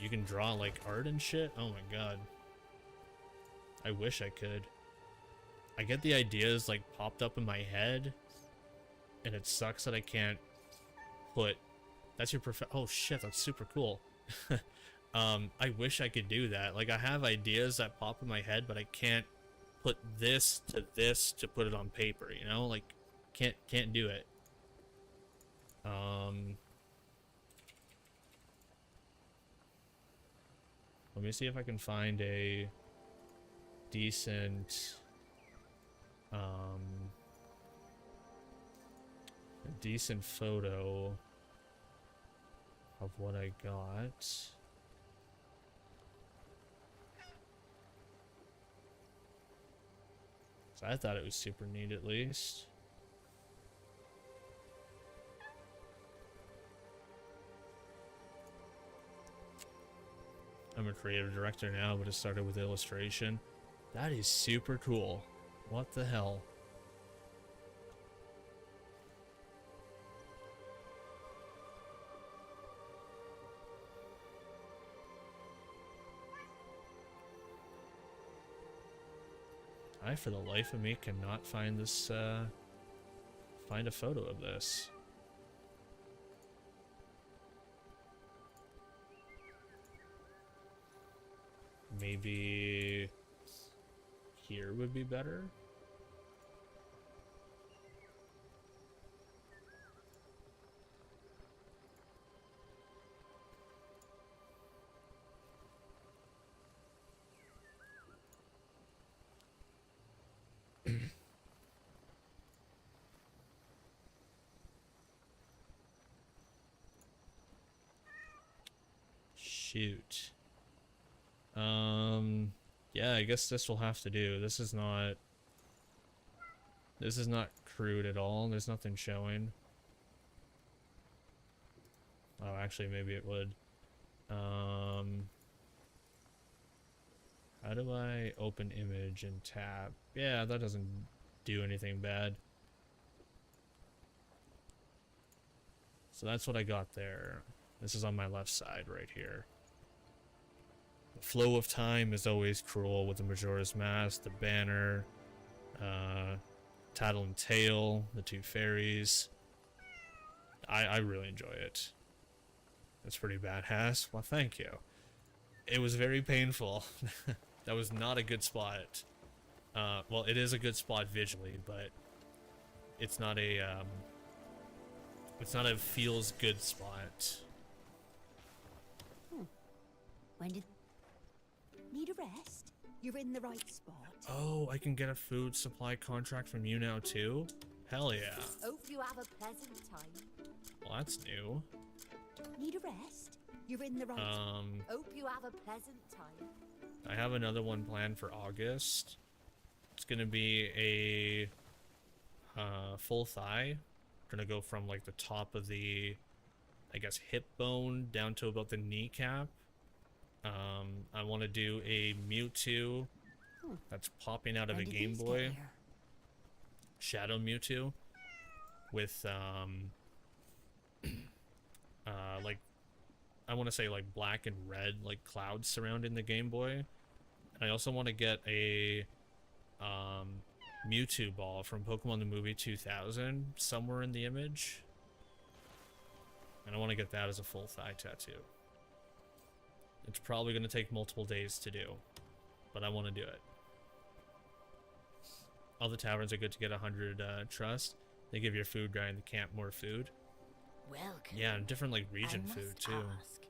You can draw, like, art and shit? Oh my god. I wish I could. I get the ideas, like, popped up in my head, and it sucks that I can't put... That's your oh shit, that's super cool. I wish I could do that. Like, I have ideas that pop in my head, but I can't put this to put it on paper, you know? Like, can't do it. Let me see if I can find a decent photo of what I got. So I thought it was super neat, at least. I'm a creative director now, but it started with illustration. That is super cool. What the hell? I, for the life of me, cannot find this, find a photo of this. Maybe here would be better? Shoot. Yeah, I guess this will have to do. This is not crude at all. There's nothing showing. Oh, actually, maybe it would. How do I open image and tab? Yeah, that doesn't do anything bad. So that's what I got there. This is on my left side right here. The flow of time is always cruel with the Majora's Mask, the banner, Tattle and Tail, the two fairies. I really enjoy it. That's pretty badass. Well, thank you. It was very painful. That was not a good spot. Well, it is a good spot visually, but it's not a feels good spot. When did... Need a rest? You're in the right spot. Oh, I can get a food supply contract from you now too? Hell yeah. Hope you have a pleasant time. Well, that's new. Need a rest? You're in the right... Hope you have a pleasant time. I have another one planned for August. It's gonna be a full thigh. Gonna go from like the top of the, I guess, hip bone down to about the kneecap. I want to do a Mewtwo that's popping out of a Game Boy. Shadow Mewtwo with like, I want to say like black and red like clouds surrounding the Game Boy. And I also want to get a Mewtwo ball from Pokemon the Movie 2000 somewhere in the image. And I want to get that as a full thigh tattoo. It's probably going to take multiple days to do, but I want to do it. All the taverns are good to get 100 trust. They give your food guy in the camp more food. Welcome. Yeah, and different like region food too. Ask,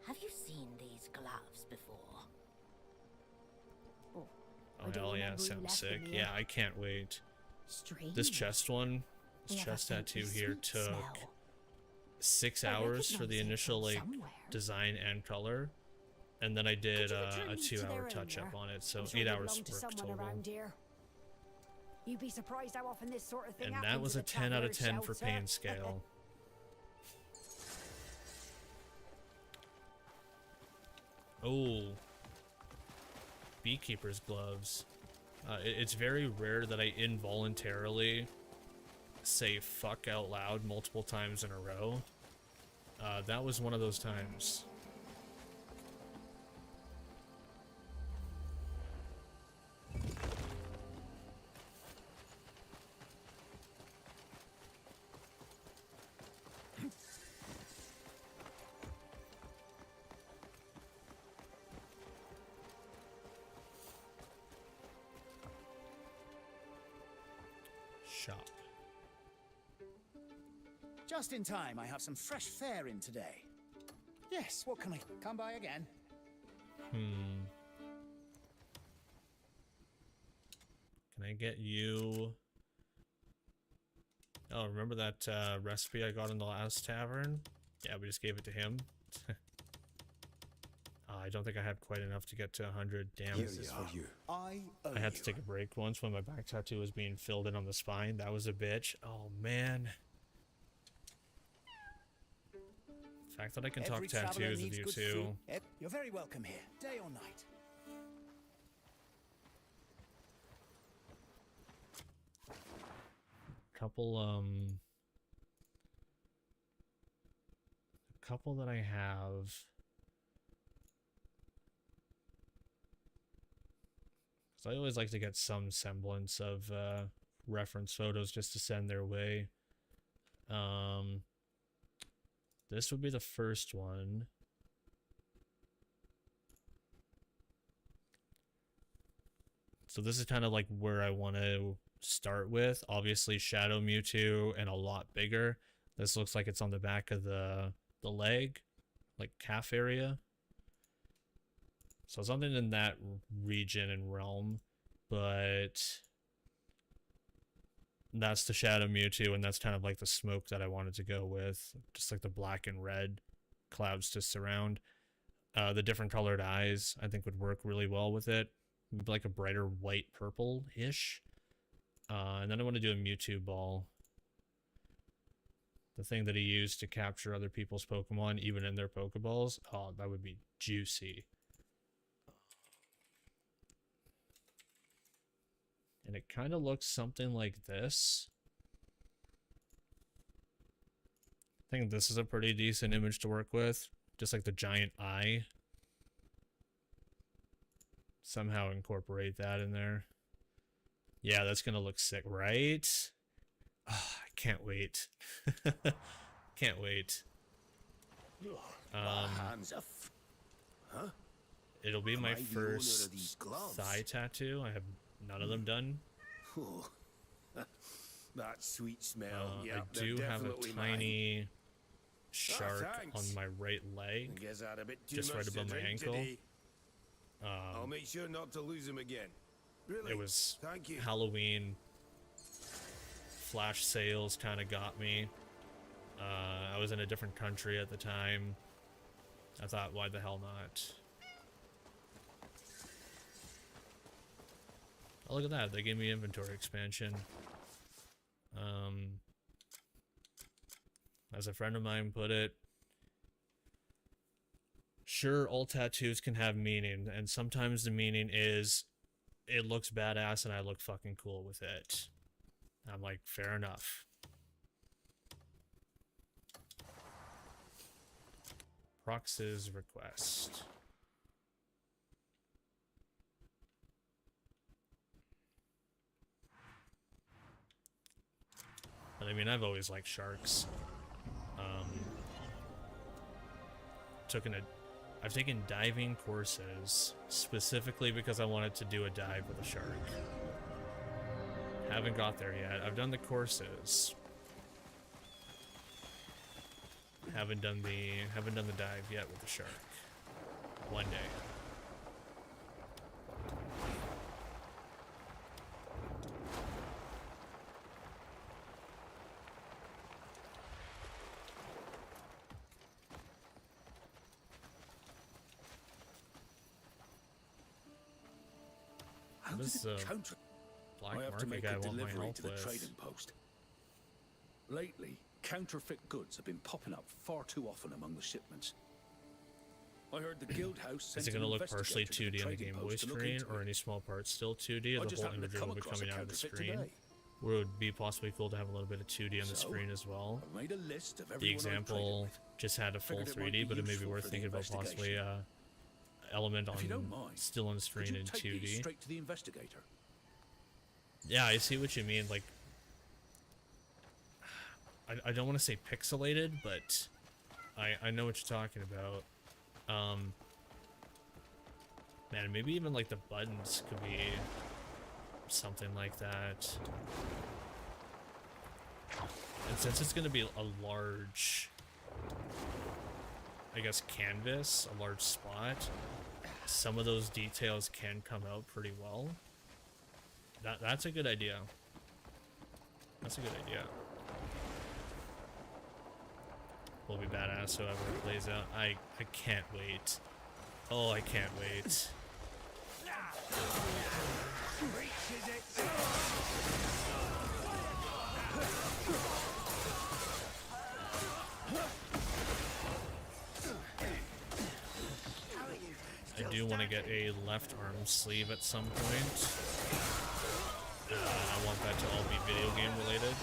have you seen these gloves before? Oh hell yeah, sounds sick. Yeah, I can't wait. Strange. This chest one, this chest tattoo here took 6 hours for the initial like design and color. And then I did a 2-hour touch-up on it, so 8 hours work total. You'd be surprised how often this sort of thing And that was a 10 out of 10 for pain scale. Oh, beekeeper's gloves. It's very rare that I involuntarily say fuck out loud multiple times in a row. That was one of those times. Shop. Just in time, I have some fresh fare in today. Yes, what can I come by again? Can I get you... Oh, remember that recipe I got in the last tavern? Yeah, we just gave it to him. I don't think I have quite enough to get to 100. Damn. Here is for you. I had to take a break once when my back tattoo was being filled in on the spine. That was a bitch. Oh, man. The fact that I can talk tattoos with you, too. You're very welcome here, day or night. Couple that I have. So I always like to get some semblance of reference photos just to send their way. This would be the first one. So this is kind of like where I want to start with. Obviously Shadow Mewtwo and a lot bigger. This looks like it's on the back of the leg, like calf area. So something in that region and realm, but that's the Shadow Mewtwo, and that's kind of like the smoke that I wanted to go with, just like the black and red clouds to surround. The different colored eyes, I think, would work really well with it. Maybe like a brighter white purple-ish. And then I want to do a Mewtwo ball. The thing that he used to capture other people's Pokemon, even in their Pokeballs. Oh, that would be juicy. And it kind of looks something like this. I think this is a pretty decent image to work with. Just like the giant eye. Somehow incorporate that in there. Yeah, that's gonna look sick, right? Oh, I can't wait. Can't wait. Hands up. Huh? It'll be Am my I the owner first of these gloves? thigh tattoo. I have none of them done. Oh, that sweet smell. Yeah, I do have a tiny shark on thanks. my right leg, I guess I had a bit too just much right to above my drink ankle. today. I'll make sure not to lose him again. Really? It was Thank you. Halloween. Flash sales kind of got me. I was in a different country at the time. I thought, why the hell not? Oh, look at that. They gave me inventory expansion. As a friend of mine put it, sure, all tattoos can have meaning, and sometimes the meaning is it looks badass and I look fucking cool with it. I'm like, fair enough. Prox's request. But I mean, I've always liked sharks. I've taken diving courses specifically because I wanted to do a dive with a shark. Haven't got there yet. I've done the courses. Haven't done the dive yet with the shark. One day. How This does it counter? black I have to market make guy a won't mind delivery help to the with. trading post. Lately, counterfeit goods have been popping up far too often among the shipments. I heard the guild house sent Is it an going to look partially investigator to 2D on the trading Game post Boy to look screen, into or it. any small parts still 2D, or I the just whole happened to individual come will be across a coming out of the counterfeit screen? today. Would be possibly cool to have a little bit of 2D on the So, screen as well. I've made a list of The everyone I've traded example with. just had a full Figured it might 3D, be but it may be useful worth for the thinking about possibly investigation. element If you don't on mind, still on the Could screen you in take these 2D. straight to the investigator? Yeah, I see what you mean. Like, I don't want to say pixelated, but I know what you're talking about. Man, maybe even like the buttons could be something like that. And since it's going to be a large, I guess, canvas, a large spot, some of those details can come out pretty well. That's a good idea. That's a good idea. Will be badass however it plays out. I can't wait. Oh, I can't wait. I do want to get a left arm sleeve at some point. I want that to all be video game related.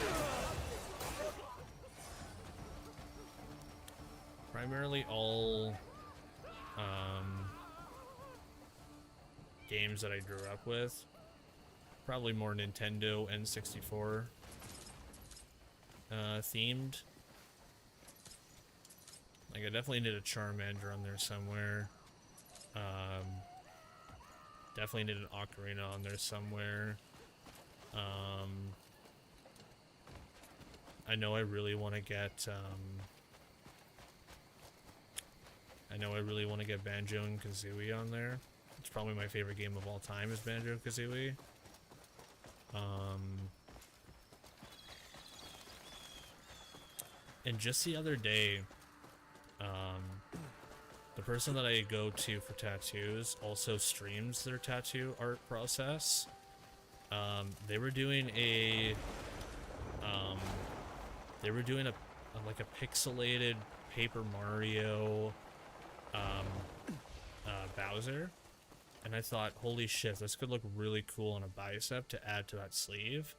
Primarily all games that I grew up with. Probably more Nintendo N64 themed. Like, I definitely need a Charmander on there somewhere. Definitely need an Ocarina on there somewhere. I know I really want to get Banjo and Kazooie on there. It's probably my favorite game of all time is Banjo Kazooie. And just the other day, the person that I go to for tattoos also streams their tattoo art process. They were doing a like a pixelated Paper Mario Bowser, and I thought, holy shit, this could look really cool on a bicep to add to that sleeve,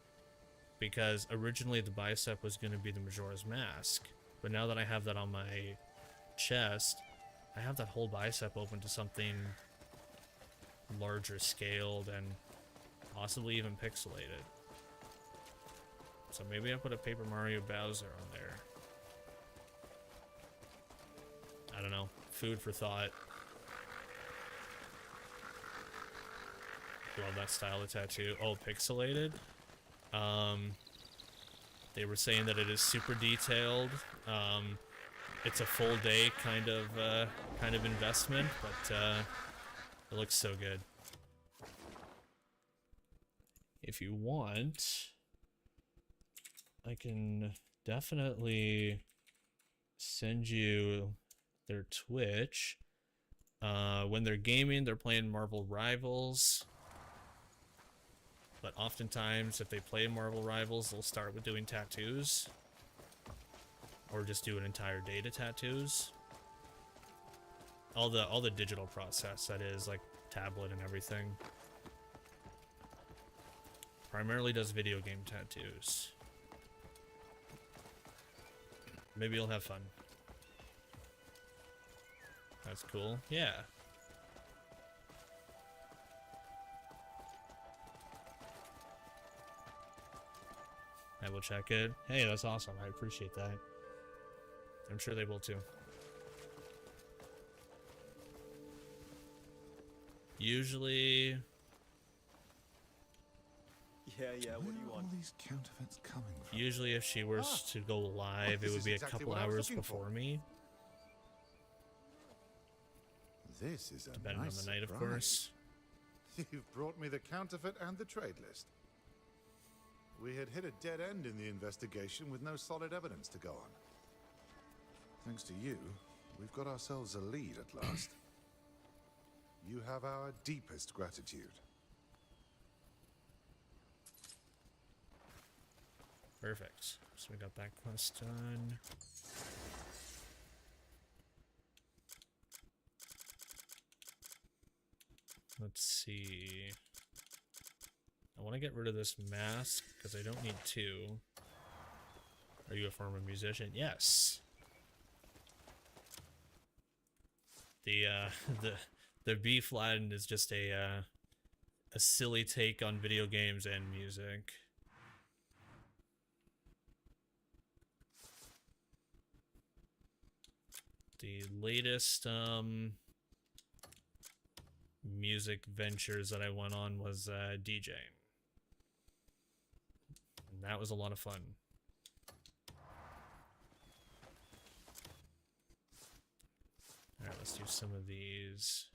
because originally the bicep was going to be the Majora's Mask, but now that I have that on my chest, I have that whole bicep open to something larger scaled and possibly even pixelated. So maybe I put a Paper Mario Bowser on there. I don't know. Food for thought. Love that style of tattoo. Oh, pixelated? They were saying that it is super detailed. It's a full day kind of investment, but it looks so good. If you want, I can definitely send you their Twitch. When they're gaming, they're playing Marvel Rivals. But oftentimes, if they play Marvel Rivals, they'll start with doing tattoos. Or just do an entire day to tattoos. All the digital process, that is, like tablet and everything. Primarily does video game tattoos. Maybe you'll have fun. That's cool. Yeah. I will check it. Hey, that's awesome. I appreciate that. I'm sure they will too. Usually... Yeah, what do you want? All these counterfeits coming from? Usually if she was to go live, it would be a couple hours before me. This is a depending nice on the night, of surprise. course. You've brought me the counterfeit and the trade list. We had hit a dead end in the investigation with no solid evidence to go on. Thanks to you, we've got ourselves a lead at last. You have our deepest gratitude. Perfect. So we got that quest done. Let's see. I want to get rid of this mask because I don't need two. Are you a former musician? Yes. The Bflattened is just a silly take on video games and music. The latest music ventures that I went on was DJing. And that was a lot of fun. Alright, let's do some of these.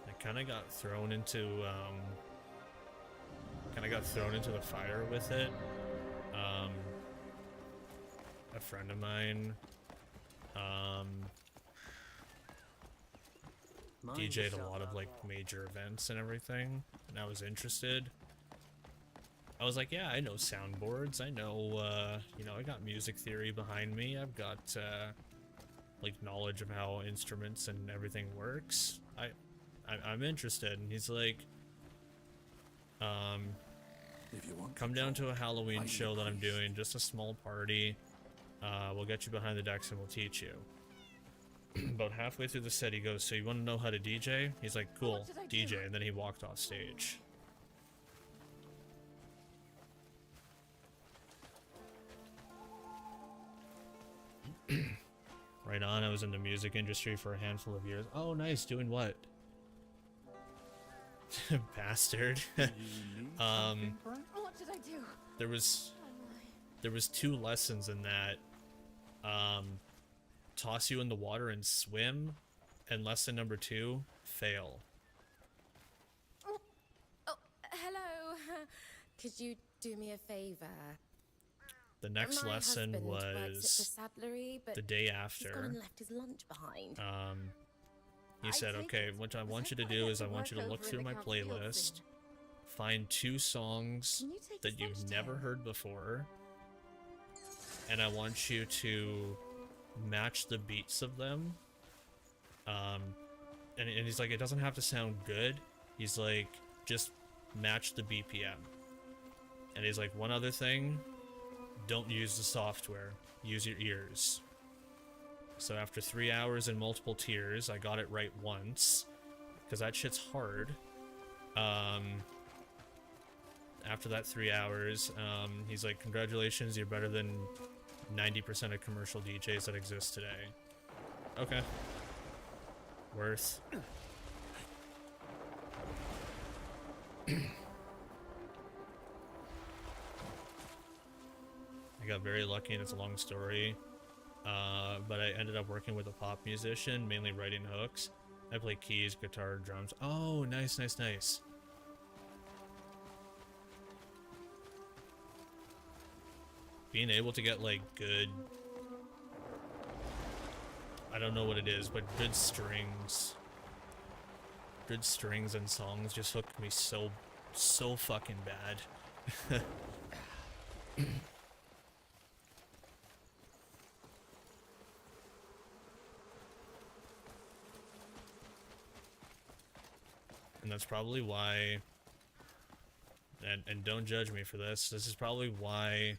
I kind of got thrown into the fire with it. A friend of mine DJ'd a lot of like major events and everything, and I was interested. I was like, yeah, I know soundboards, I know you know, I got music theory behind me, I've got like knowledge of how instruments and everything works. I'm interested. And he's like, If you want come down to a Halloween show that I'm doing, just a small party. We'll get you behind the decks and we'll teach you. About halfway through the set, he goes, so you want to know how to DJ? He's like, cool, DJ. And then he walked off stage. Right on, I was in the music industry for a handful of years. Oh, nice, doing what? Bastard. What did I do? There was 2 lessons in that. Toss you in the water and swim, and lesson number 2, fail. Oh, hello. Could you do me a favor? The next My lesson husband works at the was saddlery, but the day he's after. gone and left his lunch behind. He said, okay, what I want you to do is I want you to look through my playlist, find 2 songs that you've never heard before, and I want you to match the beats of them. And he's like, it doesn't have to sound good. He's like, just match the BPM. And he's like, one other thing, don't use the software, use your ears. So after 3 hours and multiple tears, I got it right once, because that shit's hard. After that 3 hours, he's like, congratulations, you're better than 90% of commercial DJs that exist today. Okay. Worth. I got very lucky, and it's a long story. But I ended up working with a pop musician, mainly writing hooks. I play keys, guitar, drums. Oh, nice, nice, nice. Being able to get, like, good... I don't know what it is, but good strings. Good strings and songs just hooked me so fucking bad. And that's probably why, and don't judge me for this is probably why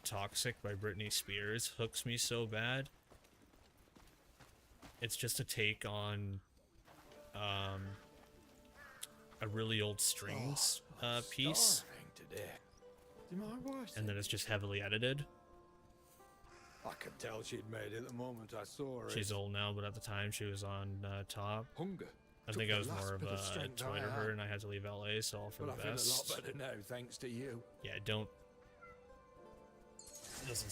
Toxic by Britney Spears hooks me so bad. It's just a take on a really old strings piece, and then it's just heavily edited. I could tell she'd made it the moment I saw her. She's old now, but at the time she was on top. Hunger. I think I was more of a toy to her, and I had to leave LA, so all for the best. I feel a lot better now, thanks to you. Yeah, don't. It doesn't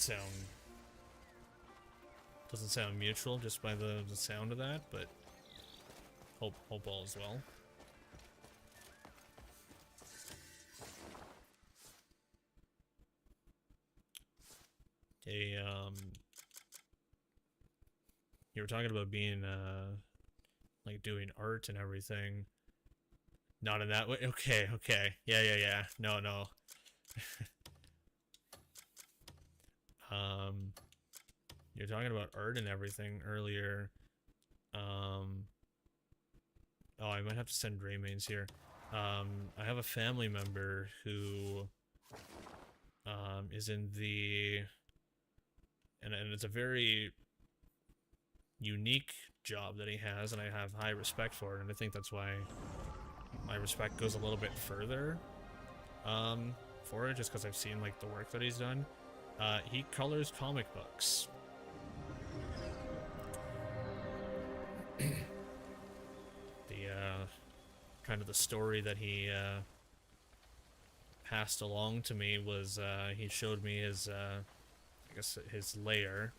sound mutual just by the sound of that, but hope all is well. Hey, you were talking about being like doing art and everything. Not in that way. Okay. Yeah. No. You're talking about art and everything earlier. Oh, I might have to send Greymanes here. I have a family member who is in the and it's a very unique job that he has, and I have high respect for it, and I think that's why my respect goes a little bit further for it, just because I've seen like the work that he's done. He colors comic books. The kind of the story that he passed along to me was he showed me his I guess his lair.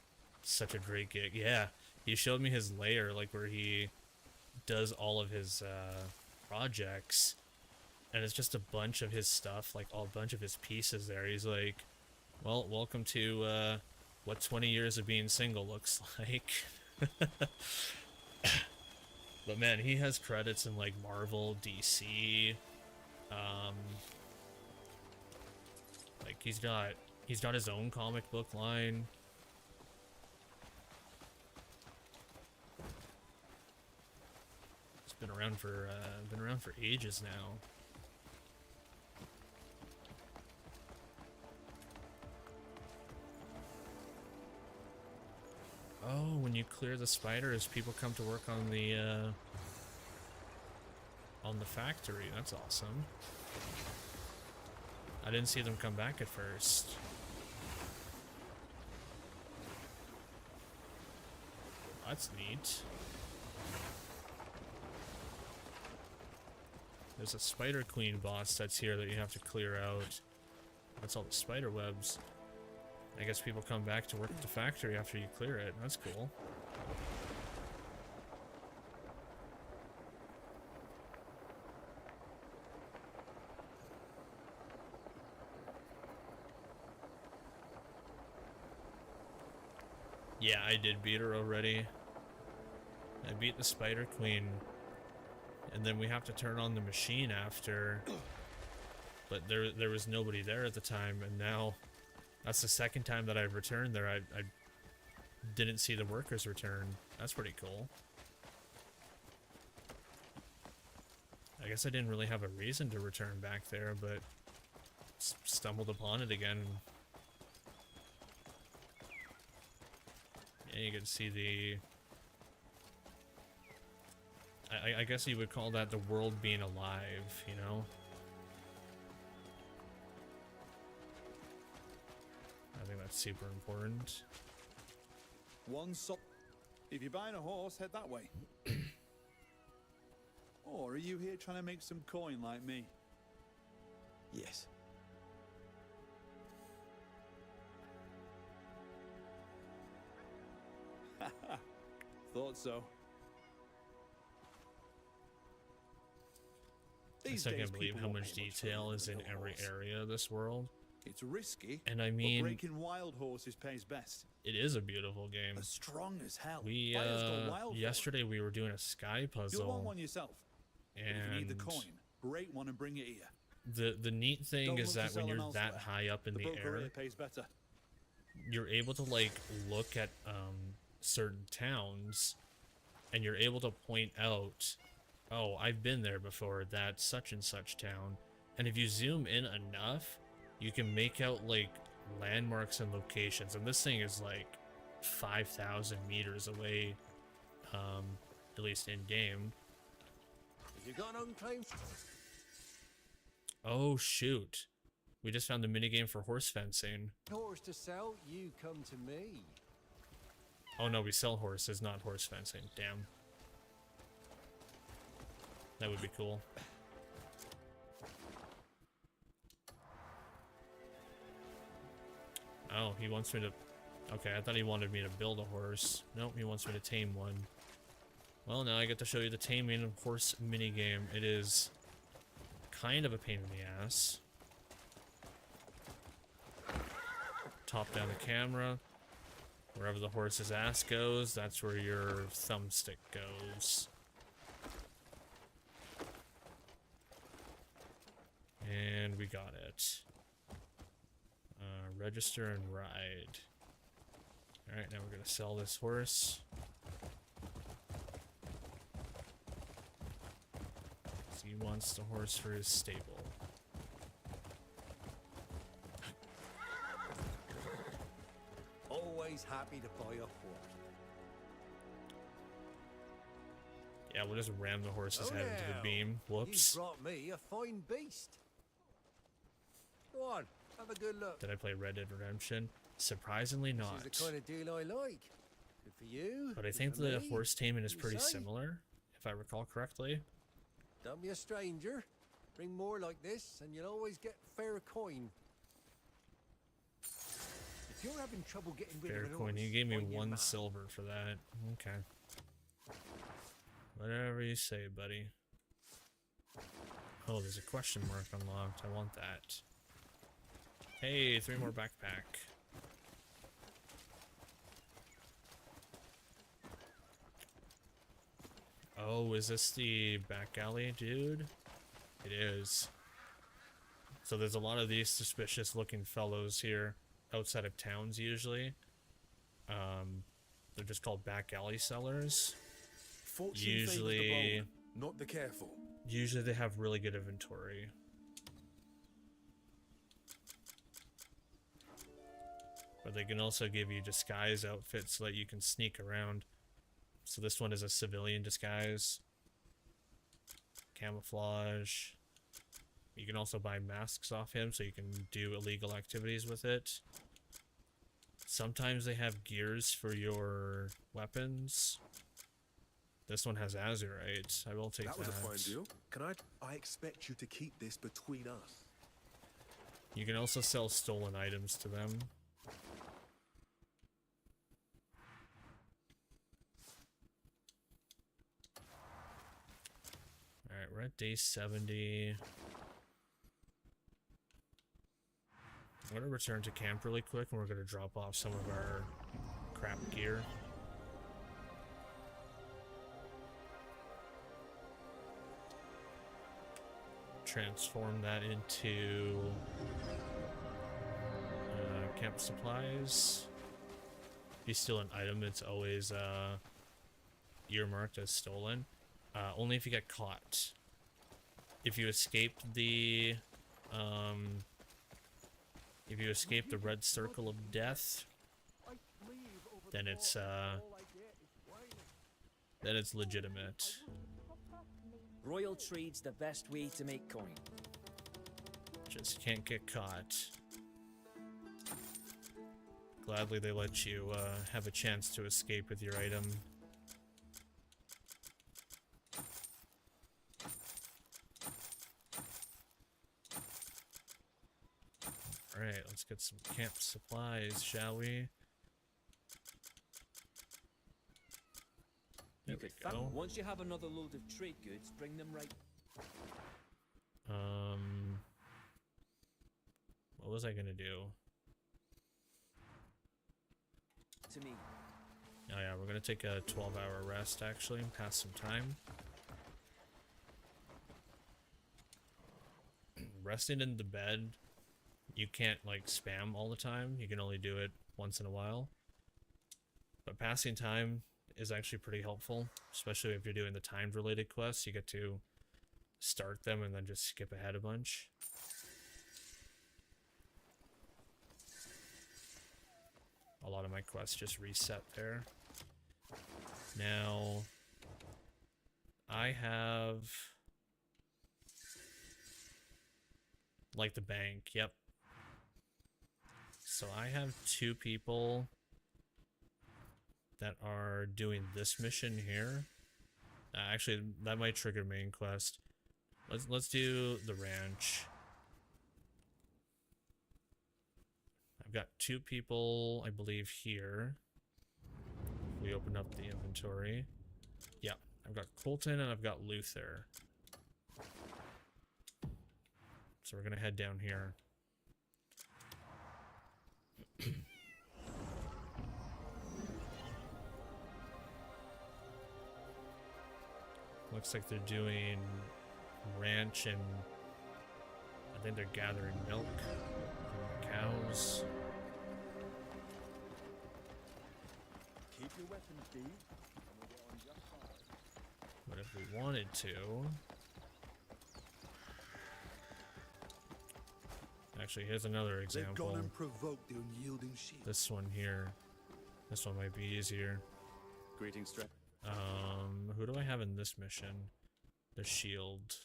Such a great gig. Yeah, he showed me his lair, like where he does all of his projects, and it's just a bunch of his stuff, like a bunch of his pieces there. He's like, well, welcome to what 20 years of being single looks like. But man, he has credits in like Marvel, DC, like he's got his own comic book line. It's been around for ages now. Oh, when you clear the spiders, people come to work on the factory. That's awesome. I didn't see them come back at first. That's neat. There's a Spider Queen boss that's here that you have to clear out. That's all the spider webs. I guess people come back to work at the factory after you clear it. That's cool. Yeah, I did beat her already. I beat the Spider Queen. And then we have to turn on the machine after. But there was nobody there at the time, and now that's the second time that I've returned there. I didn't see the workers return. That's pretty cool. I guess I didn't really have a reason to return back there, but stumbled upon it again. Yeah, you can see the... I guess you would call that the world being alive, you know? I think that's super important. If you're buying a horse, head that way. Or are you here trying to make some coin like me? Yes. Thought so. I still can't believe how much detail is in every area of this world. It's risky, and I mean, but breaking wild horses pays best. It is a beautiful game. As strong as hell. We yesterday we were doing a sky puzzle. You'll want one yourself. And if you need the coin, break one and bring it here. The neat thing is that when you're that high up in the air, pays better. You're able to like look at certain towns, and you're able to point out, oh, I've been there before. That's such and such town. And if you zoom in enough, you can make out like landmarks and locations. And this thing is like 5,000 meters away, at least in game. You got an unclaimed? Oh shoot, we just found the minigame for horse fencing. Horse to sell, you come to me. Oh no, we sell horses, not horse fencing. Damn. That would be cool. Oh, he wants me to... Okay, I thought he wanted me to build a horse. Nope, he wants me to tame one. Well, now I get to show you the taming of horse minigame. It is kind of a pain in the ass. Top down the camera. Wherever the horse's ass goes, that's where your thumbstick goes. And we got it. Register and ride. Alright, now we're gonna sell this horse. So he wants the horse for his stable. Always happy to buy a horse. Yeah, we'll just ram the horse's head into the beam. Whoops. You brought me a fine beast. Go on, have a good look. Did I play Red Dead Redemption? Surprisingly not. This is the kind of deal I like. Good for you. But I think the horse taming is pretty similar, if I recall correctly. Don't be a stranger. Bring more like this, and you'll always get fair coin. If you're having trouble getting rid Fair of an coin. horse, He gave me find your 1 man. silver for that. Okay. Whatever you say, buddy. Oh, there's a question mark unlocked. I want that. Hey, 3 more backpack. Oh, is this the back alley, dude? It is. So there's a lot of these suspicious looking fellows here outside of towns usually. They're just called back alley sellers. Usually, not the careful. Usually they have really good inventory. But they can also give you disguise outfits so that you can sneak around. So this one is a civilian disguise. Camouflage. You can also buy masks off him so you can do illegal activities with it. Sometimes they have gears for your weapons. This one has azurite. I will take that. That was a fine deal. Can I expect you to keep this between us. You can also sell stolen items to them. Alright, we're at day 70. I'm going to return to camp really quick and we're going to drop off some of our crap gear. Transform that into camp supplies. If you steal an item, it's always earmarked as stolen. Only if you get caught. If you escape the red circle of death, then it's legitimate. Royal trade's the best way to make coin. Just can't get caught. Gladly they let you have a chance to escape with your item. Alright, let's get some camp supplies, shall we? There we go. Once you have another load of trade goods, bring them right. What was I gonna do? To me. Oh yeah, we're gonna take a 12-hour rest actually and pass some time. Resting in the bed, you can't like spam all the time. You can only do it once in a while. But passing time is actually pretty helpful, especially if you're doing the timed related quests. You get to start them and then just skip ahead a bunch. A lot of my quests just reset there. Now, I have like the bank, yep. So I have 2 people that are doing this mission here. Actually, that might trigger main quest. Let's do the ranch. I've got 2 people, I believe, here. We open up the inventory. Yeah, I've got Colton and I've got Luther. So we're gonna head down here. Looks like they're doing ranch and I think they're gathering milk from the cows. Keep your weapons deep, and we'll get on just fine. But if we wanted to... Actually, here's another example. They've gone and provoked the unyielding sheep. This one here. This one might be easier. Greetings, Strat. Who do I have in this mission? The shield.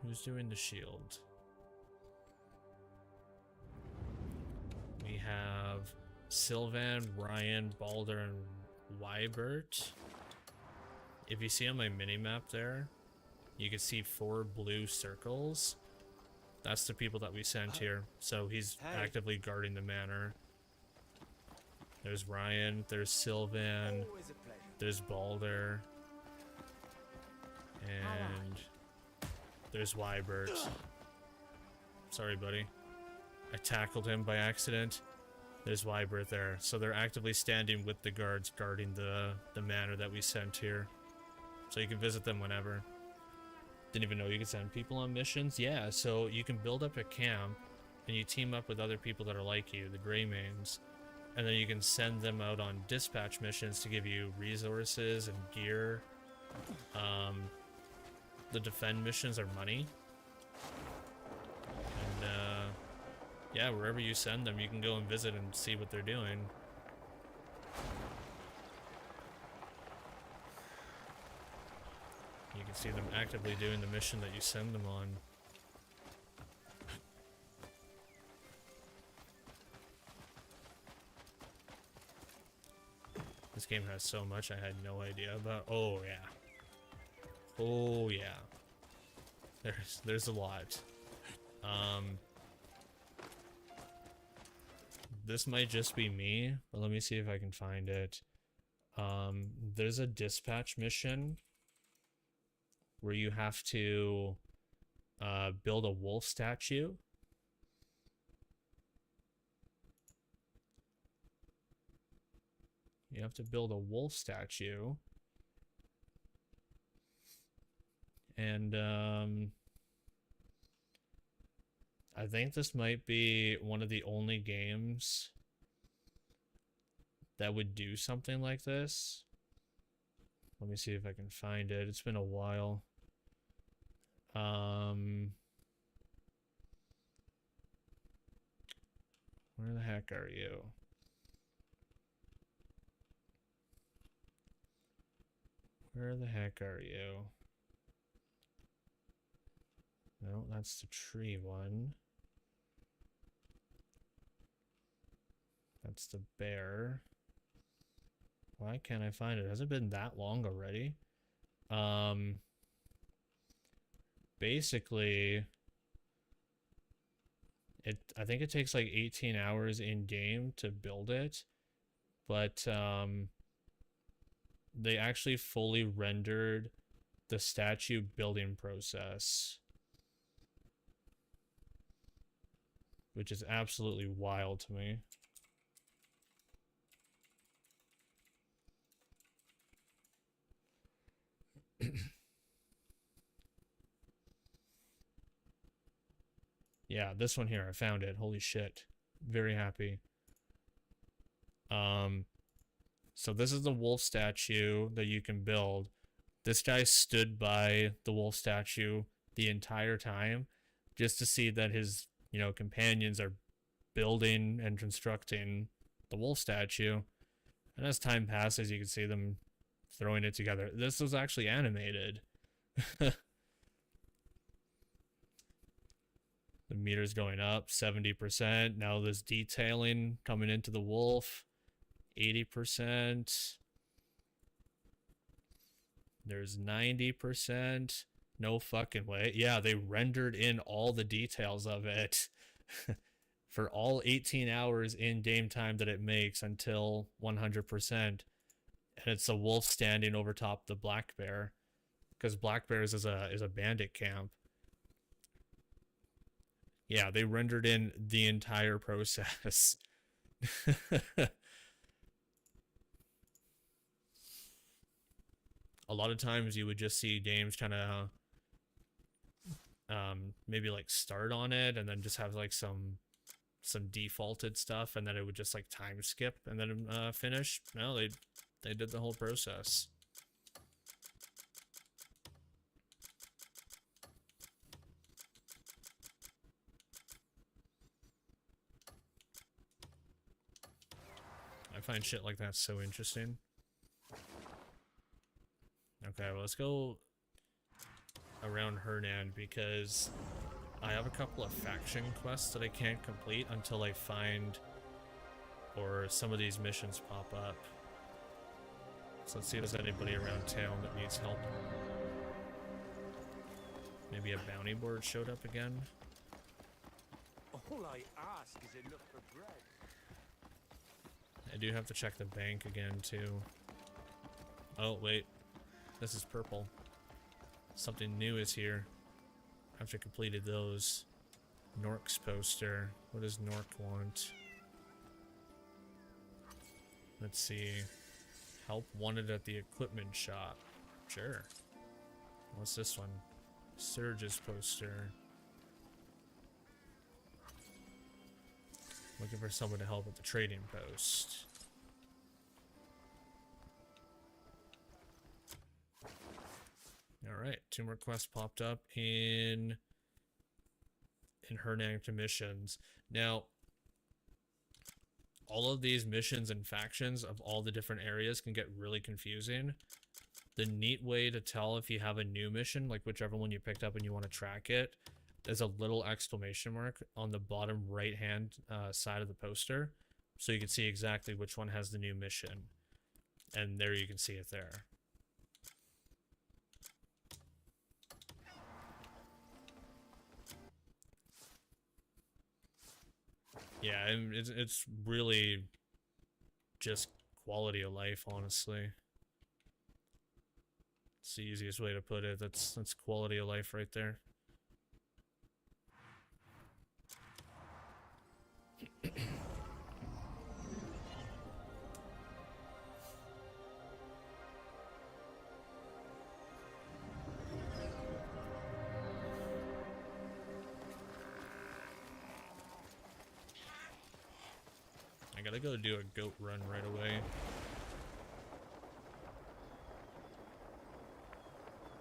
Who's doing the shield? We have Sylvan, Ryan, Balder, and Wybert. If you see on my mini-map there, you can see 4 blue circles. That's the people that we sent here. So he's actively guarding the manor. There's Ryan, there's Sylvan, there's Balder, and there's Wybert. Sorry, buddy. I tackled him by accident. There's Wybert there. So they're actively standing with the guards guarding the manor that we sent here. So you can visit them whenever. Didn't even know you could send people on missions. Yeah, so you can build up a camp and you team up with other people that are like you, the Greymanes. And then you can send them out on dispatch missions to give you resources and gear. The defend missions are money. And yeah, wherever you send them, you can go and visit and see what they're doing. You can see them actively doing the mission that you send them on. This game has so much I had no idea about. Oh yeah. Oh yeah. There's a lot. This might just be me, but let me see if I can find it. There's a dispatch mission where you have to build a wolf statue. You have to build a wolf statue. And I think this might be one of the only games that would do something like this. Let me see if I can find it. It's been a while. Where the heck are you? Where the heck are you? No, that's the tree one. That's the bear. Why can't I find it? Has it been that long already? Basically, I think it takes like 18 hours in game to build it, but they actually fully rendered the statue building process, which is absolutely wild to me. Yeah, this one here, I found it. Holy shit. Very happy. So this is the wolf statue that you can build. This guy stood by the wolf statue the entire time just to see that his, companions are building and constructing the wolf statue. And as time passes, you can see them throwing it together. This was actually animated. The meter's going up 70%. Now there's detailing coming into the wolf. 80%. There's 90%. No fucking way. Yeah, they rendered in all the details of it for all 18 hours in game time that it makes until 100%. And it's a wolf standing over top the black bear, because black bears is a bandit camp. Yeah, they rendered in the entire process. A lot of times you would just see games kind of maybe like start on it and then just have like some defaulted stuff, and then it would just like time skip and then finish. No, they did the whole process. I find shit like that so interesting. Okay, well, let's go around Hernan, because I have a couple of faction quests that I can't complete until I find, or some of these missions pop up. So let's see if there's anybody around town that needs help. Maybe a bounty board showed up again. All I ask is enough for bread. I do have to check the bank again, too. Oh, wait. This is purple. Something new is here. After completed those. Nork's poster. What does Nork want? Let's see. Help wanted at the equipment shop. Sure. What's this one? Surge's poster. Looking for someone to help at the trading post. Alright, 2 more quests popped up in Hernan missions. Now, all of these missions and factions of all the different areas can get really confusing. The neat way to tell if you have a new mission, like whichever one you picked up and you want to track it, there's a little exclamation mark on the bottom right hand side of the poster, so you can see exactly which one has the new mission. And there you can see it there. Yeah, and it's really just quality of life, honestly. It's the easiest way to put it. That's quality of life right there. gotta go do a goat run right away.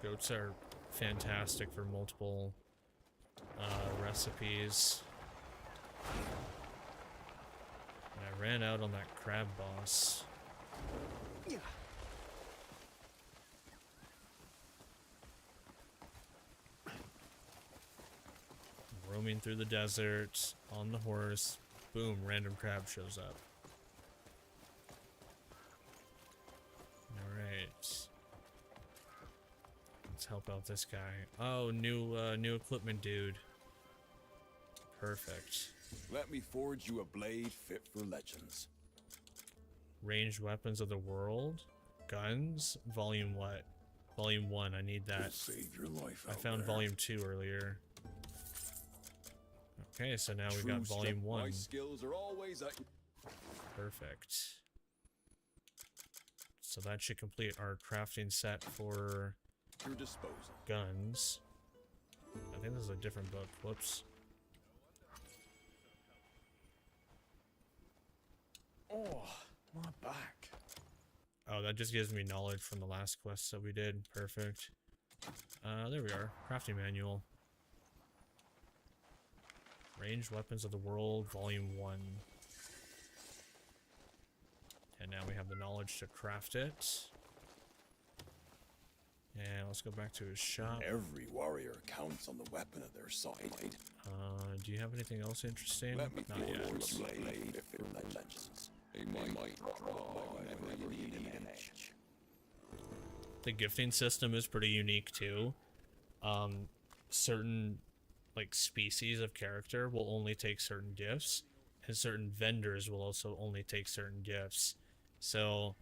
Goats are fantastic for multiple recipes. And I ran out on that crab boss. Roaming through the desert on the horse. Boom, random crab shows up. Alright. Let's help out this guy. Oh, new equipment dude. Perfect. Let me forge you a blade fit for legends. Ranged weapons of the world? Guns? Volume what? Volume 1, I need that. Save your life I out found there. volume 2 earlier. Okay, so now we got volume 1. My skills are always at Perfect. So that should complete our crafting set for your disposal. Guns. I think this is a different book. Whoops. Oh, my back. Oh, that just gives me knowledge from the last quest that we did. Perfect. There we are. Crafting manual. Ranged Weapons of the World, Volume 1. And now we have the knowledge to craft it. And let's go back to his shop. Every warrior counts on the weapon of their side. Do you have anything else interesting? Let me Not forge yet. a blade fit for legends. They might draw whenever you need an edge. The gifting system is pretty unique too. Certain like species of character will only take certain gifts, and certain vendors will also only take certain gifts. So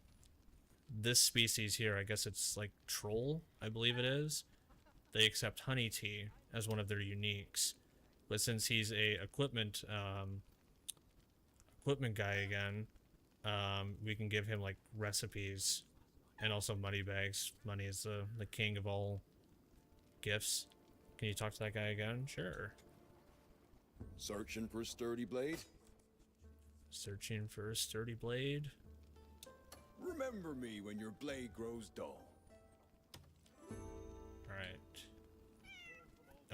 this species here, I guess it's like troll, I believe it is. They accept honey tea as one of their uniques, but since he's a equipment guy again, we can give him like recipes and also money bags. Money is the king of all gifts. Can you talk to that guy again? Sure. Searching for a sturdy blade? Searching for a sturdy blade? Remember me when your blade grows dull. Alright.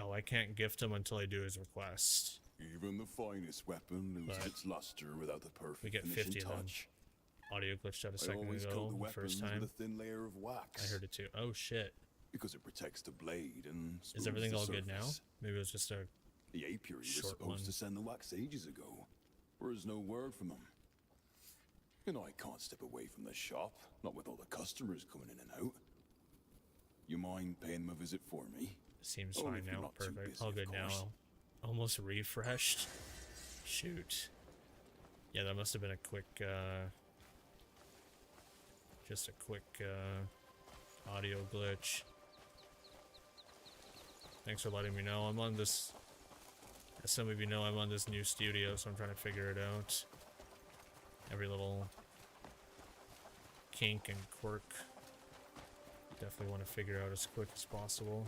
Oh, I can't gift him until I do his request. Even the finest weapon loses But its luster without the perfect we get finishing 50 of them. touch. Audio glitched out a I second always ago, coat the the first weapons time. with a thin layer of wax. I heard it too. Oh shit. Because it protects the blade and Is everything smooths all the good now? surface. Maybe it was just a The apiary was short supposed one. to send the wax ages ago. Where's no word from them. You know I can't step away from the shop, not with all the customers coming in and out. You mind paying them a visit for me? Seems Only fine if you're now. not too Perfect. busy, All of good now. course. Almost refreshed. Shoot. Yeah, that must have been a quick, just a quick, audio glitch. Thanks for letting me know. I'm on this, as some of you know, I'm on this new studio, so I'm trying to figure it out. Every little kink and quirk. Definitely want to figure out as quick as possible.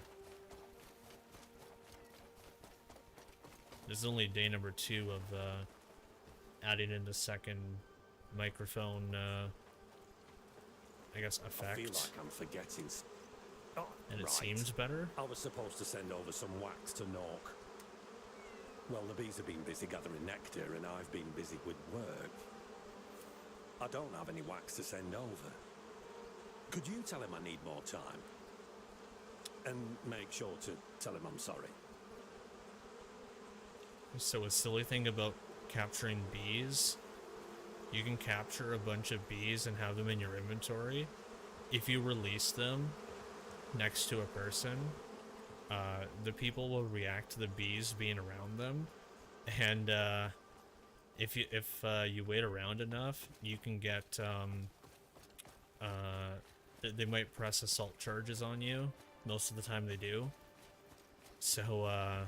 This is only day number 2 of adding in the second microphone, I guess, effect. I feel like I'm forgetting. Oh, and it right. seems better. I was supposed to send over some wax to Nork. Well, the bees have been busy gathering nectar, and I've been busy with work. I don't have any wax to send over. Could you tell him I need more time? And make sure to tell him I'm sorry. So a silly thing about capturing bees, you can capture a bunch of bees and have them in your inventory. If you release them next to a person, the people will react to the bees being around them, and if you wait around enough, you can get they might press assault charges on you. Most of the time they do. So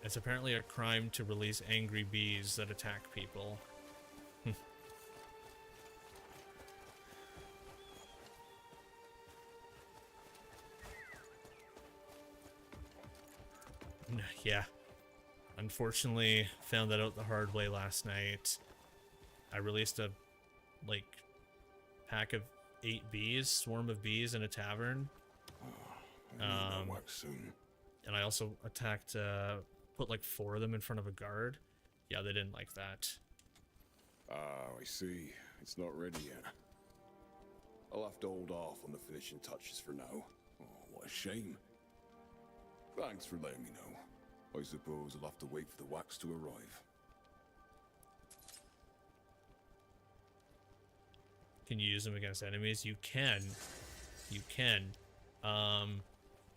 it's apparently a crime to release angry bees that attack people. Yeah. Unfortunately, found that out the hard way last night. I released a, like, pack of 8 bees, swarm of bees in a tavern. And I also attacked, put like 4 of them in front of a guard. Yeah, they didn't like that. Ah, I see. It's not ready yet. I'll have to hold off on the finishing touches for now. Oh, what a shame. Thanks for letting me know. I suppose I'll have to wait for the wax to arrive. Can you use them against enemies? You can. You can.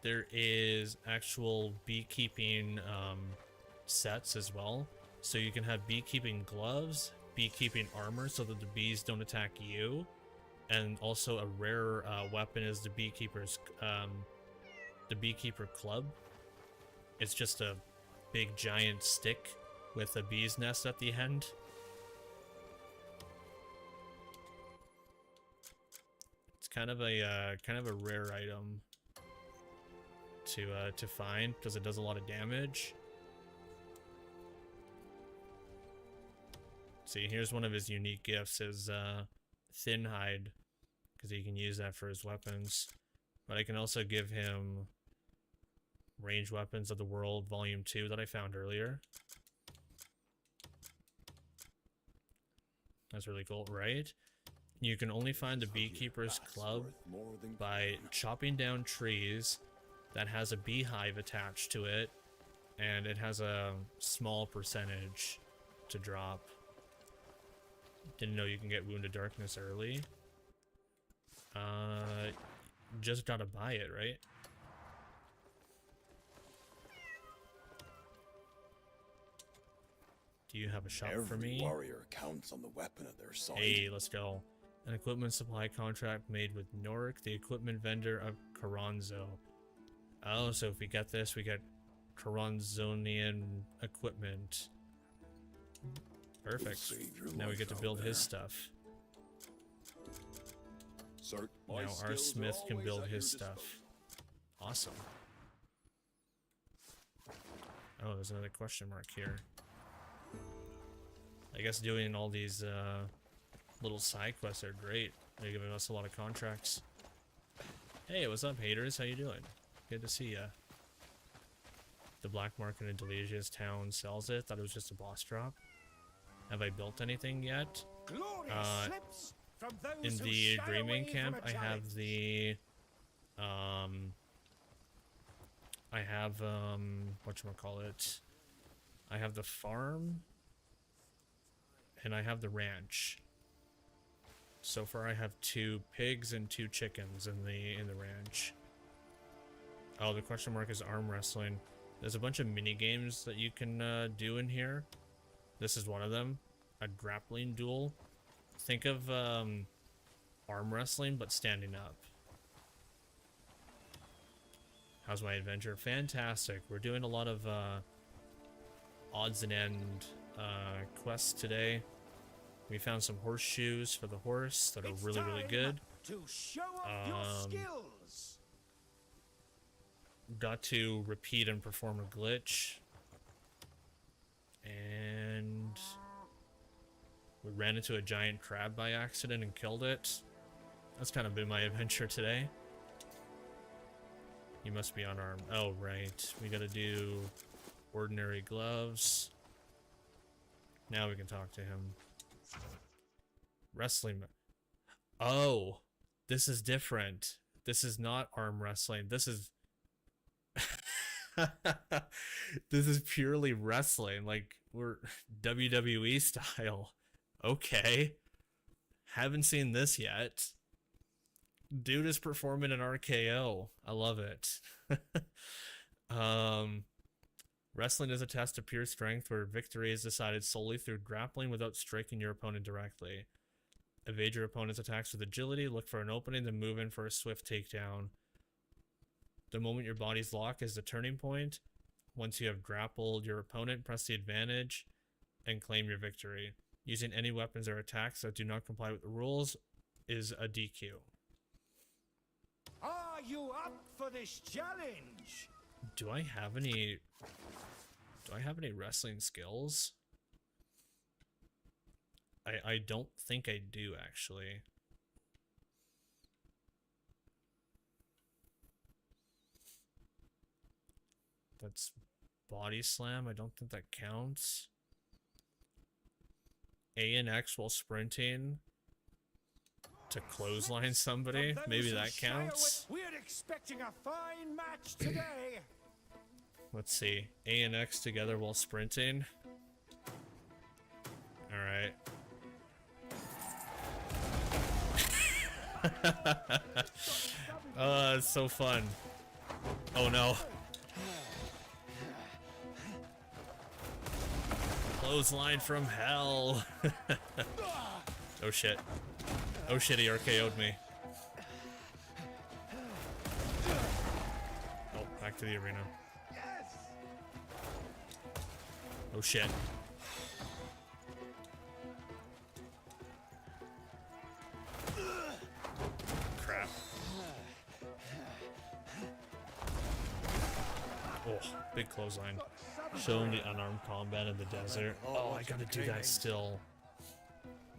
There is actual beekeeping sets as well. So you can have beekeeping gloves, beekeeping armor so that the bees don't attack you. And also a rare weapon is the beekeeper club. It's just a big giant stick with a bee's nest at the end. It's kind of a rare item to find because it does a lot of damage. See, here's one of his unique gifts, is thin hide, because he can use that for his weapons. But I can also give him Ranged Weapons of the World Volume 2 that I found earlier. That's really cool, right? You can only find the Beekeeper's Club by chopping down trees that has a beehive attached to it, and it has a small percentage to drop. Didn't know you can get Wound of Darkness early. Just gotta buy it, right? Do you have a shop for me? Every warrior counts on the weapon at their side. Hey, let's go. An equipment supply contract made with Norik, the equipment vendor of Karanzo. Oh, so if we get this, we get Karanzonian equipment. Perfect. Now we get to build his stuff. Now our smith can build his stuff. Awesome. Oh, there's another question mark here. I guess doing all these little side quests are great. They're giving us a lot of contracts. Hey, what's up, haters? How you doing? Good to see ya. The black market in Delesia's town sells it. Thought it was just a boss drop. Have I built anything yet? In the Dreaming Camp, I have the whatchamacallit? I have the farm and I have the ranch. So far I have 2 pigs and 2 chickens in the ranch. Oh, the question mark is arm wrestling. There's a bunch of mini games that you can do in here. This is one of them. A grappling duel. Think of arm wrestling, but standing up. How's my adventure? Fantastic. We're doing a lot of odds and end quests today. We found some horseshoes for the horse that are really, really good. To show off your skills. Got to repeat and perform a glitch. And we ran into a giant crab by accident and killed it. That's kind of been my adventure today. You must be unarmed. Oh, right. We gotta do ordinary gloves. Now we can talk to him. Wrestling. Oh, this is different. This is not arm wrestling. This is... This is purely wrestling. Like, we're WWE style. Okay. Haven't seen this yet. Dude is performing an RKO. I love it. Wrestling is a test of pure strength where victory is decided solely through grappling without striking your opponent directly. Evade your opponent's attacks with agility, look for an opening, then move in for a swift takedown. The moment your body's lock is the turning point. Once you have grappled your opponent, press the advantage and claim your victory. Using any weapons or attacks that do not comply with the rules is a DQ. Are you up for this challenge? Do I have any wrestling skills? I don't think I do, actually. That's body slam. I don't think that counts. A and X while sprinting to clothesline somebody. Maybe that counts. We're expecting a fine match today. Let's see. A and X together while sprinting. Alright. It's so fun. Oh no. Clothesline from hell. Oh shit. Oh shit, he RKO'd me. Oh, back to the arena. Oh shit. Crap. Oh, big clothesline. Show him the unarmed combat in the desert. Oh, I gotta do that still.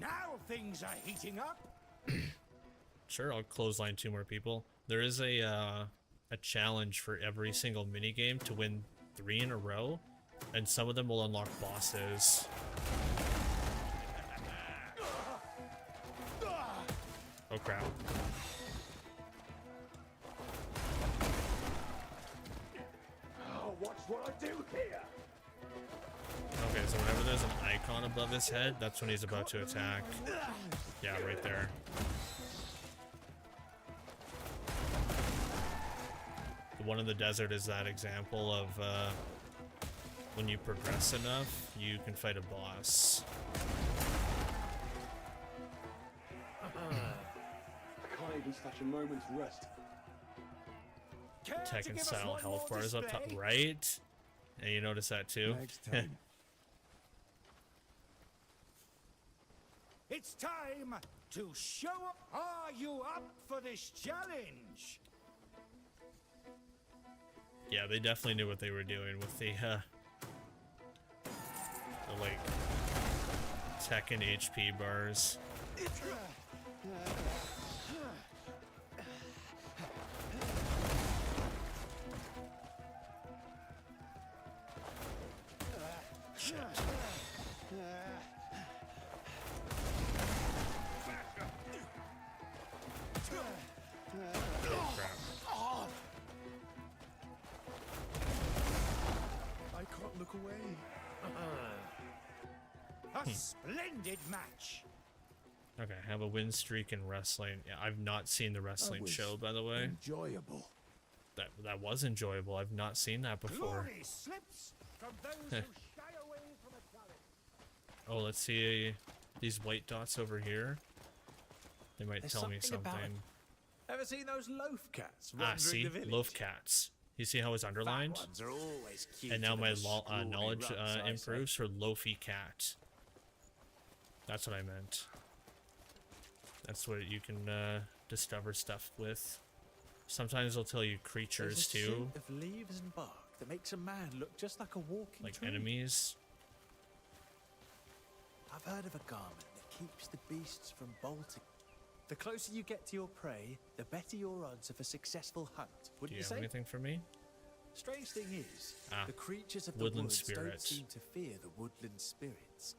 Now things are heating up. Sure, I'll clothesline 2 more people. There is a challenge for every single minigame to win 3 in a row, and some of them will unlock bosses. Oh crap. Oh, watch what I do here. Okay, so whenever there's an icon above his head, that's when he's about to attack. Yeah, right there. The one in the desert is that example of when you progress enough, you can fight a boss. I can't even snatch a moment's rest. Tekken style health bars up top, right? And you notice that too. Next time. It's time to show up. Are you up for this challenge? Yeah, they definitely knew what they were doing with the like Tekken HP bars. Shit. Oh crap. I can't look away. A splendid match. Okay, I have a win streak in wrestling. Yeah, I've not seen the wrestling show, by the way. Enjoyable. That was enjoyable. I've not seen that before. Glory slips from those who shy away from a challenge. Oh, let's see these white dots over here. They might tell me something. Ever seen those loaf cats Ah, wandering see? the village? Loaf cats. You see how it's underlined? Fat ones are always cute And now with my a scrawny knowledge runs, I say. improves for Loafy Cat. That's what I meant. That's what you can discover stuff with. Sometimes they'll tell you creatures There's a too, scent of leaves and bark that makes a man look just like a walking like tree. enemies. I've heard of a garment that keeps the beasts from bolting. The closer you get to your prey, the better your odds of a successful hunt, Do wouldn't you you have say? anything for me? Strange thing is, Ah, the creatures of the woodland woods don't spirit. seem to fear the woodland spirits.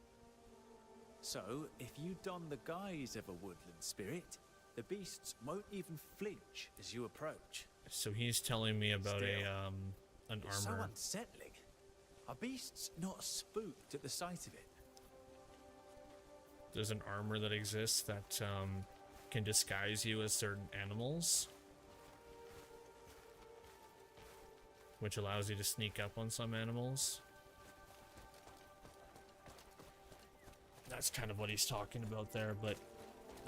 So, if you don the guise of a woodland spirit, the beasts won't even flinch as you approach. So he's telling me about Still, an It's so armor. unsettling. Are beasts not spooked at the sight of it? There's an armor that exists that can disguise you as certain animals, which allows you to sneak up on some animals. That's kind of what he's talking about there, but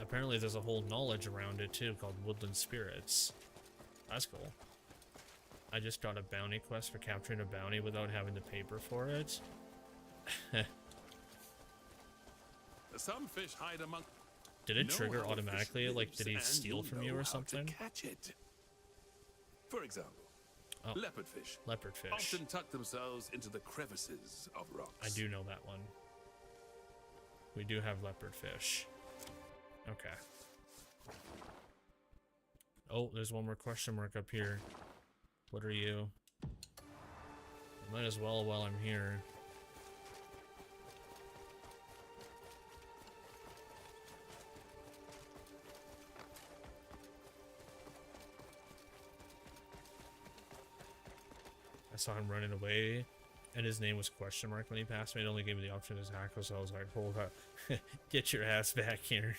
apparently there's a whole knowledge around it too called woodland spirits. That's cool. I just got a bounty quest for capturing a bounty without having to paper for it. Some fish hide among. Did it Know trigger how a fish automatically? Like, did he lives, steal and from know you or how to something? catch it. For example, Oh, leopardfish leopardfish. often tuck themselves into the crevices of rocks. I do know that one. We do have leopard fish. Okay. Oh, there's one more question mark up here. What are you? Might as well while I'm here. I saw him running away, and his name was question mark when he passed me. It only gave me the option to tackle, so I was like, hold up. Get your ass back here.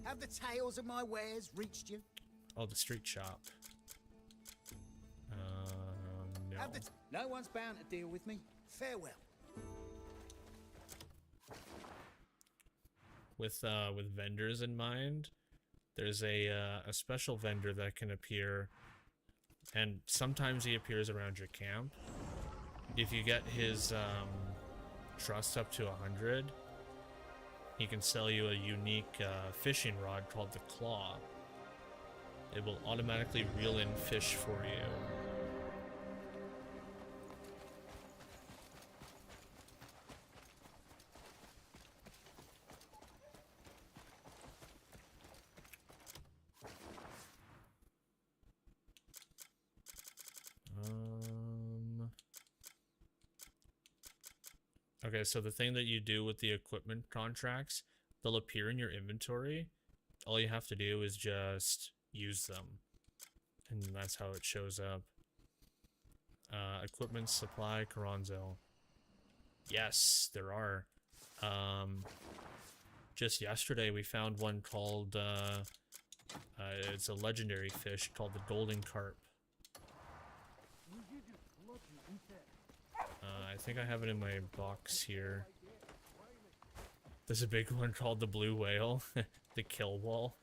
Have the tales of my wares reached you? Oh, the street shop. No. No one's bound to deal with me. Farewell. With vendors in mind, there's a special vendor that can appear, and sometimes he appears around your camp. If you get his trust up to 100, he can sell you a unique fishing rod called the Claw. It will automatically reel in fish for you. Okay, so the thing that you do with the equipment contracts, they'll appear in your inventory. All you have to do is just use them. And that's how it shows up. Equipment supply, Caronzo. Yes, there are. Just yesterday we found one called, it's a legendary fish called the golden carp. I think I have it in my box here. There's a big one called the blue whale, the kill wall.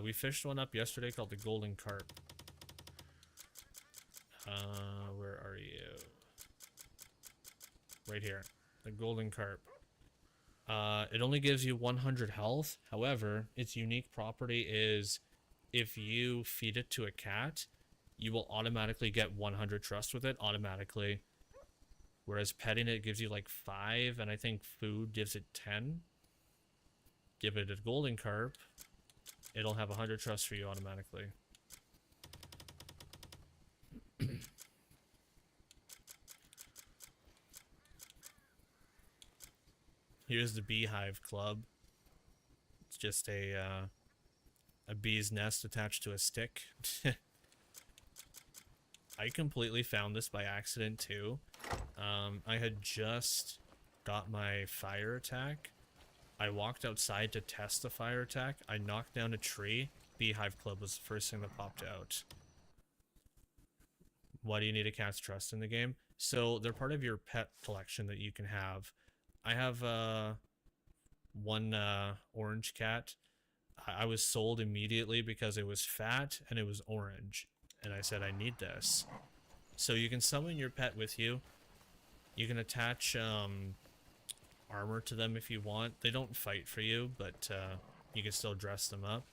We fished one up yesterday called the golden carp. Where are you? Right here, the golden carp. It only gives you 100 health. However, its unique property is if you feed it to a cat, you will automatically get 100 trust with it automatically. Whereas petting it gives you like 5, and I think food gives it 10. Give it a golden carp, it'll have 100 trust for you automatically. Here's the beehive club. It's just a bee's nest attached to a stick. I completely found this by accident too. I had just got my fire attack. I walked outside to test the fire attack. I knocked down a tree. Beehive club was the first thing that popped out. Why do you need a cat's trust in the game? So they're part of your pet collection that you can have. I have one orange cat. I was sold immediately because it was fat and it was orange. And I said, I need this. So you can summon your pet with you. You can attach armor to them if you want. They don't fight for you, but you can still dress them up.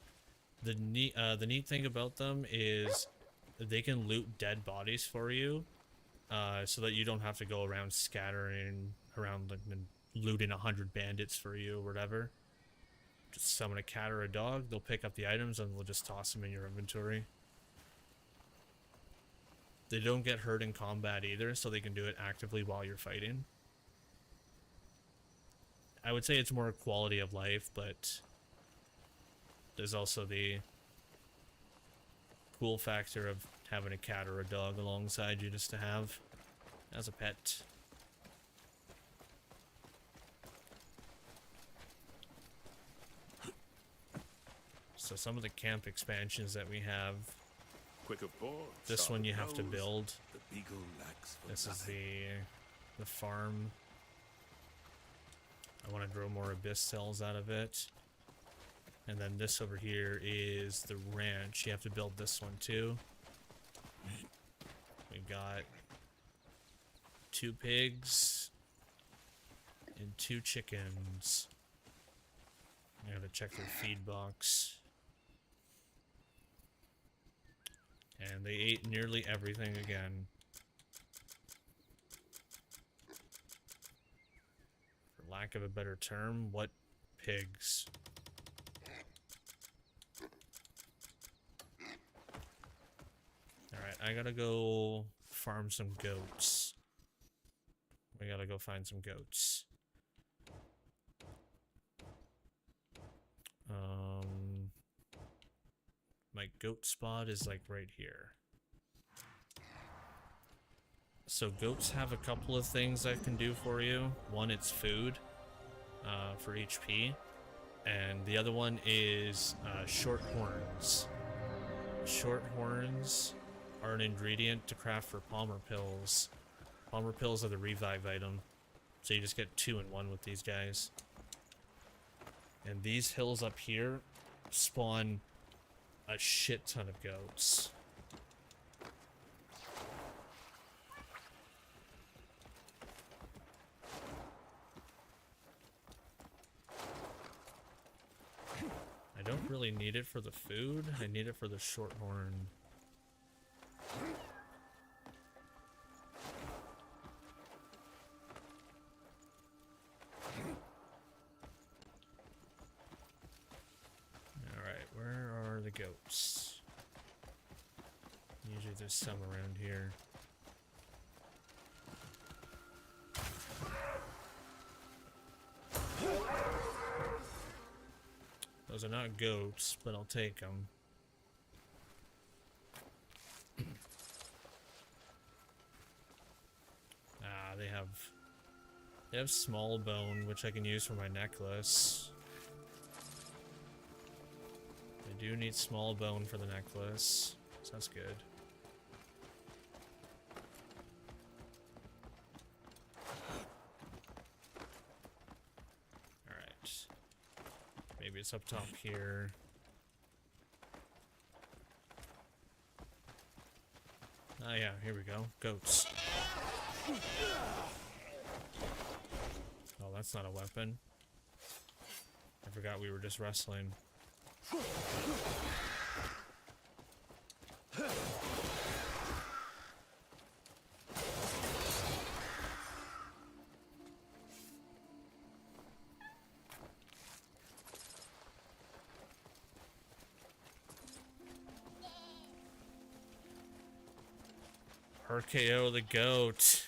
The neat thing about them is they can loot dead bodies for you, so that you don't have to go around scattering around and looting 100 bandits for you or whatever. Just summon a cat or a dog, they'll pick up the items and they'll just toss them in your inventory. They don't get hurt in combat either, so they can do it actively while you're fighting. I would say it's more quality of life, but there's also the cool factor of having a cat or a dog alongside you just to have as a pet. So some of the camp expansions that we have, Quick of ball, this one you have to build. The beagle lacks for This is nothing. the farm. I want to grow more abyss cells out of it. And then this over here is the ranch. You have to build this one too. We got 2 pigs and 2 chickens. I gotta check their feed box. And they ate nearly everything again. For lack lack of a better term. What pigs? Alright, I gotta go farm some goats. We gotta go find some goats. My goat spot is like right here. So goats have a couple of things I can do for you. One, it's food for HP. And the other one is short horns. Short horns are an ingredient to craft for Palmer pills. Palmer pills are the revive item. So you just get 2 in 1 with these guys. And these hills up here spawn a shit ton of goats. I don't really need it for the food. I need it for the shorthorn. Alright, where are the goats? Usually there's some around here. Those are not goats, but I'll take them. They have small bone, which I can use for my necklace. I do need small bone for the necklace, so that's good. Alright. Maybe it's up top here. Ah yeah, here we go. Goats. Oh, that's not a weapon. I forgot we were just wrestling. RKO the goat.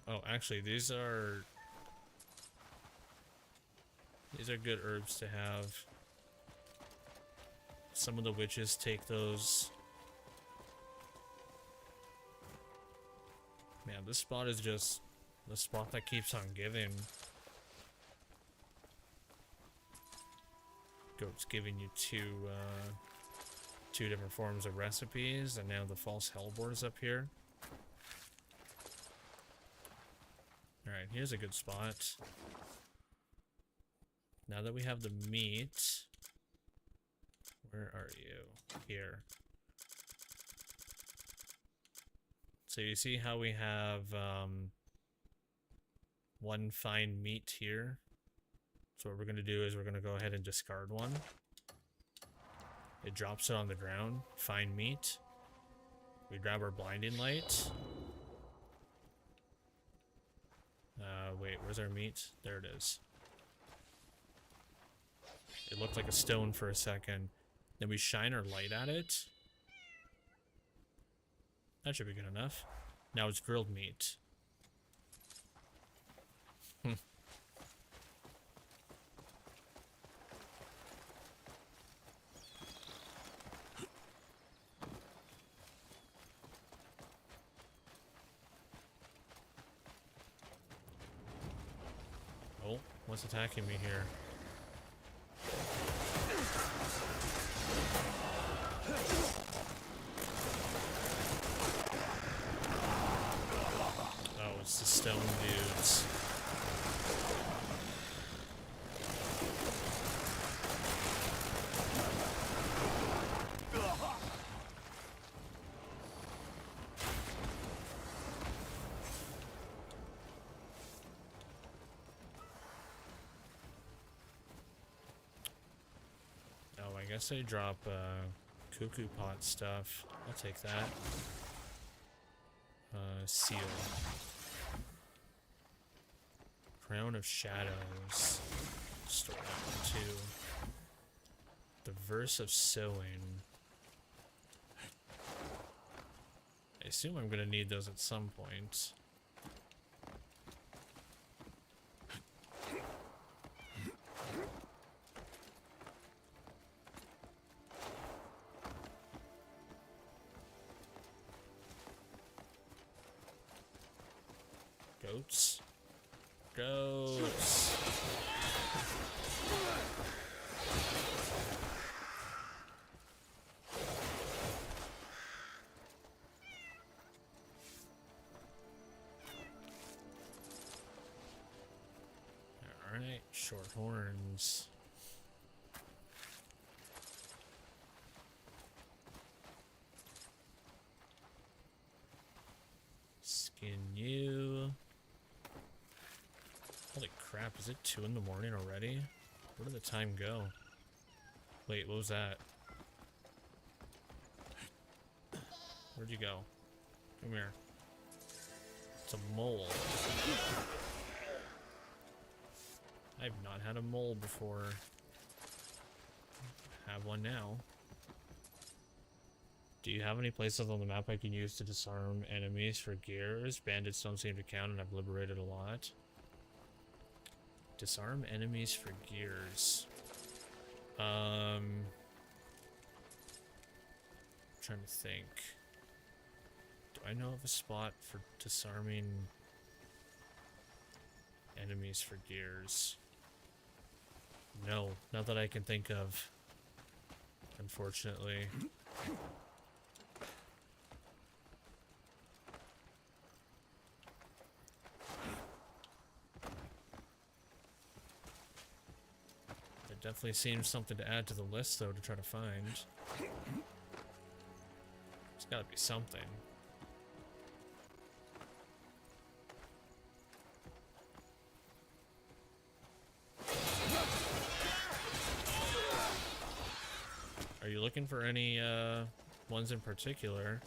Oh, actually, these are good herbs to have. Some of the witches take those. Man, this spot is just the spot that keeps on giving. Goat's giving you two different forms of recipes, and now the false hellboar is up here. Alright, here's a good spot. Now that we have the meat, where are you? Here. So you see how we have one fine meat here? So what we're going to do is we're going to go ahead and discard one. It drops it on the ground. Fine meat. We grab our blinding light. Wait, where's our meat? There it is. It looked like a stone for a second. Then we shine our light at it. That should be good enough. Now it's grilled meat. Oh, what's attacking me here? Oh, it's the stone dudes. guess they drop cuckoo pot stuff. I'll take that. Seal. Crown of Shadows. Store that too. The Verse of Sowing. I assume I'm gonna need those at some point. Goats. Goats. Alright, short horns. Skin you. Holy crap, is it 2 in the morning already? Where did the time go? Wait, what was that? Where'd you go? Come here. It's a mole. I've not had a mole before. Have one now. Do you have any places on the map I can use to disarm enemies for gears? Bandits don't seem to count, and I've liberated a lot. Disarm enemies for gears. Trying to think. Do I know of a spot for disarming enemies for gears? No, not that I can think of. Unfortunately. Definitely seems something to add to the list, though, to try to find. There's gotta be something. Are you looking for any, ones in particular?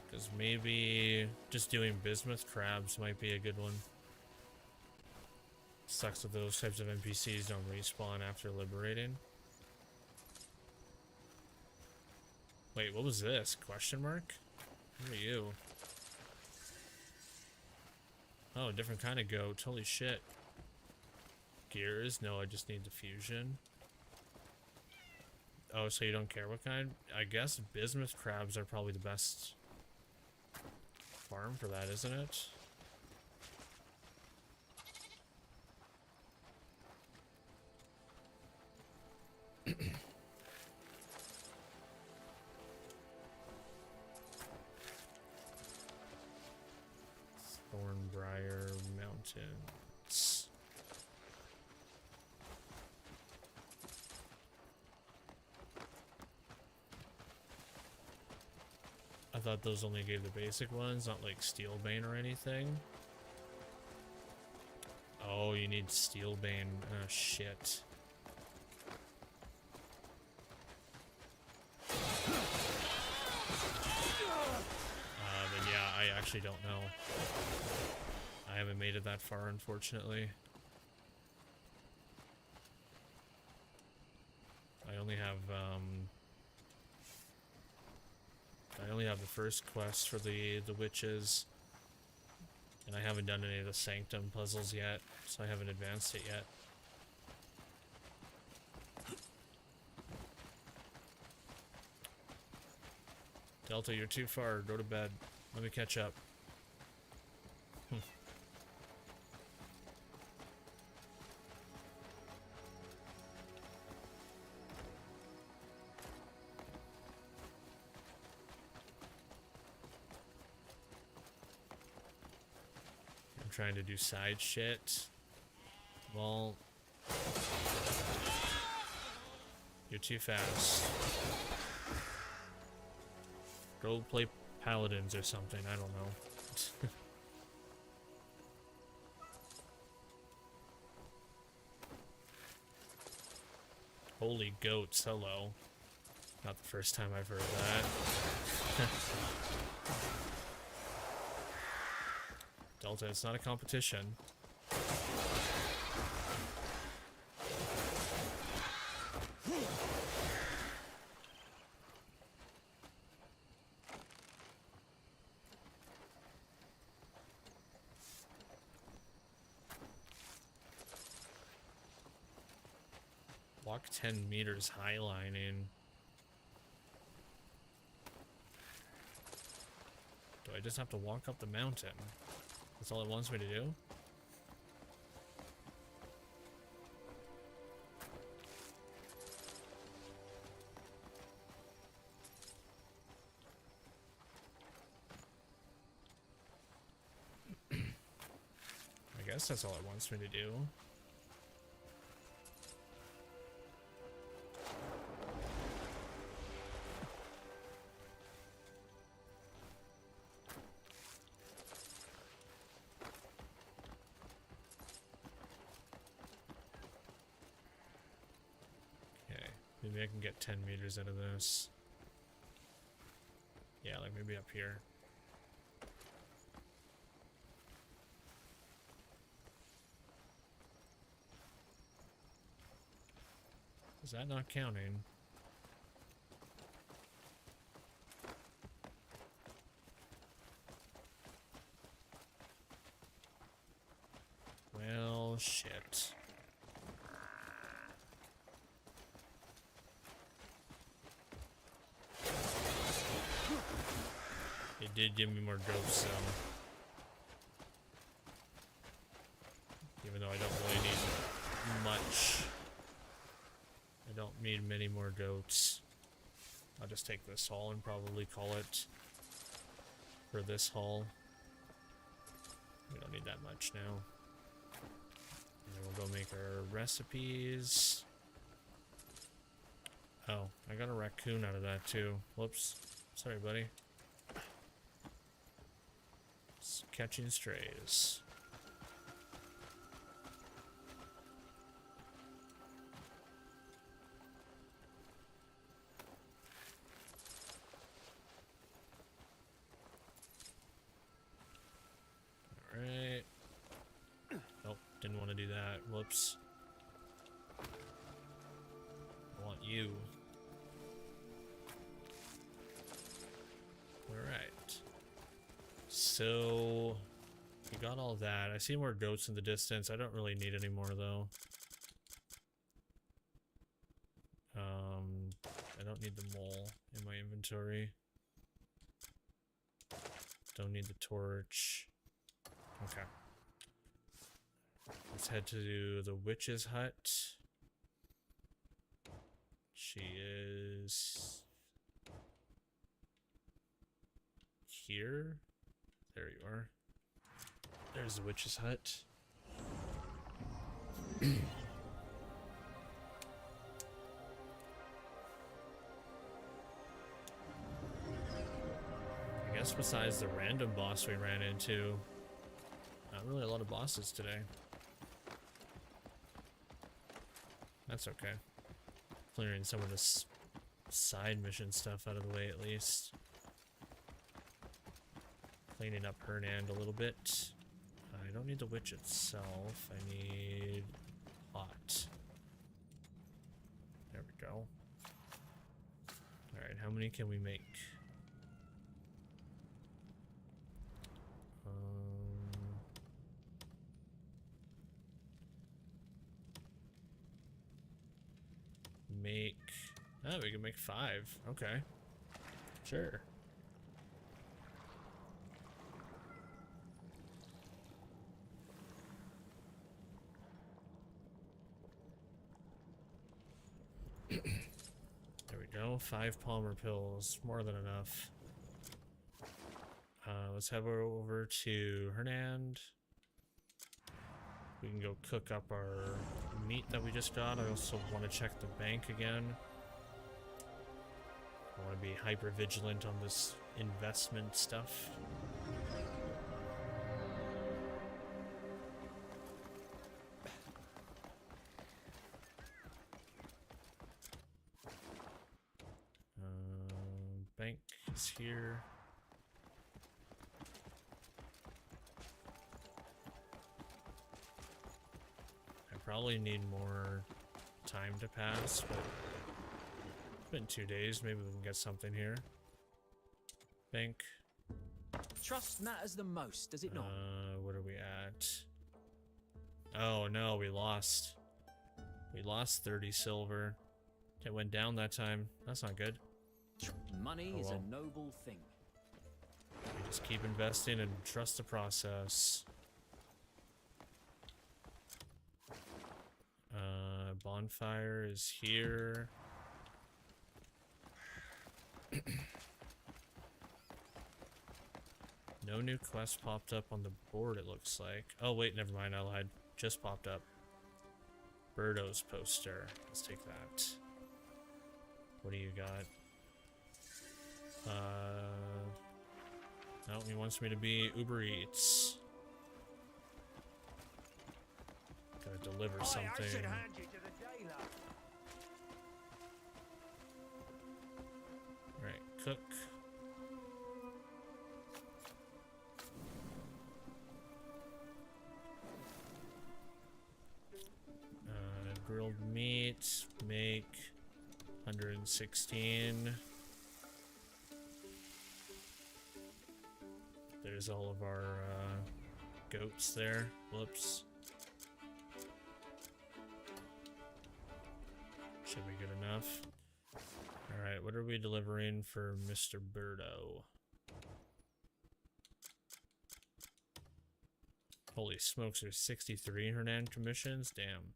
Because maybe just doing bismuth crabs might be a good one. Sucks that those types of NPCs don't respawn after liberating. Wait, what was this? Question mark? Who are you? Oh, different kind of goat. Holy shit. Gears? No, I just need the fusion. Oh, so you don't care what kind? I guess bismuth crabs are probably the best farm for that, isn't it? Thornbriar Mountains. I thought those only gave the basic ones, not like Steelbane or anything. Oh, you need Steelbane. Oh, shit. Then yeah, I actually don't know. I haven't made it that far, unfortunately. I only have the first quest for the witches, and I haven't done any of the Sanctum puzzles yet, so I haven't advanced it yet. Delta, you're too far. Go to bed. Let me catch up. I'm trying to do side shit. Well, you're too fast. Go play Paladins or something, I don't know. Holy goats, hello. Not the first time I've heard that. Delta, it's not a competition. Walk 10 meters highlining. Do I just have to walk up the mountain? That's all it wants me to do? I guess that's all it wants me to do. Maybe I can get 10 meters out of this. Yeah, like maybe up here. Is that not counting? Well, shit. It did give me more goats, even though I don't really need much. I don't need many more goats. I'll just take this haul and probably call it for this haul. We don't need that much now. And then we'll go make our recipes. Oh, I got a raccoon out of that too. Whoops. Sorry, buddy. Catching strays. Alright. Nope, didn't want to do that. Whoops. I want you. Alright. So, we got all that. I see more goats in the distance. I don't really need any more, though. I don't need the mole in my inventory. Don't need the torch. Okay. Let's head to the witch's hut. She is here. There you are. There's the witch's hut. I guess besides the random boss we ran into, not really a lot of bosses today. That's okay. Clearing some of this side mission stuff out of the way at least. Cleaning up Hernand a little bit. I don't need the witch itself. I need pot. There we go. Alright, how many can we make? Oh, we can make 5. Okay. Sure. There we go. 5 Palmer pills. More than enough. Let's head over to Hernand. We can go cook up our meat that we just got. I also want to check the bank again. I want to be hyper vigilant on this investment stuff. is here. I probably need more time to pass, but it's been 2 days. Maybe we can get something here. Think. Trust matters the most, does it not? What are we at? Oh no, we lost. We lost 30 silver. It went down that time. That's not good. Money is a noble thing. We just keep investing and trust the process. Bonfire is here. No new quest popped up on the board, it looks like. Oh wait, never mind, I lied. Just popped up. Birdo's poster. Let's take that. What do you got? No, he wants me to be Uber Eats. Gotta deliver something. I should hand you to the jailer. Right, cook. Grilled meat, make 116. There's all of our goats there. Whoops. Should be good enough. Alright, what are we delivering for Mr. Birdo? Holy smokes, there's 63 Hernan commissions? Damn.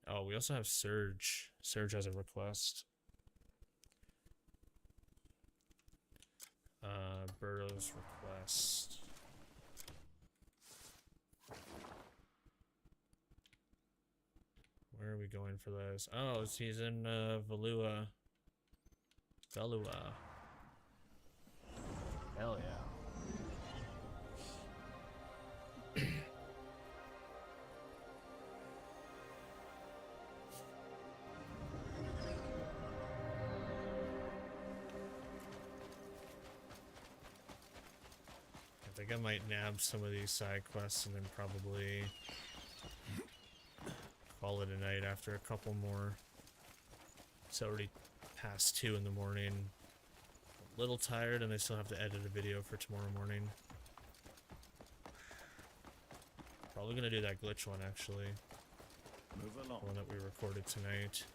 Oh, we also have Surge. Surge has a request. Birdo's request. Where are we going for this? Oh, he's in Valua. Valua. Hell yeah. I think I might nab some of these side quests and then probably call it a night after a couple more. It's already past 2 in the morning. A little tired and I still have to edit a video for tomorrow morning. Probably gonna do that glitch one actually. Move along. The one that we recorded tonight.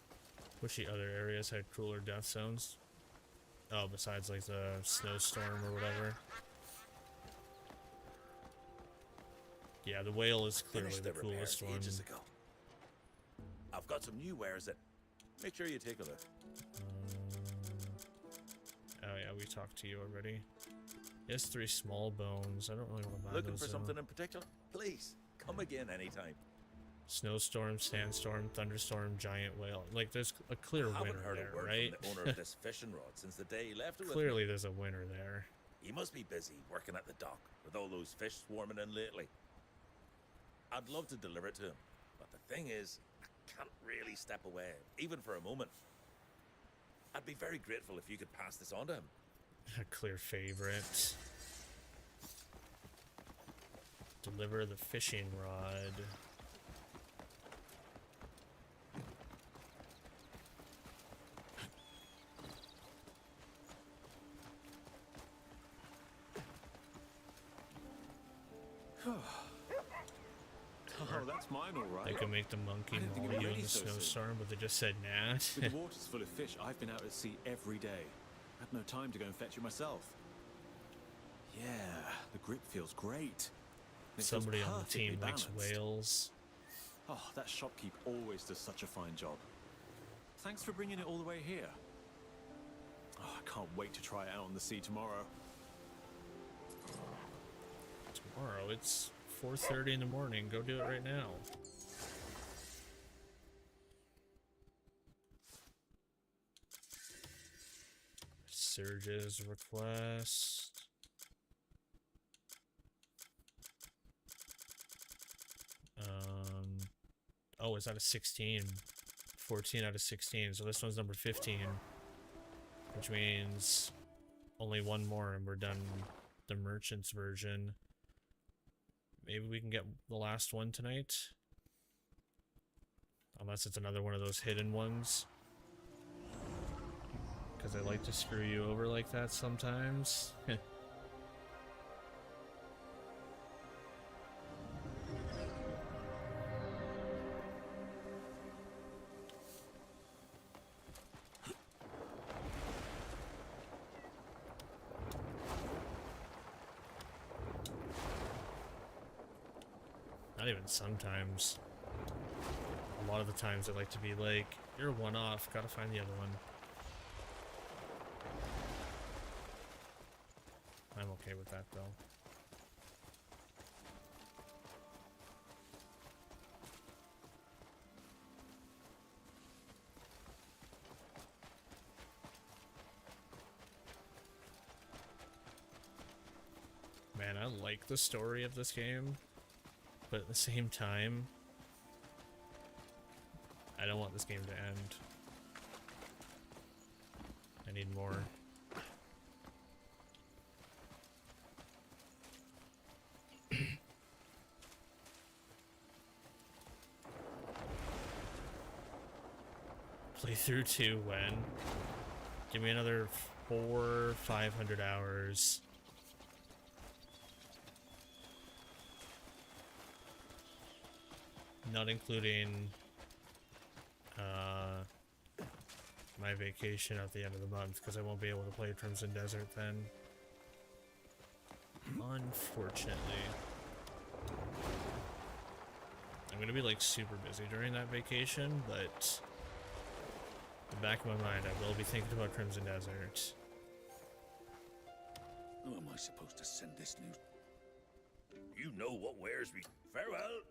Wish the other areas had cooler death zones. Oh, besides like the snowstorm or whatever. Yeah, the whale is clearly Finished the repairs coolest one. ages ago. I've got some new wares that. Make sure you take a look. Oh yeah, we talked to you already. Yes, 3 small bones. I don't really want to buy Looking those. for something in particular? Please, come again anytime. Snowstorm, sandstorm, thunderstorm, giant whale. Like, there's a clear I haven't winner heard there, a word right? from the owner of this fishing rod since the day he left it with Clearly, me. there's a winner there. He must be busy working at the dock with all those fish swarming in lately. I'd love to deliver it to him, but the thing is, I can't really step away, even for a moment. I'd be very grateful if you could pass this on to him. A clear favorite. Deliver the fishing rod. Oh, that's mine, all right. They could make the monkey I didn't think maul it'd be you in ready the so soon. snowstorm, but they just said nah. With the water's full of fish, I've been out at sea every day. Had no time to go and fetch it myself. Yeah, the grip feels great. It feels Somebody on the perfectly team likes balanced. whales. Oh, that shopkeep always does such a fine job. Thanks for bringing it all the way here. Oh, I can't wait to try it out on the sea tomorrow. Tomorrow, it's 4:30 in the morning. Go do it right now. Surge's request. Oh, it's out of 16. 14 out of 16. So this one's number 15. Which means only one more and we're done the merchant's version. Maybe we can get the last one tonight. Unless it's another one of those hidden ones. Because they like to screw you over like that sometimes. Not even sometimes. A lot of the times they like to be like, you're one off, gotta find the other one. I'm okay with that though. Man, I like the story of this game, but at the same time, I don't want this game to end. I need more. Play through 2 when? Give me another 400-500 hours. Not including my vacation at the end of the month, because I won't be able to play Crimson Desert then. Unfortunately. I'm gonna be like super busy during that vacation, but in the back of my mind I will be thinking about Crimson Desert. Who am I supposed to send this news? You know what wears me. Farewell.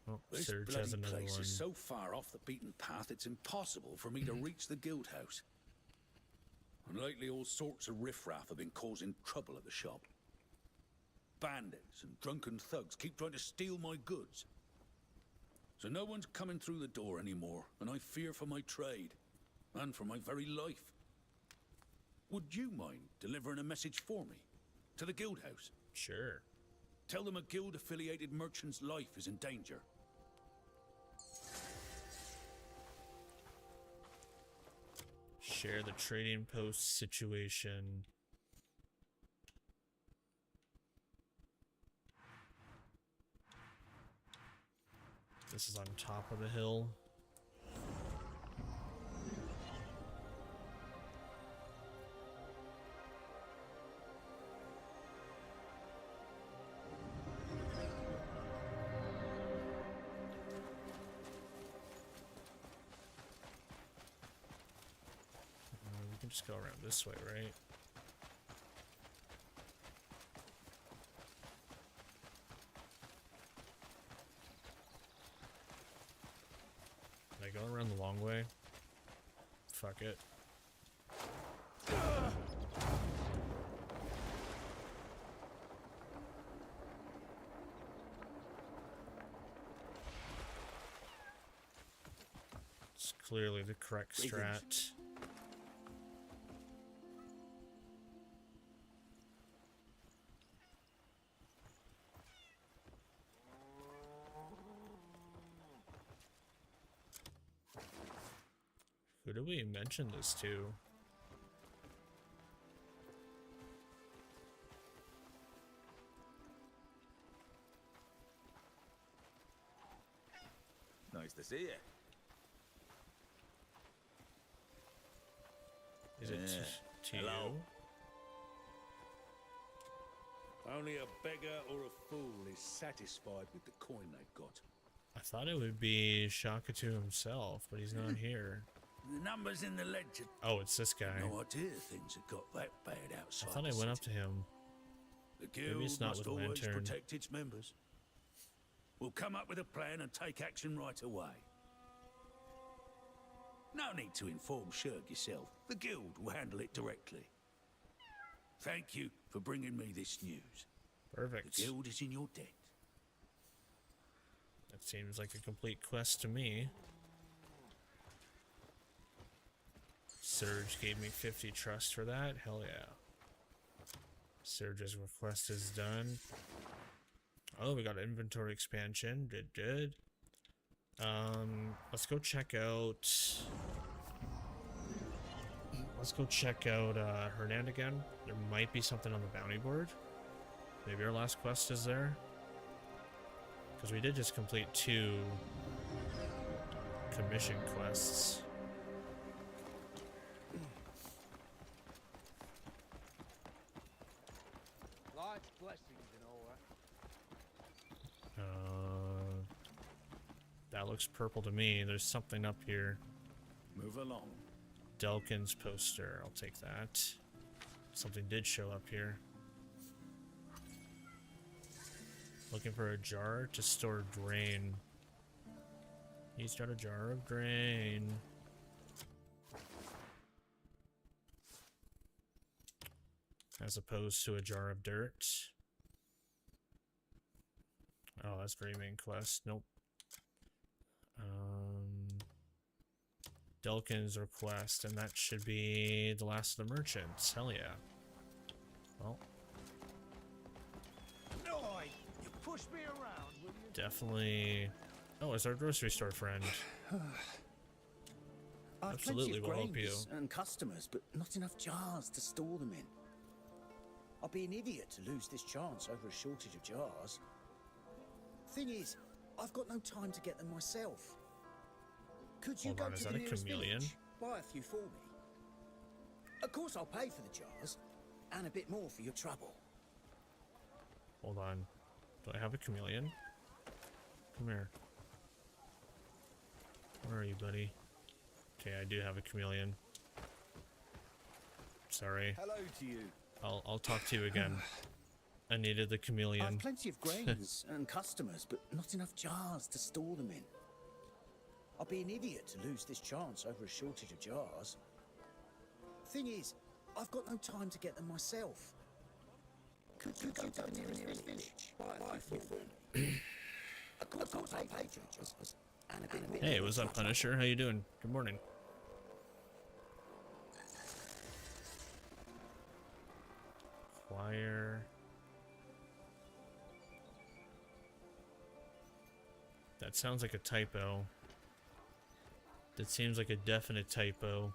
Oh, This Surge bloody has another place one. is so far off the beaten path, it's impossible for me to reach the guild house. And lately all sorts of riffraff have been causing trouble at the shop. Bandits and drunken thugs keep trying to steal my goods. So no one's coming through the door anymore, and I fear for my trade, and for my very life. Would you mind delivering a message for me? To the guild house? Sure. Tell them a guild-affiliated merchant's life is in danger. Share the trading post situation. This is on top of the hill. We can just go around this way, right? Did I go around the long way? Fuck it. It's clearly the correct strat. Who do we mention this to? Nice to see you. Is it to you? Hello. Only a beggar or a fool is satisfied with the coin they've got. I thought it would be Shakatu himself, but he's not here. The numbers in the ledger. Oh, it's this guy. No idea things have got that bad outside. I thought I went up to him. The Maybe guild it's not must with always Lantern. protect its members. We'll come up with a plan and take action right away. No need to inform Shurg yourself. The guild will handle it directly. Thank you for bringing me this news. Perfect. The guild is in your debt. That seems like a complete quest to me. Surge gave me 50 trust for that. Hell yeah. Surge's request is done. Oh, we got inventory expansion. Good. Let's go check out. Let's go check out Hernan again. There might be something on the bounty board. Maybe our last quest is there. Because we did just complete 2 commission quests. Life's blessings and all that. That looks purple to me. There's something up here. Move along. Delkin's poster. I'll take that. Something did show up here. Looking for a jar to store drain. He's got a jar of drain. As opposed to a jar of dirt. Oh, that's very main quest. Nope. Delkin's request, and that should be the last of the merchants. Hell yeah. Well. No, you push me around, will you? Definitely. Oh, it's our grocery store friend. I've Absolutely, plenty of we'll help you. grains and customers, but not enough jars to store them in. I'd be an idiot to lose this chance over a shortage of jars. Thing is, I've got no time to get them myself. Could you Hold go on, to is the that a nearest chameleon? village, buy a few for me? Of course, I'll pay for the jars, and a bit more for your trouble. Hold on. Do I have a chameleon? Come here. Where are you, buddy? Okay, I do have a chameleon. Sorry. Hello to you. I'll talk to you again. I needed the chameleon. I've plenty of grains and customers, but not enough jars to store them in. I'd be an idiot to lose this chance over a shortage of jars. Thing is, I've got no time to get them myself. Could you go to the nearest village, buy a few for me? Of course, I'll pay for the jars, and a bit more. Hey, what's up, Punisher? How you doing? Good morning. Acquire. That sounds like a typo. That seems like a definite typo.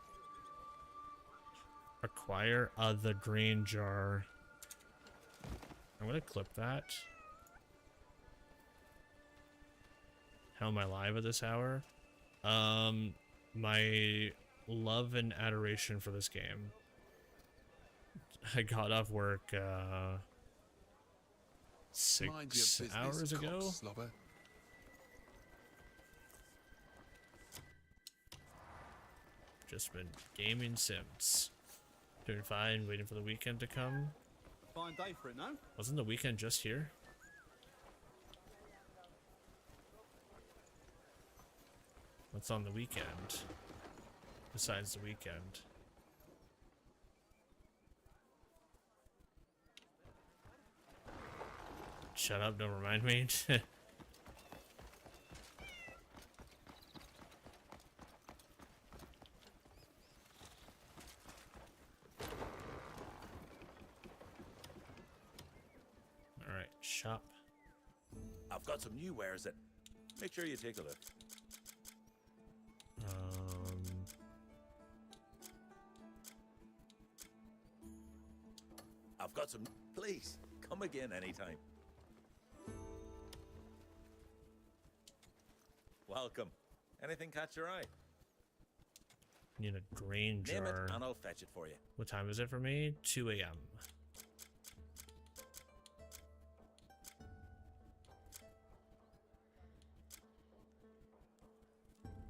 Acquire the grain jar. I'm gonna clip that. How am I live at this hour? My love and adoration for this game. I got off work 6 hours ago. Just been gaming Sims. Doing fine, waiting for the weekend to come. Fine day for it, no? Wasn't the weekend just here? What's on the weekend? Besides the weekend. Shut up, don't remind me. Alright, shop. I've got some new wares that. Make sure you take a look. I've got some. Please, come again anytime. Welcome. Anything catch your eye? Need a grain Name it, jar. and I'll fetch it for you. What time is it for me? 2 a.m.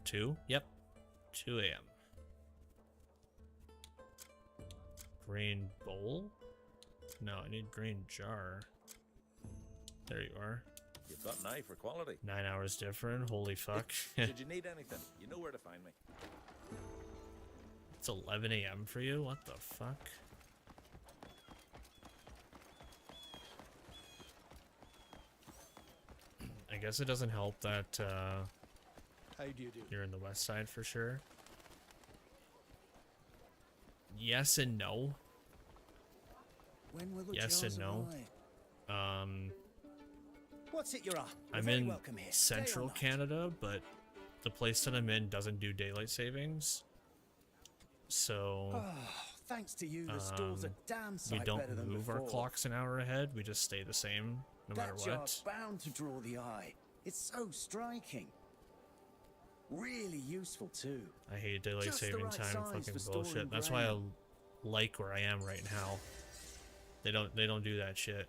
Two? Yep. 2 a.m. Grain bowl? No, I need grain jar. There you are. You've got an eye for quality. 9 hours different. Holy fuck. Should you need anything, you know where to find me. It's 11 a.m. for you? What the fuck? I guess it doesn't help that How do you do? you're in the west side for sure. yes and no. When will the Yes and jars no. arrive? What's it you're after? I'm in central Canada, but the place that I'm in doesn't do daylight savings. So, Oh, thanks to you, the store's a damn we sight don't better than move before. our clocks an hour ahead. We just stay the same no matter That what. jar's bound to draw the eye. It's so striking. Really useful too. I hate daylight Just the saving right time size fucking for storing bullshit. That's why I grain. like where I am right now. They don't do that shit.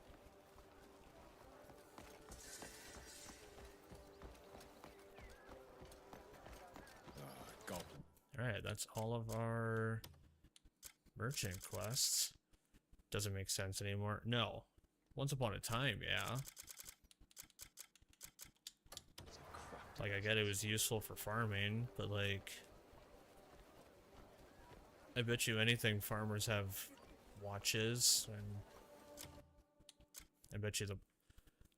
Alright, that's all of our merchant quests. Doesn't make sense anymore. No. Once upon a time, yeah. Like, I get it was useful for farming, but like... I bet you anything farmers have watches, and... I bet you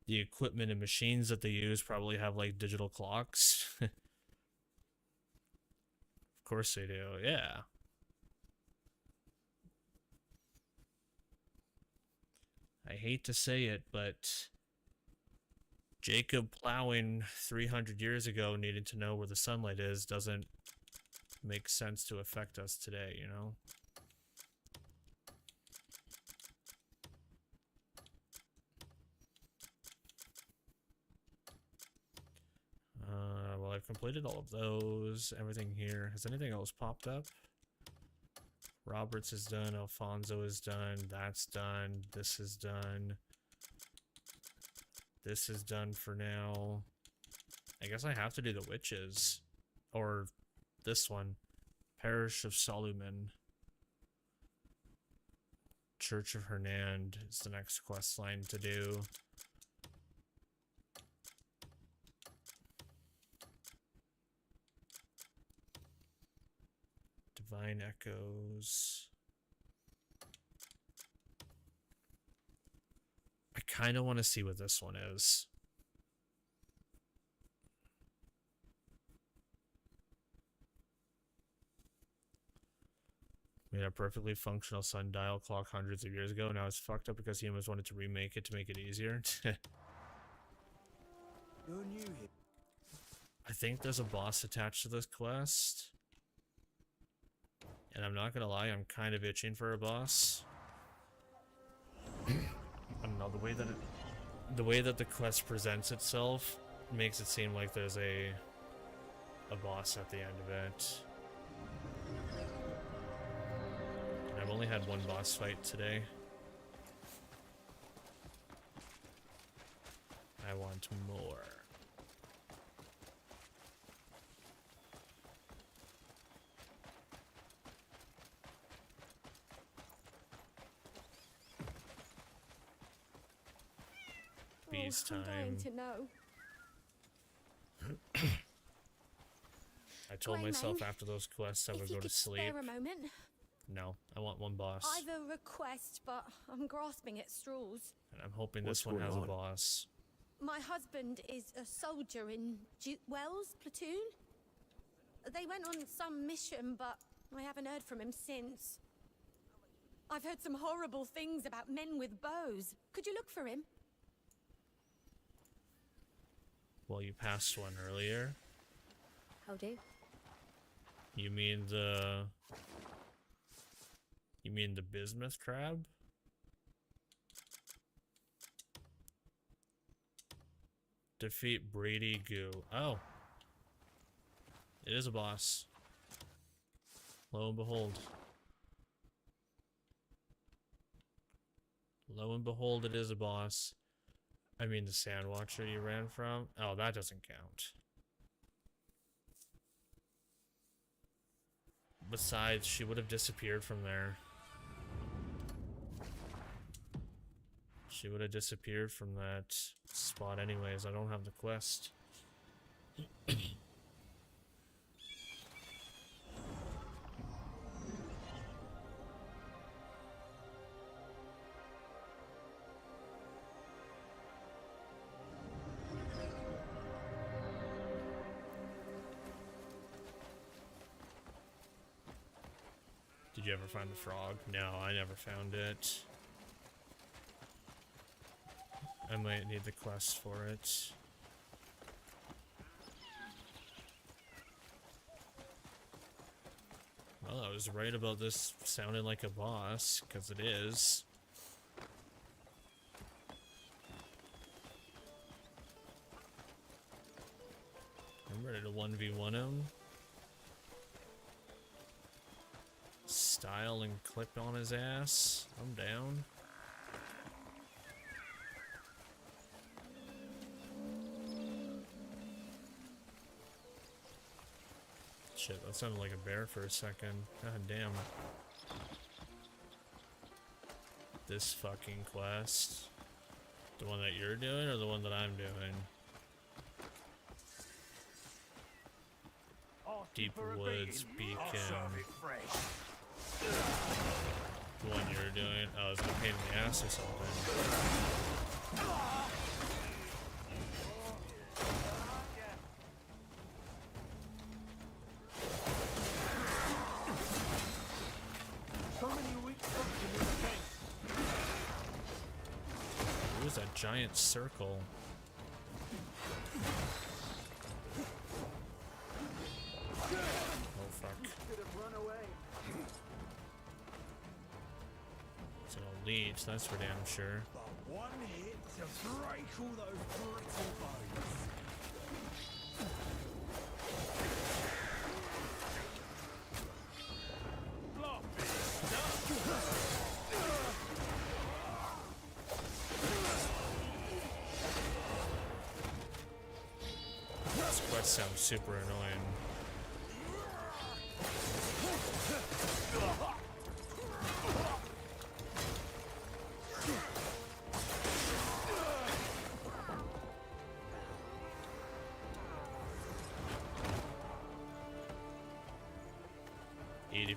the equipment and machines that they use probably have, like, digital clocks. Of course they do, yeah. I hate to say it, but Jacob plowing 300 years ago needing to know where the sunlight is doesn't make sense to affect us today, you know? Well, I've completed all of those. Everything here. Has anything else popped up? Roberts is done. Alfonso is done. That's done. This is done. This is done for now. I guess I have to do the witches. Or this one. Parish of Solumen. Church of Hernand is the next quest line to do. Divine Echoes. I kind of want to see what this one is. Made a perfectly functional sundial clock hundreds of years ago. Now it's fucked up because humans wanted to remake it to make it easier. You're new here. I think there's a boss attached to this quest. And I'm not gonna lie, I'm kind of itching for a boss. I don't know, the way that the quest presents itself makes it seem like there's a boss at the end of it. And I've only had one boss fight today. I want more. Bees I'm dying time. to know. I told myself after those quests I would go to sleep. Spare a moment. No, I want one boss. I've a request, but I'm grasping at straws. And I'm hoping this one has a boss. My husband is a soldier in Duke Wells platoon. They went on some mission, but I haven't heard from him since. I've heard some horrible things about men with bows. Could you look for him? Well, you passed one earlier. How do? You mean the bismuth crab? Defeat Brady Goo. Oh. It is a boss. Lo and behold. Lo and behold, it is a boss. I mean the Sand Watcher you ran from? Oh, that doesn't count. Besides, she would have disappeared from there. She would have disappeared from that spot anyways. I don't have the quest. Did you ever find the frog? No, I never found it. I might need the quest for it. Well, I was right about this sounding like a boss, because it is. I'm ready to 1v1 him. Style and clip on his ass. I'm down. Shit, that sounded like a bear for a second. God damn. This fucking quest. The one that you're doing or the one that I'm doing? Deep Woods Beacon. The one you're doing? Oh, it's a pain in the ass or something. It was a giant circle. Oh fuck. It's an elite, that's for damn sure. But one hit to break all those brittle bones. This quest sounds super annoying.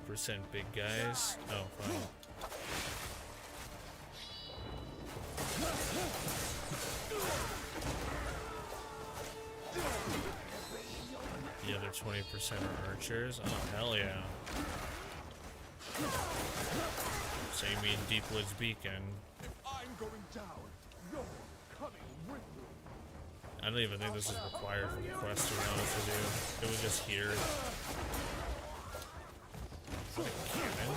%, big guys. Oh, fine. The other 20% are archers. Oh, hell yeah. So you mean Deep Woods Beacon? If I'm going down, you're coming with me. I don't even think this is required for the quest, to be honest with you. It was just here. Is that a cannon?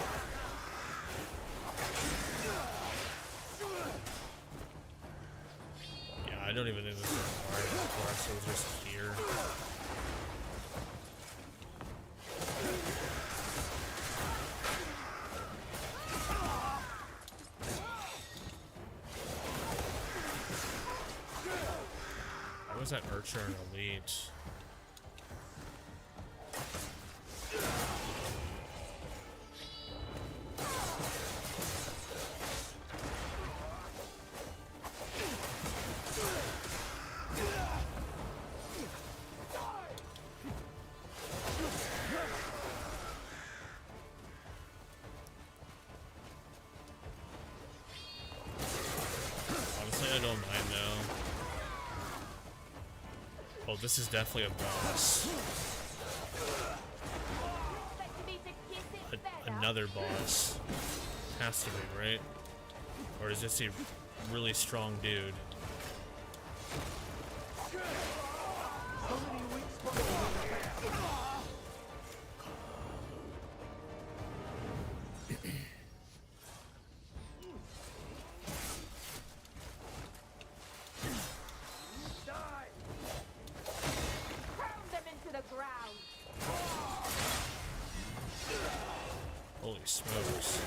Yeah, I don't even think this is required for the quest, it was just here. Why was that archer an elite? Honestly, I don't mind though. Oh, this is definitely a boss. Another boss. Has to be, right? Or is this a really strong dude? Holy smokes.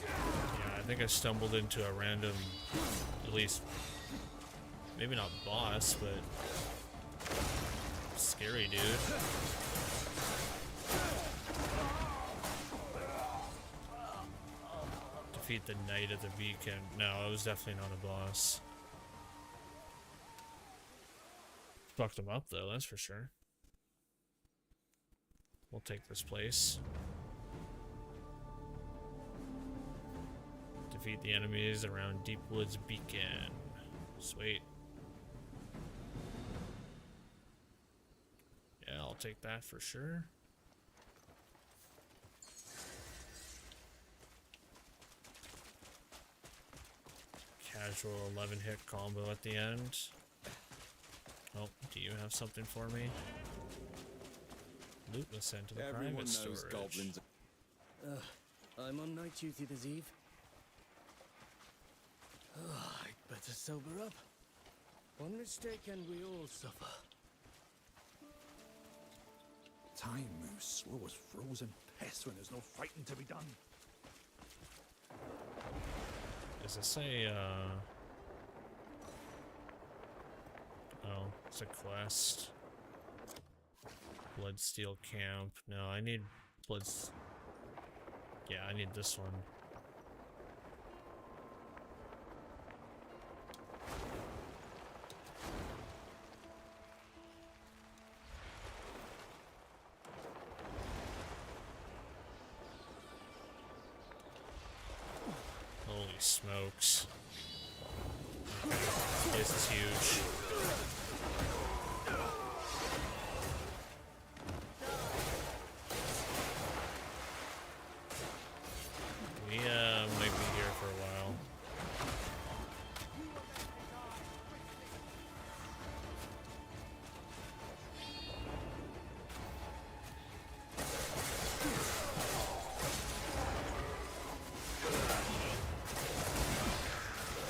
Yeah, I think I stumbled into a random, at least, maybe not boss, but scary dude. Defeat the Knight of the Beacon. No, it was definitely not a boss. Fucked him up though, that's for sure. We'll take this place. Defeat the enemies around Deep Woods Beacon. Sweet. I'll take that for sure. Casual 11-hit combo at the end. Oh, do you have something for me? Loot was sent to the private storage. Goblins. I'm on night duty this eve. I'd better sober up. One mistake and we all suffer. Time moves slow as frozen piss when there's no fighting to be done. Does it say, oh, it's a quest. Bloodsteel Camp. No, I need yeah, I need this one. Holy smokes. Okay, this place is huge. We might be here for a while.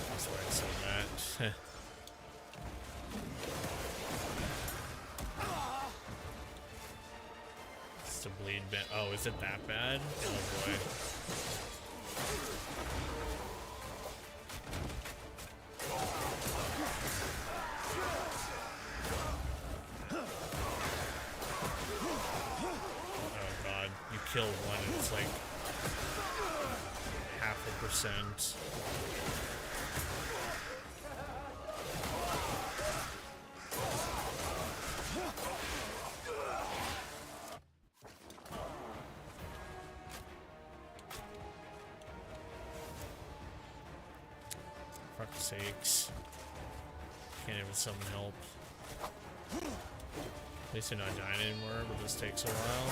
That's why I said that. It's to bleed bad. Oh, is it that bad? Oh boy. Oh god, you kill one and it's like 0.5%. Fuck's sakes. Can't even summon help. At least they're not dying anymore, but this takes a while.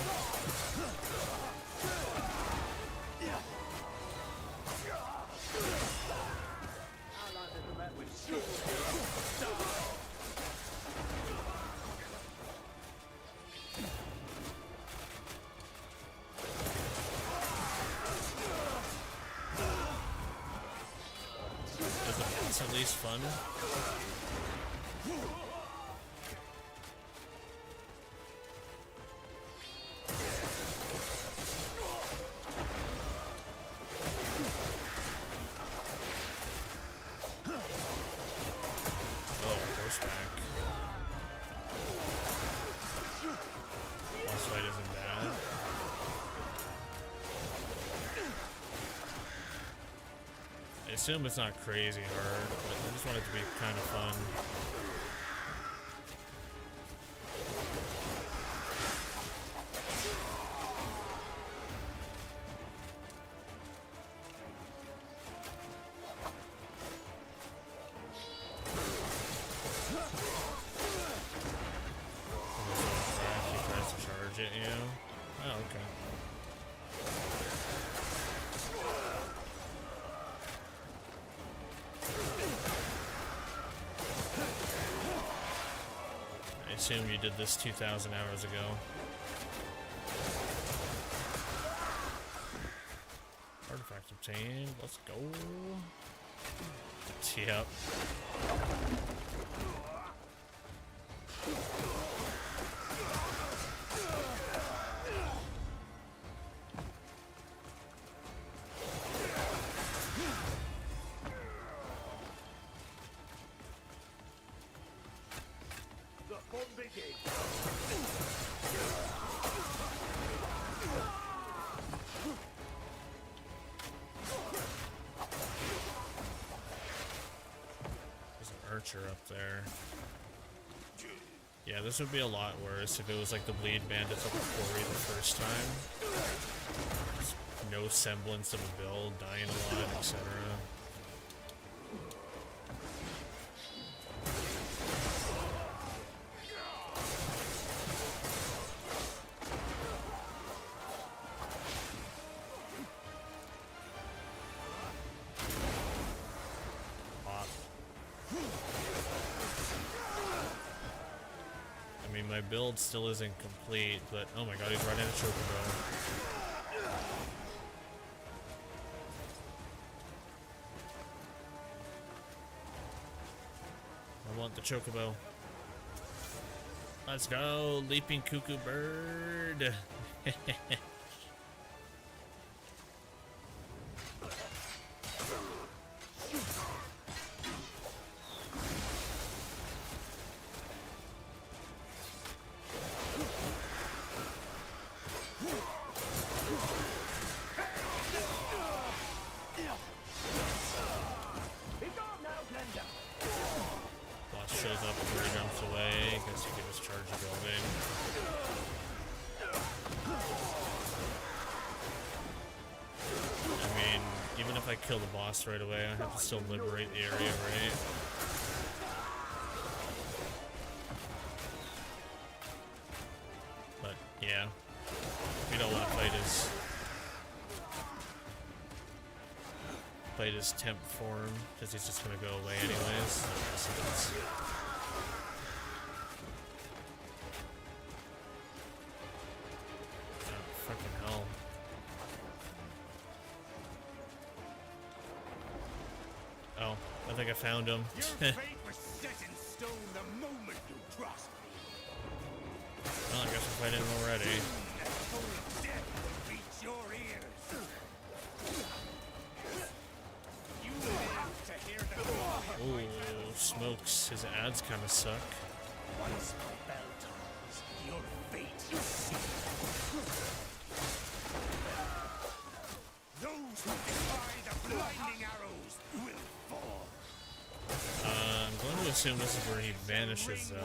Is the boss at least fun? I assume it's not crazy hard, but I just want it to be kind of fun. He tries to charge it, you know? Oh, okay. I assume you did this 2,000 hours ago. Artifact obtained. Let's go. Yep. Up there. Yeah, this would be a lot worse if it was like the bleed bandits of the quarry the first time. Just no semblance of a build, dying a lot, etc. my build still isn't complete, but oh my god, he's running a chocobo. I want the chocobo. Let's go, leaping cuckoo bird. Boss shows up before he jumps away. Guess you can just charge the building. I mean, even if I kill the boss right away, I have to still liberate the area, right? But yeah, we don't want to fight his temp form, because he's just gonna go away anyways. So that makes sense. Oh, fucking hell. Oh, I think I found him. Your fate was set in stone the moment you crossed me. Well, I guess we're fighting him already. Only death will reach your ears. You live to hear the Ooh, smokes. His ads kind of suck. Once my bell tolls, your fate is sealed. Those who defy the blinding arrows will fall. I'm going to assume this is where he vanishes, though.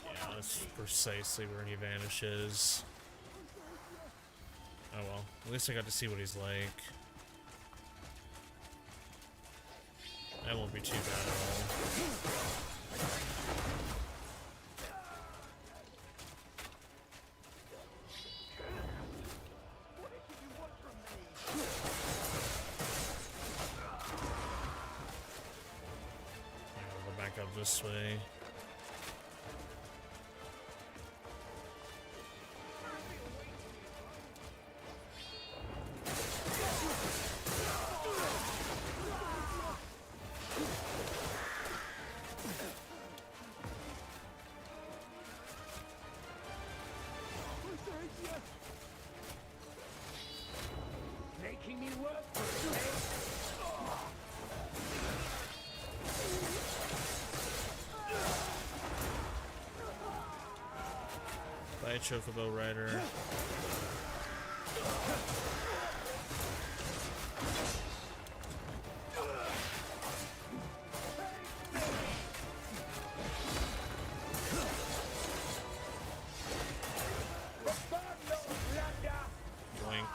Yeah, that's precisely where he vanishes. Oh well, at least I got to see what he's like. That won't be too bad at all. I'll go back up this way. Making me work for you, eh? Bye, Chocobo Rider. Blink.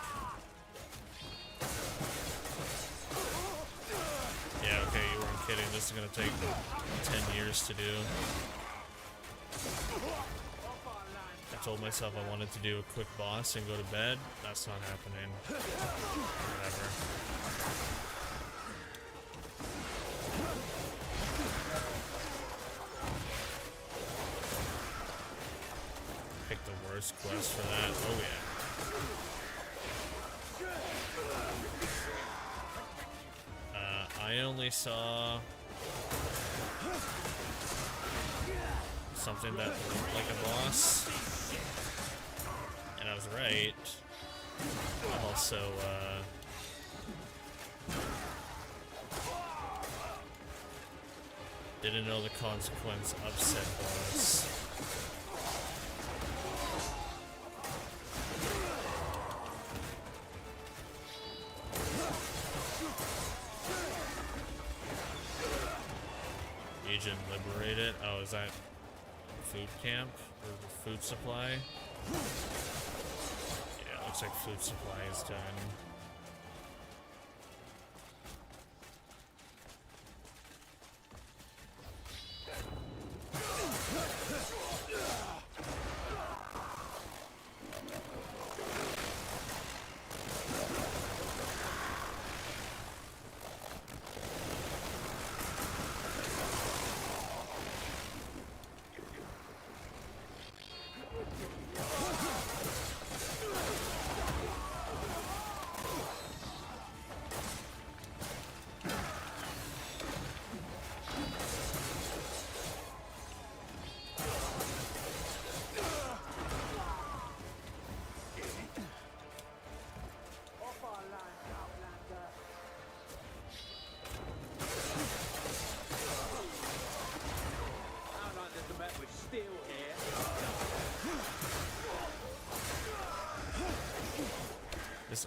Yeah, okay, you weren't kidding. This is gonna take 10 years to do. I told myself I wanted to do a quick boss and go to bed. That's not happening. Whatever. Pick the worst quest for that. Oh yeah. I only saw something that looked like a boss, and I was right. I'm also, didn't know the consequence of said boss. Agent liberated. Oh, is that food camp or the food supply? Yeah, looks like food supply is done. This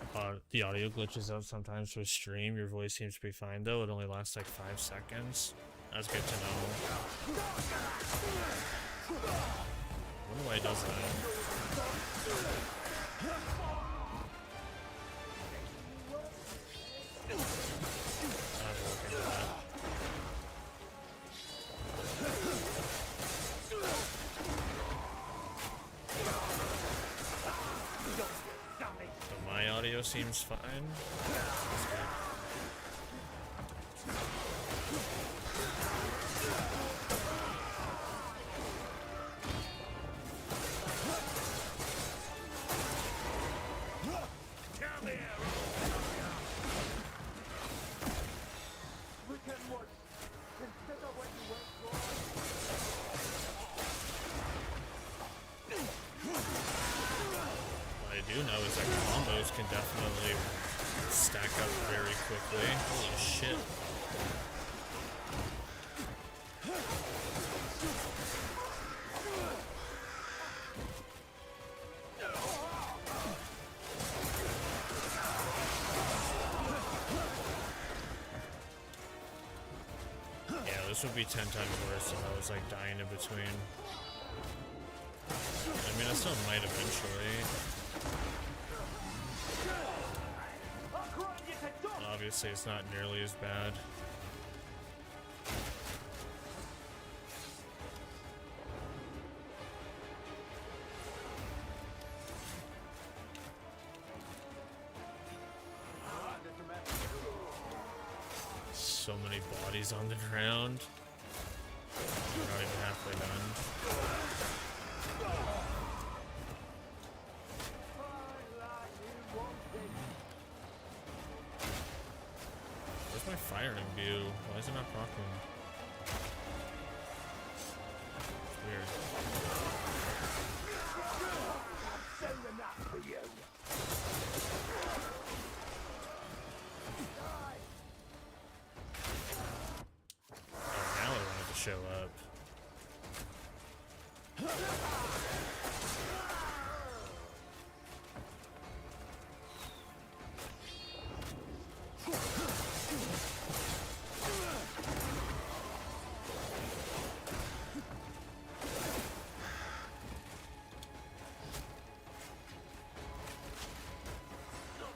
the audio glitches out sometimes for stream. Your voice seems to be fine though. It only lasts like 5 seconds. That's good to know. I wonder why it does that. I'll have to look into that. So my audio seems fine. That's good. What I do know is that combos can definitely stack up very quickly. Holy shit. Yeah, this would be 10 times worse if I was like dying in between. I mean, I still might eventually. Obviously, it's not nearly as bad. So many bodies on the ground. We're not even halfway done. Where's my firing view? Why is it not proccing? It's weird. Oh, now I wanted to show up.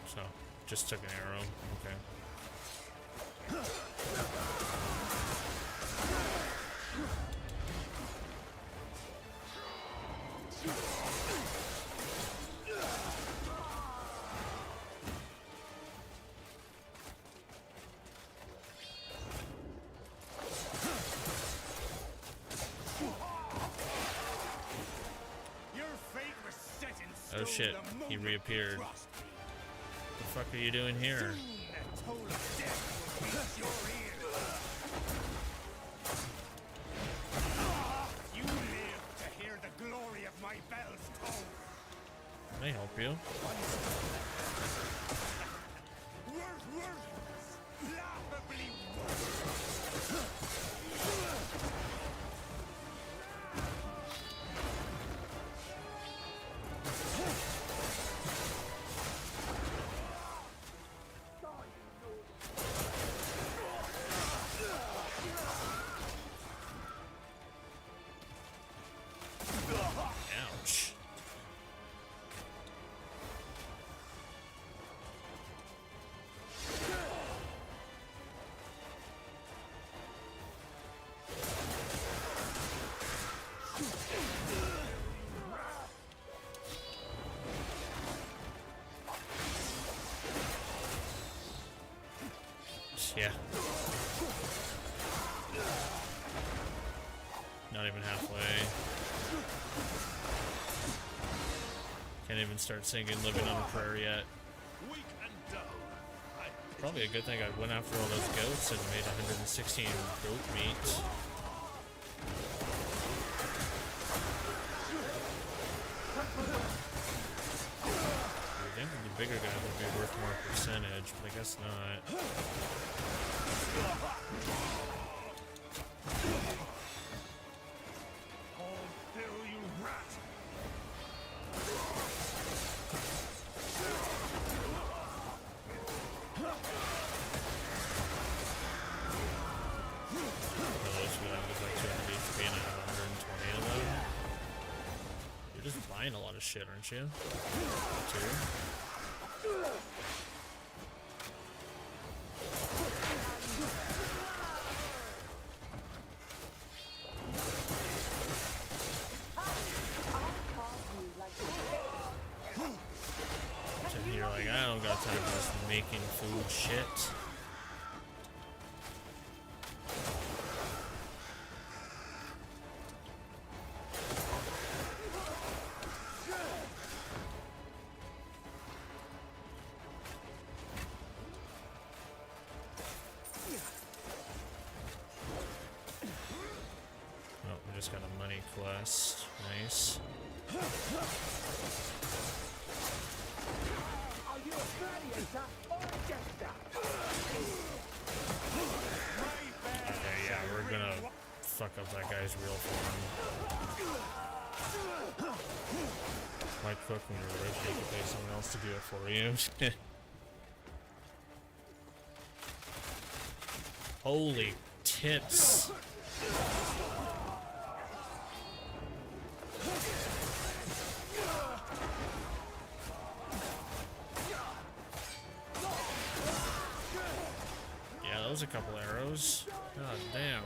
So, just took an arrow. Okay. Your fate was set in stone. Oh shit, the he moment reappeared. you What crossed me. the fuck are you doing here? Soon the toll of death will reach your ears. You live to hear the glory of my bells toll. Can I help you? Laughably Ouch. Yeah. Not even halfway. Can't even start singing Living on a Prayer yet. Probably a good thing I went after all those goats and made 116 goat meat. You'd think the bigger guy would be worth more percentage, but I guess not. fill you rat. buying a lot of shit, aren't you? Too. And you're like, I don't got time for this making food shit. Oh, we just got a money quest. Nice. Are you a gladiator or a jester? Okay, yeah, we're gonna fuck up that guy's real form. Might cook when you're rich, you can pay someone else to do it for you. Holy tits. Yeah, that was a couple arrows. God damn.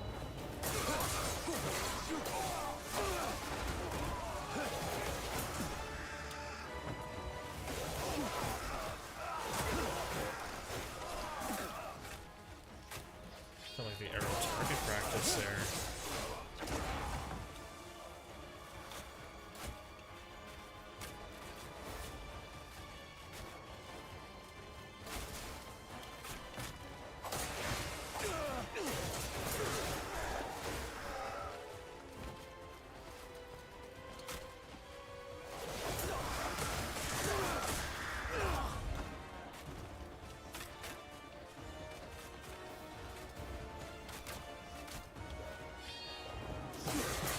Felt like the arrow target practice there.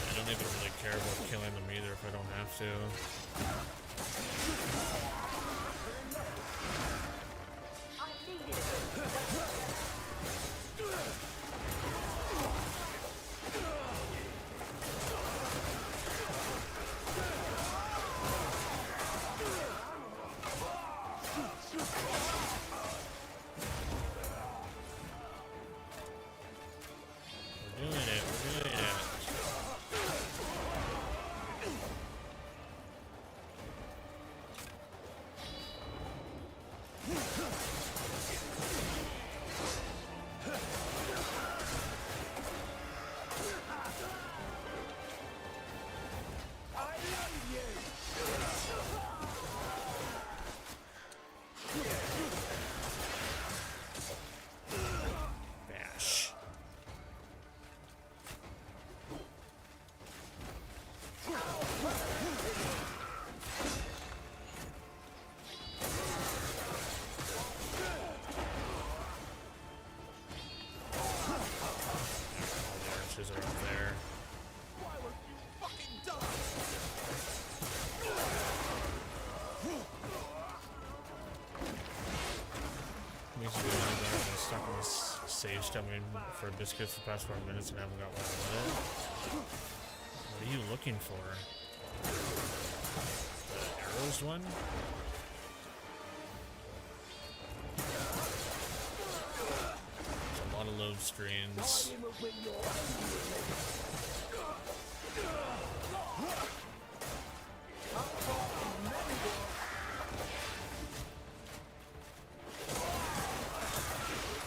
I don't even really care about killing them either if I don't have to. We're doing it, we're doing it. Bash. All the archers are up there. Makes me realize that I've been stuck in this save stumbling for a biscuit for the past 4 minutes and I haven't got what I wanted. What are you looking for? The arrows one? There's a lot of load screens.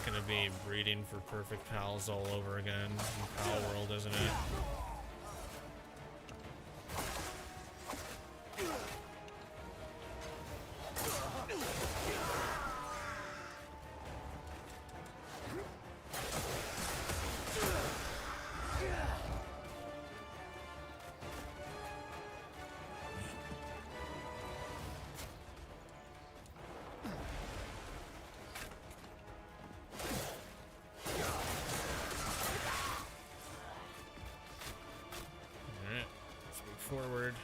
Gonna be breeding for perfect pals all over again in Pal World, isn't it? Alright, let's move forward.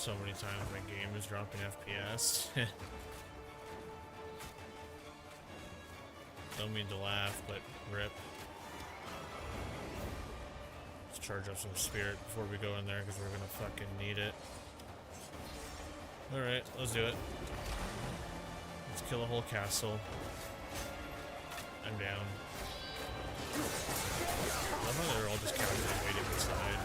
so many times my game is dropping FPS. Don't mean to laugh, but rip. Let's charge up some spirit before we go in there because we're gonna fucking need it. Alright, let's do it. Let's kill a whole castle. I'm down. I love how they're all just casually waiting inside.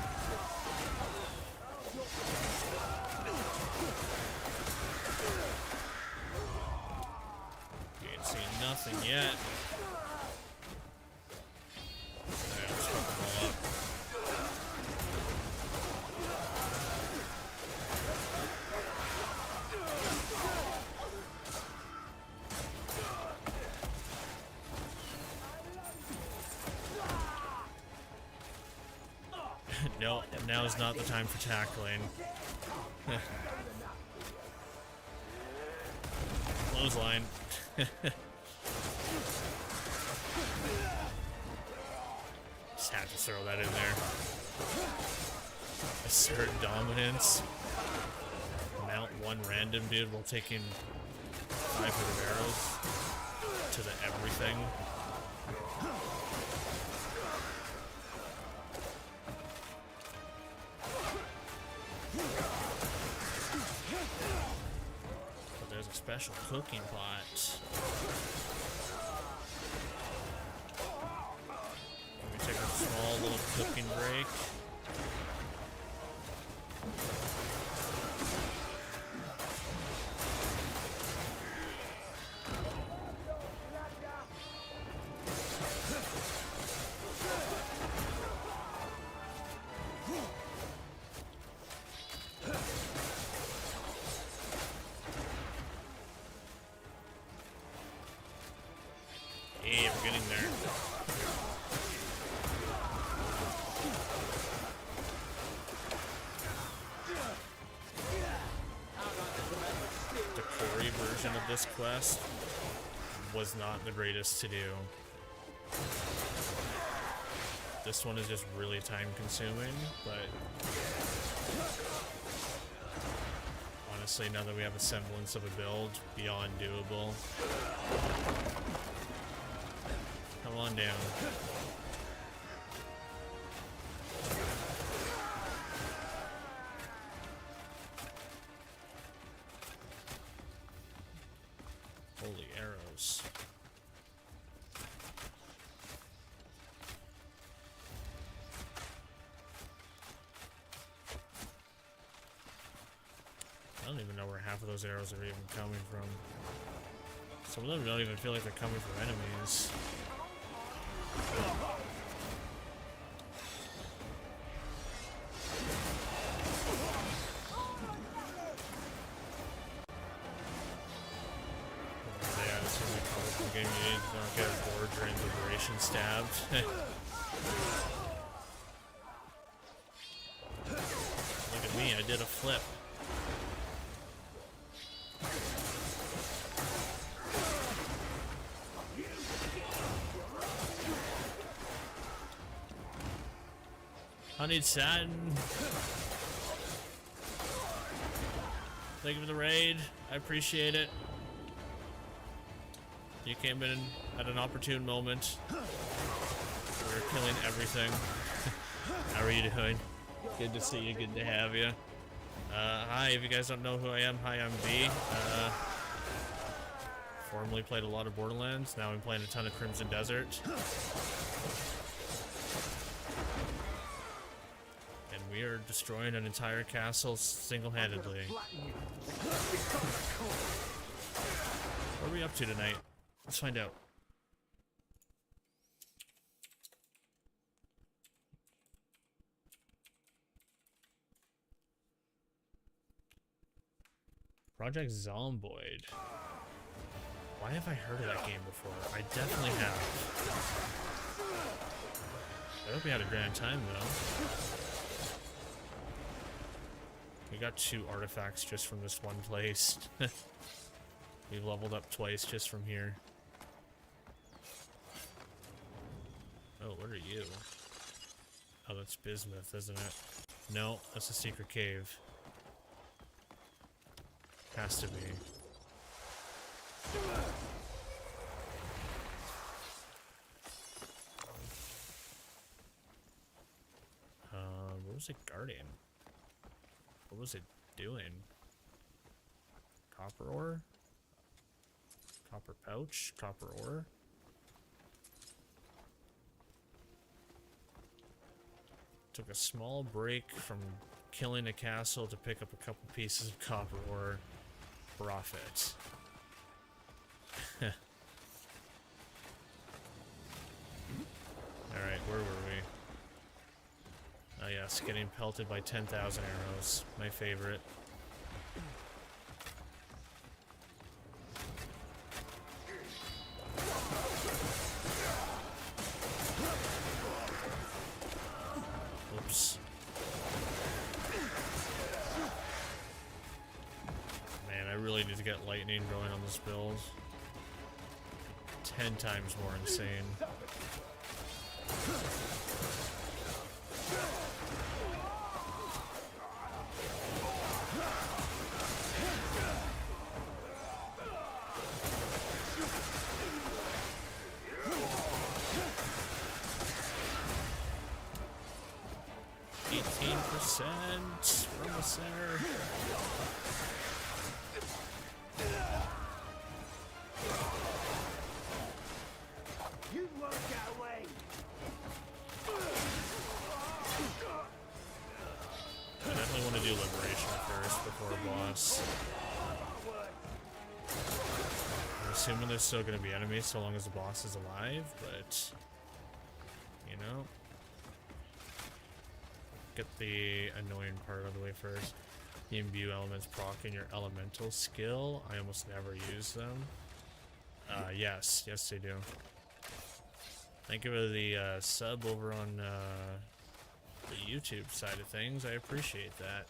You ain't seen nothing yet. Alright, let's fuck them all up. No, now is not the time for tackling. Clothesline. Just had to throw that in there. Assert dominance. Mount one random dude while taking 500 arrows to the everything. But there's a special cooking pot. Can we take a small little cooking break? Hey, we're getting there. The Corey version of this quest was not the greatest to do. This one is just really time consuming, but honestly, now that we have a semblance of a build, beyond doable. Come on down. Holy arrows. I don't even know where half of those arrows are even coming from. Some of them don't even feel like they're coming from enemies. Yeah, this is a colorful game. You need to not get bored during liberation stabbed. Look at me, I did a flip. Honeyed satin. Thank you for the raid. I appreciate it. You came in at an opportune moment. We're killing everything. How are you doing? Good to see you. Good to have you. Hi, if you guys don't know who I am, hi, I'm B. Formerly played a lot of Borderlands. Now I'm playing a ton of Crimson Desert. We are destroying an entire castle single-handedly. What are we up to tonight? Let's find out. Project Zomboid. Why have I heard of that game before? I definitely have. I hope we had a grand time, though. We got 2 artifacts just from this one place. We've leveled up twice just from here. Oh, what are you? Oh, that's bismuth, isn't it? No, that's a secret cave. Has to be. What was it guarding? What was it doing? Copper ore? Copper pouch? Copper ore? Took a small break from killing a castle to pick up a couple pieces of copper ore. Profit. Alright, where were we? Oh yes, getting pelted by 10,000 arrows. My favorite. Oops. Man, I really need to get lightning going on this build. 10 times more insane. 18% from the center. You won't get away. I definitely want to do liberation first before boss. I'm assuming there's still going to be enemies so long as the boss is alive, but you know, get the annoying part out of the way first. The imbue elements proc in your elemental skill. I almost never use them. Yes, they do. Thank you for the sub over on the YouTube side of things. I appreciate that.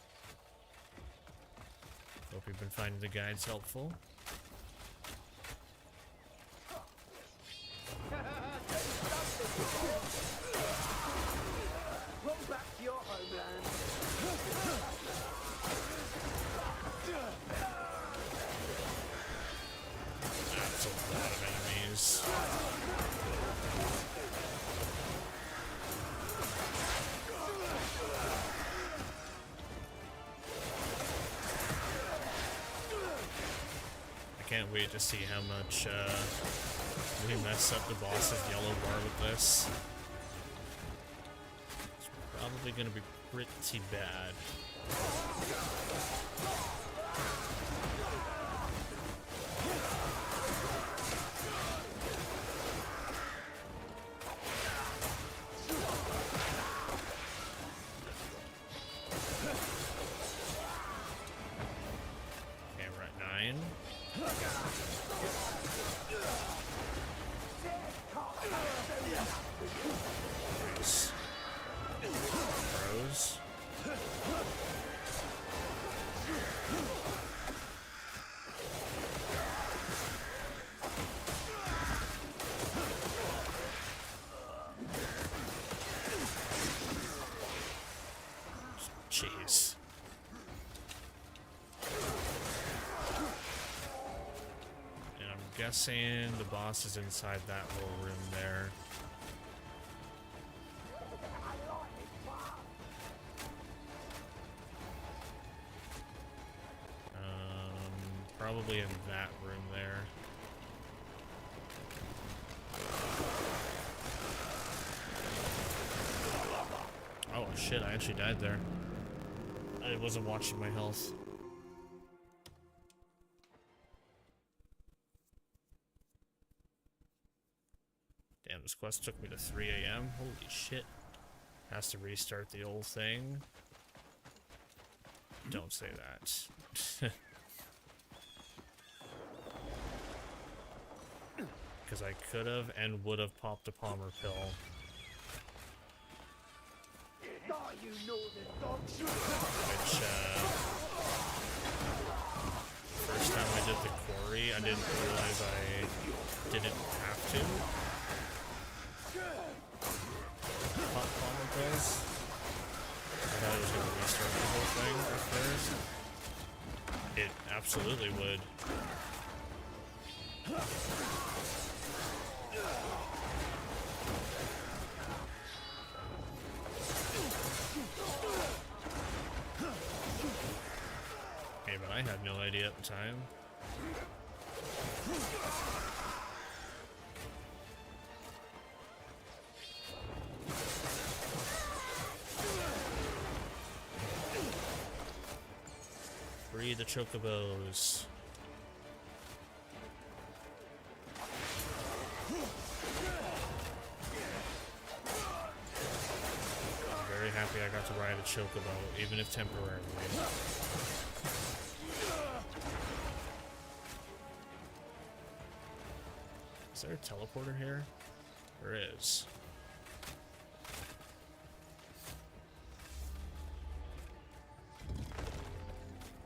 Hope you've been finding the guides helpful. Run back to your homeland. That's a lot of enemies. I can't wait to see how much we mess up the boss's yellow bar with this. It's probably gonna be pretty bad. Okay, we're at 9. Nice. Rose. Jeez. And I'm guessing the boss is inside that little room there. Probably in that room there. Oh shit, I actually died there. I wasn't watching my health. Damn, this quest took me to 3 AM. Holy shit. Has to restart the old thing. Don't say that. Because I could have and would have popped a Palmer pill. Which, first time I did the quarry, I didn't realize I didn't have to pop Palmer pills. I thought I was going to restart the whole thing at first. It absolutely would. Okay, but I had no idea at the time. Free the chocobos. I'm very happy I got to ride a chocobo, even if temporarily. Is there a teleporter here? There is.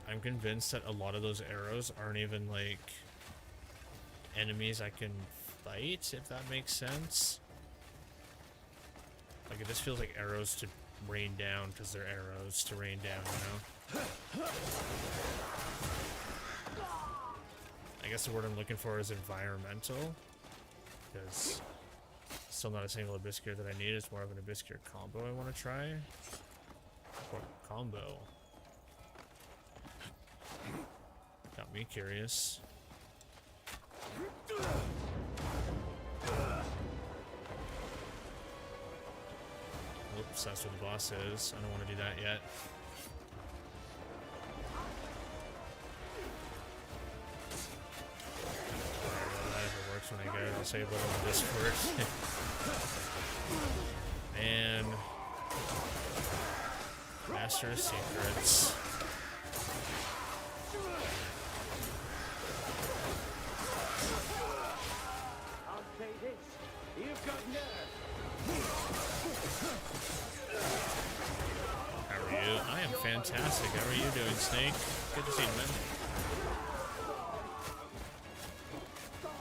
I'm convinced that a lot of those arrows aren't even, like, enemies I can fight, if that makes sense. Like, it just feels like arrows to rain down because they're arrows to rain down, you know? I guess the word I'm looking for is environmental, because still not a single Abyssgear that I need. It's more of an Abyssgear combo I want to try. What combo? Got me curious. Oops, that's what the boss is. I don't want to do that yet. If it works when I get it, I'll say about it on Discord. Man. Master of Secrets. How are you? I am fantastic. How are you doing, Snake? Good to see you, man.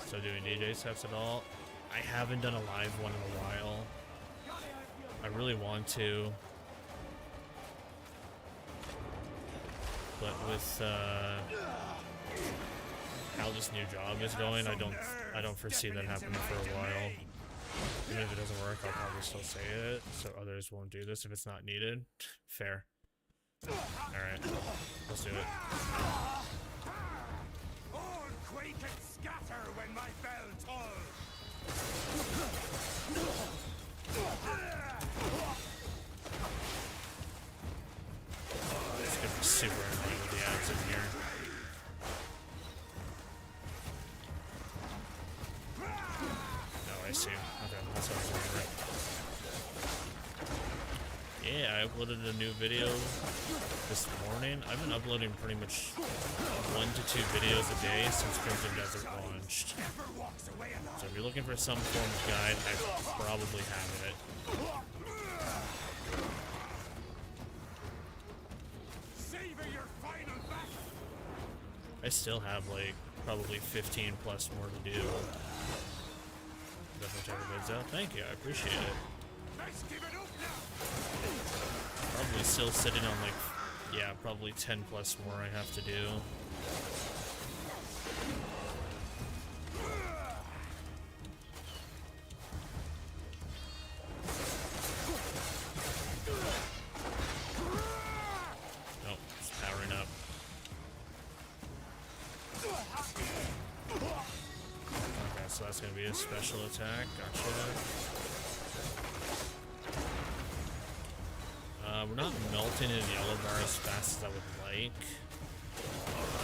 Still doing DJ sets at all? I haven't done a live one in a while. I really want to. But with how this new job is going, I don't foresee that happening for a while. Even if it doesn't work, I'll probably still say it, so others won't do this if it's not needed. Fair. Alright, let's do it. All quake and scatter when my bell tolls. It's gonna be super annoying with the ads in here. Oh, I see. Okay, that's what I was wondering. Yeah, I uploaded a new video this morning. I've been uploading pretty much 1 to 2 videos a day since Crimson Desert launched. So if you're looking for some form of guide, I probably have it. I still have like probably 15 plus more to do. Definitely check the vids out. Thank you, I appreciate it. Probably still sitting on like, yeah, probably 10 plus more I have to do. Nope, it's powering up. Okay, so that's gonna be a special attack. Gotcha. We're not melting in yellow bar as fast as I would like.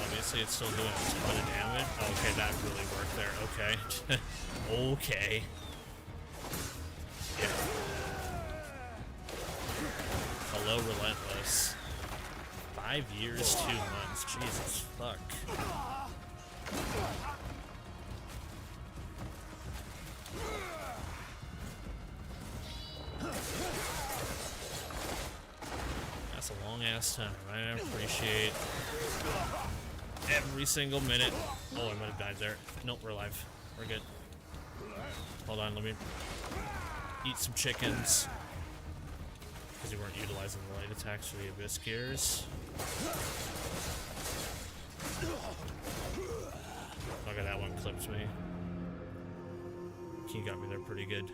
Obviously, it's still doing a ton of damage. Okay, that really worked there. Okay. Okay. Yeah. Hello, Relentless. 5 years, 2 months. Jesus, fuck. That's a long ass time. I appreciate every single minute. Oh, I might have died there. Nope, we're alive. We're good. Hold on, let me eat some chickens. Because we weren't utilizing the light attacks for the Abyss Gears. Look at that one clips me. He got me there pretty good.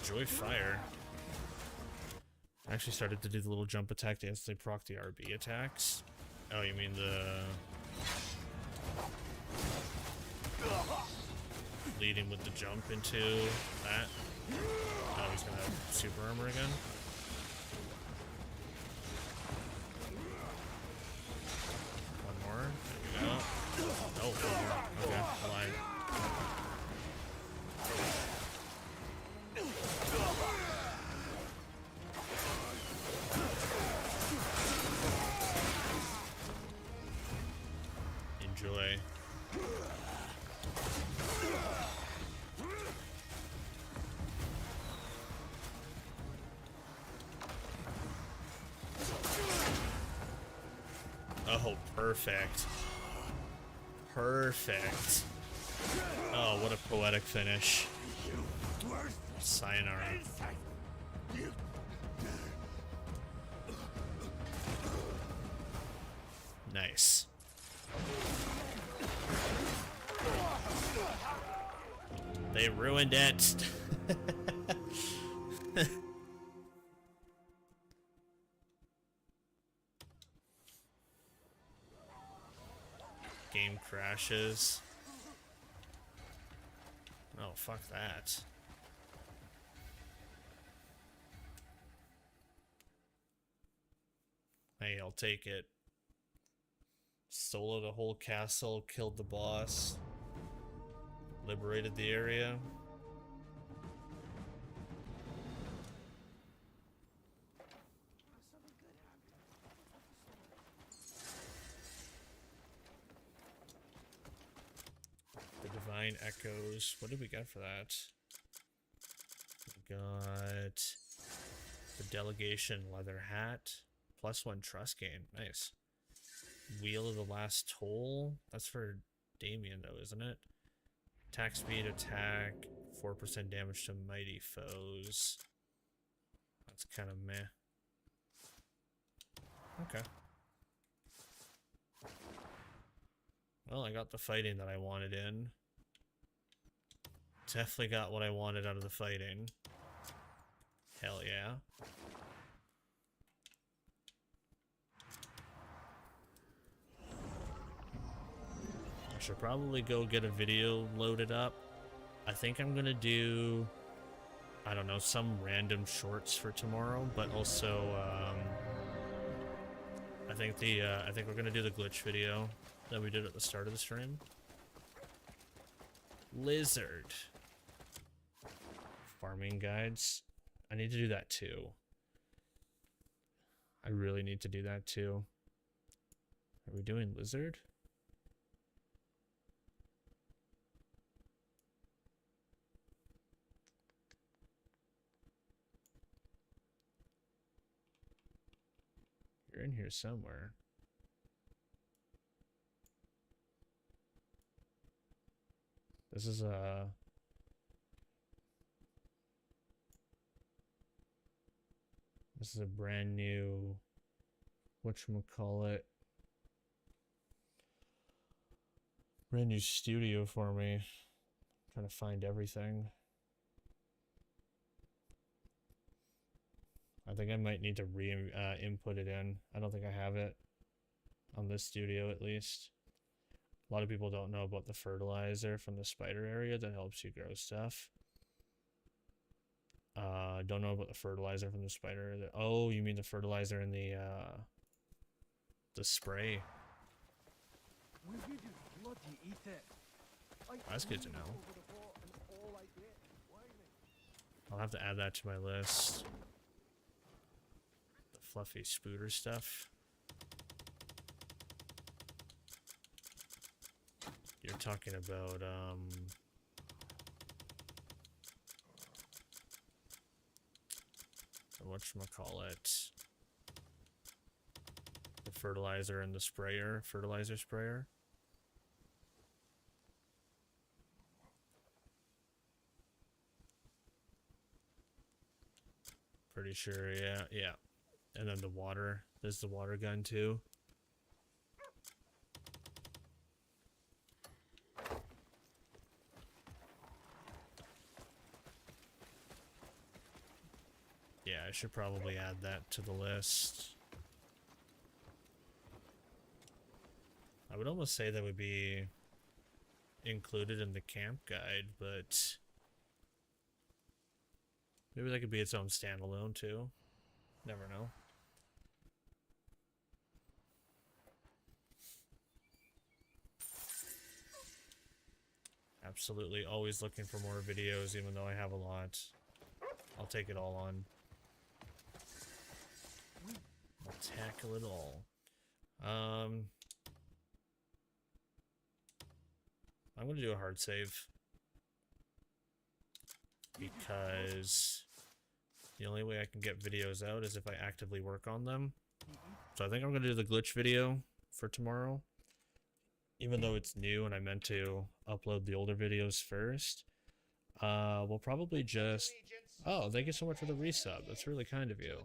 Enjoy fire. I actually started to do the little jump attack to instantly proc the RB attacks. Oh, you mean the leading with the jump into that? Oh, he's gonna have super armor again. One more. There we go. Oh, okay, I lied. Enjoy. Oh, perfect. Perfect. Oh, what a poetic finish. Sayonara. Nice. They ruined it. Game crashes. Oh, fuck that. Hey, I'll take it. Soloed the whole castle, killed the boss, liberated the area. The Divine Echoes. What did we get for that? We got the Delegation Leather Hat. +1 trust gain. Nice. Wheel of the Last Toll. That's for Damien though, isn't it? Attack speed, attack, 4% damage to mighty foes. That's kind of meh. Okay. Well, I got the fighting that I wanted in. Definitely got what I wanted out of the fighting. Hell yeah. I should probably go get a video loaded up. I think I'm gonna do, I don't know, some random shorts for tomorrow, but also I think we're gonna do the glitch video that we did at the start of the stream. Lizard. Farming guides. I need to do that too. I really need to do that too. Are we doing lizard? You're in here somewhere. This is a... This is a brand new... whatchamacallit... brand new studio for me. I'm trying to find everything. I think I might need to input it in. I don't think I have it on this studio, at least. A lot of people don't know about the fertilizer from the spider area that helps you grow stuff. Don't know about the fertilizer from the spider. Oh, you mean the fertilizer in the spray. That's good to know. I'll have to add that to my list. The fluffy spooter stuff. You're talking about whatchamacallit, the fertilizer and the fertilizer sprayer. Pretty sure, yeah. And then the water. There's the water gun too. Yeah, I should probably add that to the list. I would almost say that would be included in the camp guide, but maybe that could be its own standalone too. Never know. Absolutely always looking for more videos, even though I have a lot. I'll take it all on. I'll tackle it all. I'm gonna do a hard save. Because the only way I can get videos out is if I actively work on them. So I think I'm gonna do the glitch video for tomorrow. Even though it's new and I meant to upload the older videos first. We'll probably just... Oh, thank you so much for the resub. That's really kind of you.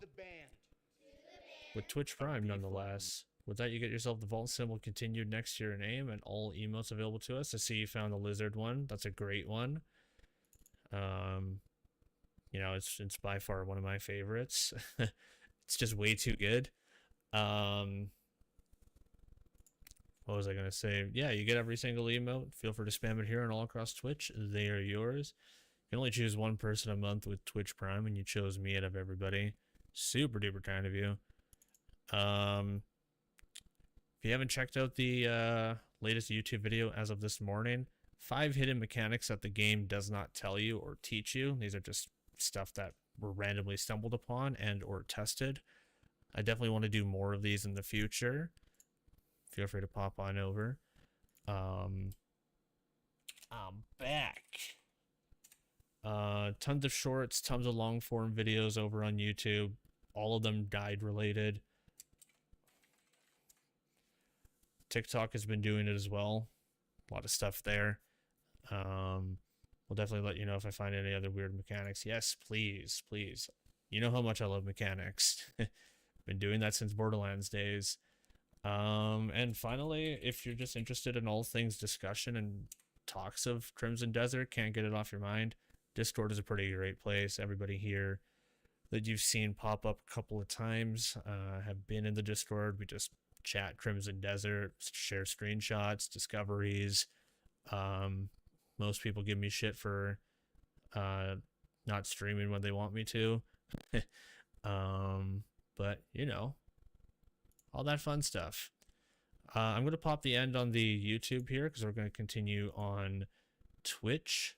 With Twitch Prime, nonetheless. With that, you get yourself the vault symbol continued next to your name and all emotes available to us. I see you found the lizard one. That's a great one. You know, it's by far one of my favorites. It's just way too good. What was I going to say? Yeah, you get every single emote. Feel free to spam it here and all across Twitch. They are yours. You can only choose one person a month with Twitch Prime, and you chose me out of everybody. Super duper kind of you. If you haven't checked out the latest YouTube video as of this morning, 5 hidden mechanics that the game does not tell you or teach you. These are just stuff that were randomly stumbled upon and or tested. I definitely want to do more of these in the future. Feel free to pop on over. I'm back. Tons of shorts, tons of long form videos over on YouTube. All of them guide related. TikTok has been doing it as well. A lot of stuff there. We'll definitely let you know if I find any other weird mechanics. Yes, please, please. You know how much I love mechanics. Been doing that since Borderlands days. And finally, if you're just interested in all things discussion and talks of Crimson Desert, can't get it off your mind, Discord is a pretty great place. Everybody here that you've seen pop up a couple of times have been in the Discord. We just chat Crimson Desert, share screenshots, discoveries. Most people give me shit for not streaming when they want me to. But, you know, all that fun stuff. I'm going to pop the end on the YouTube here because we're going to continue on Twitch.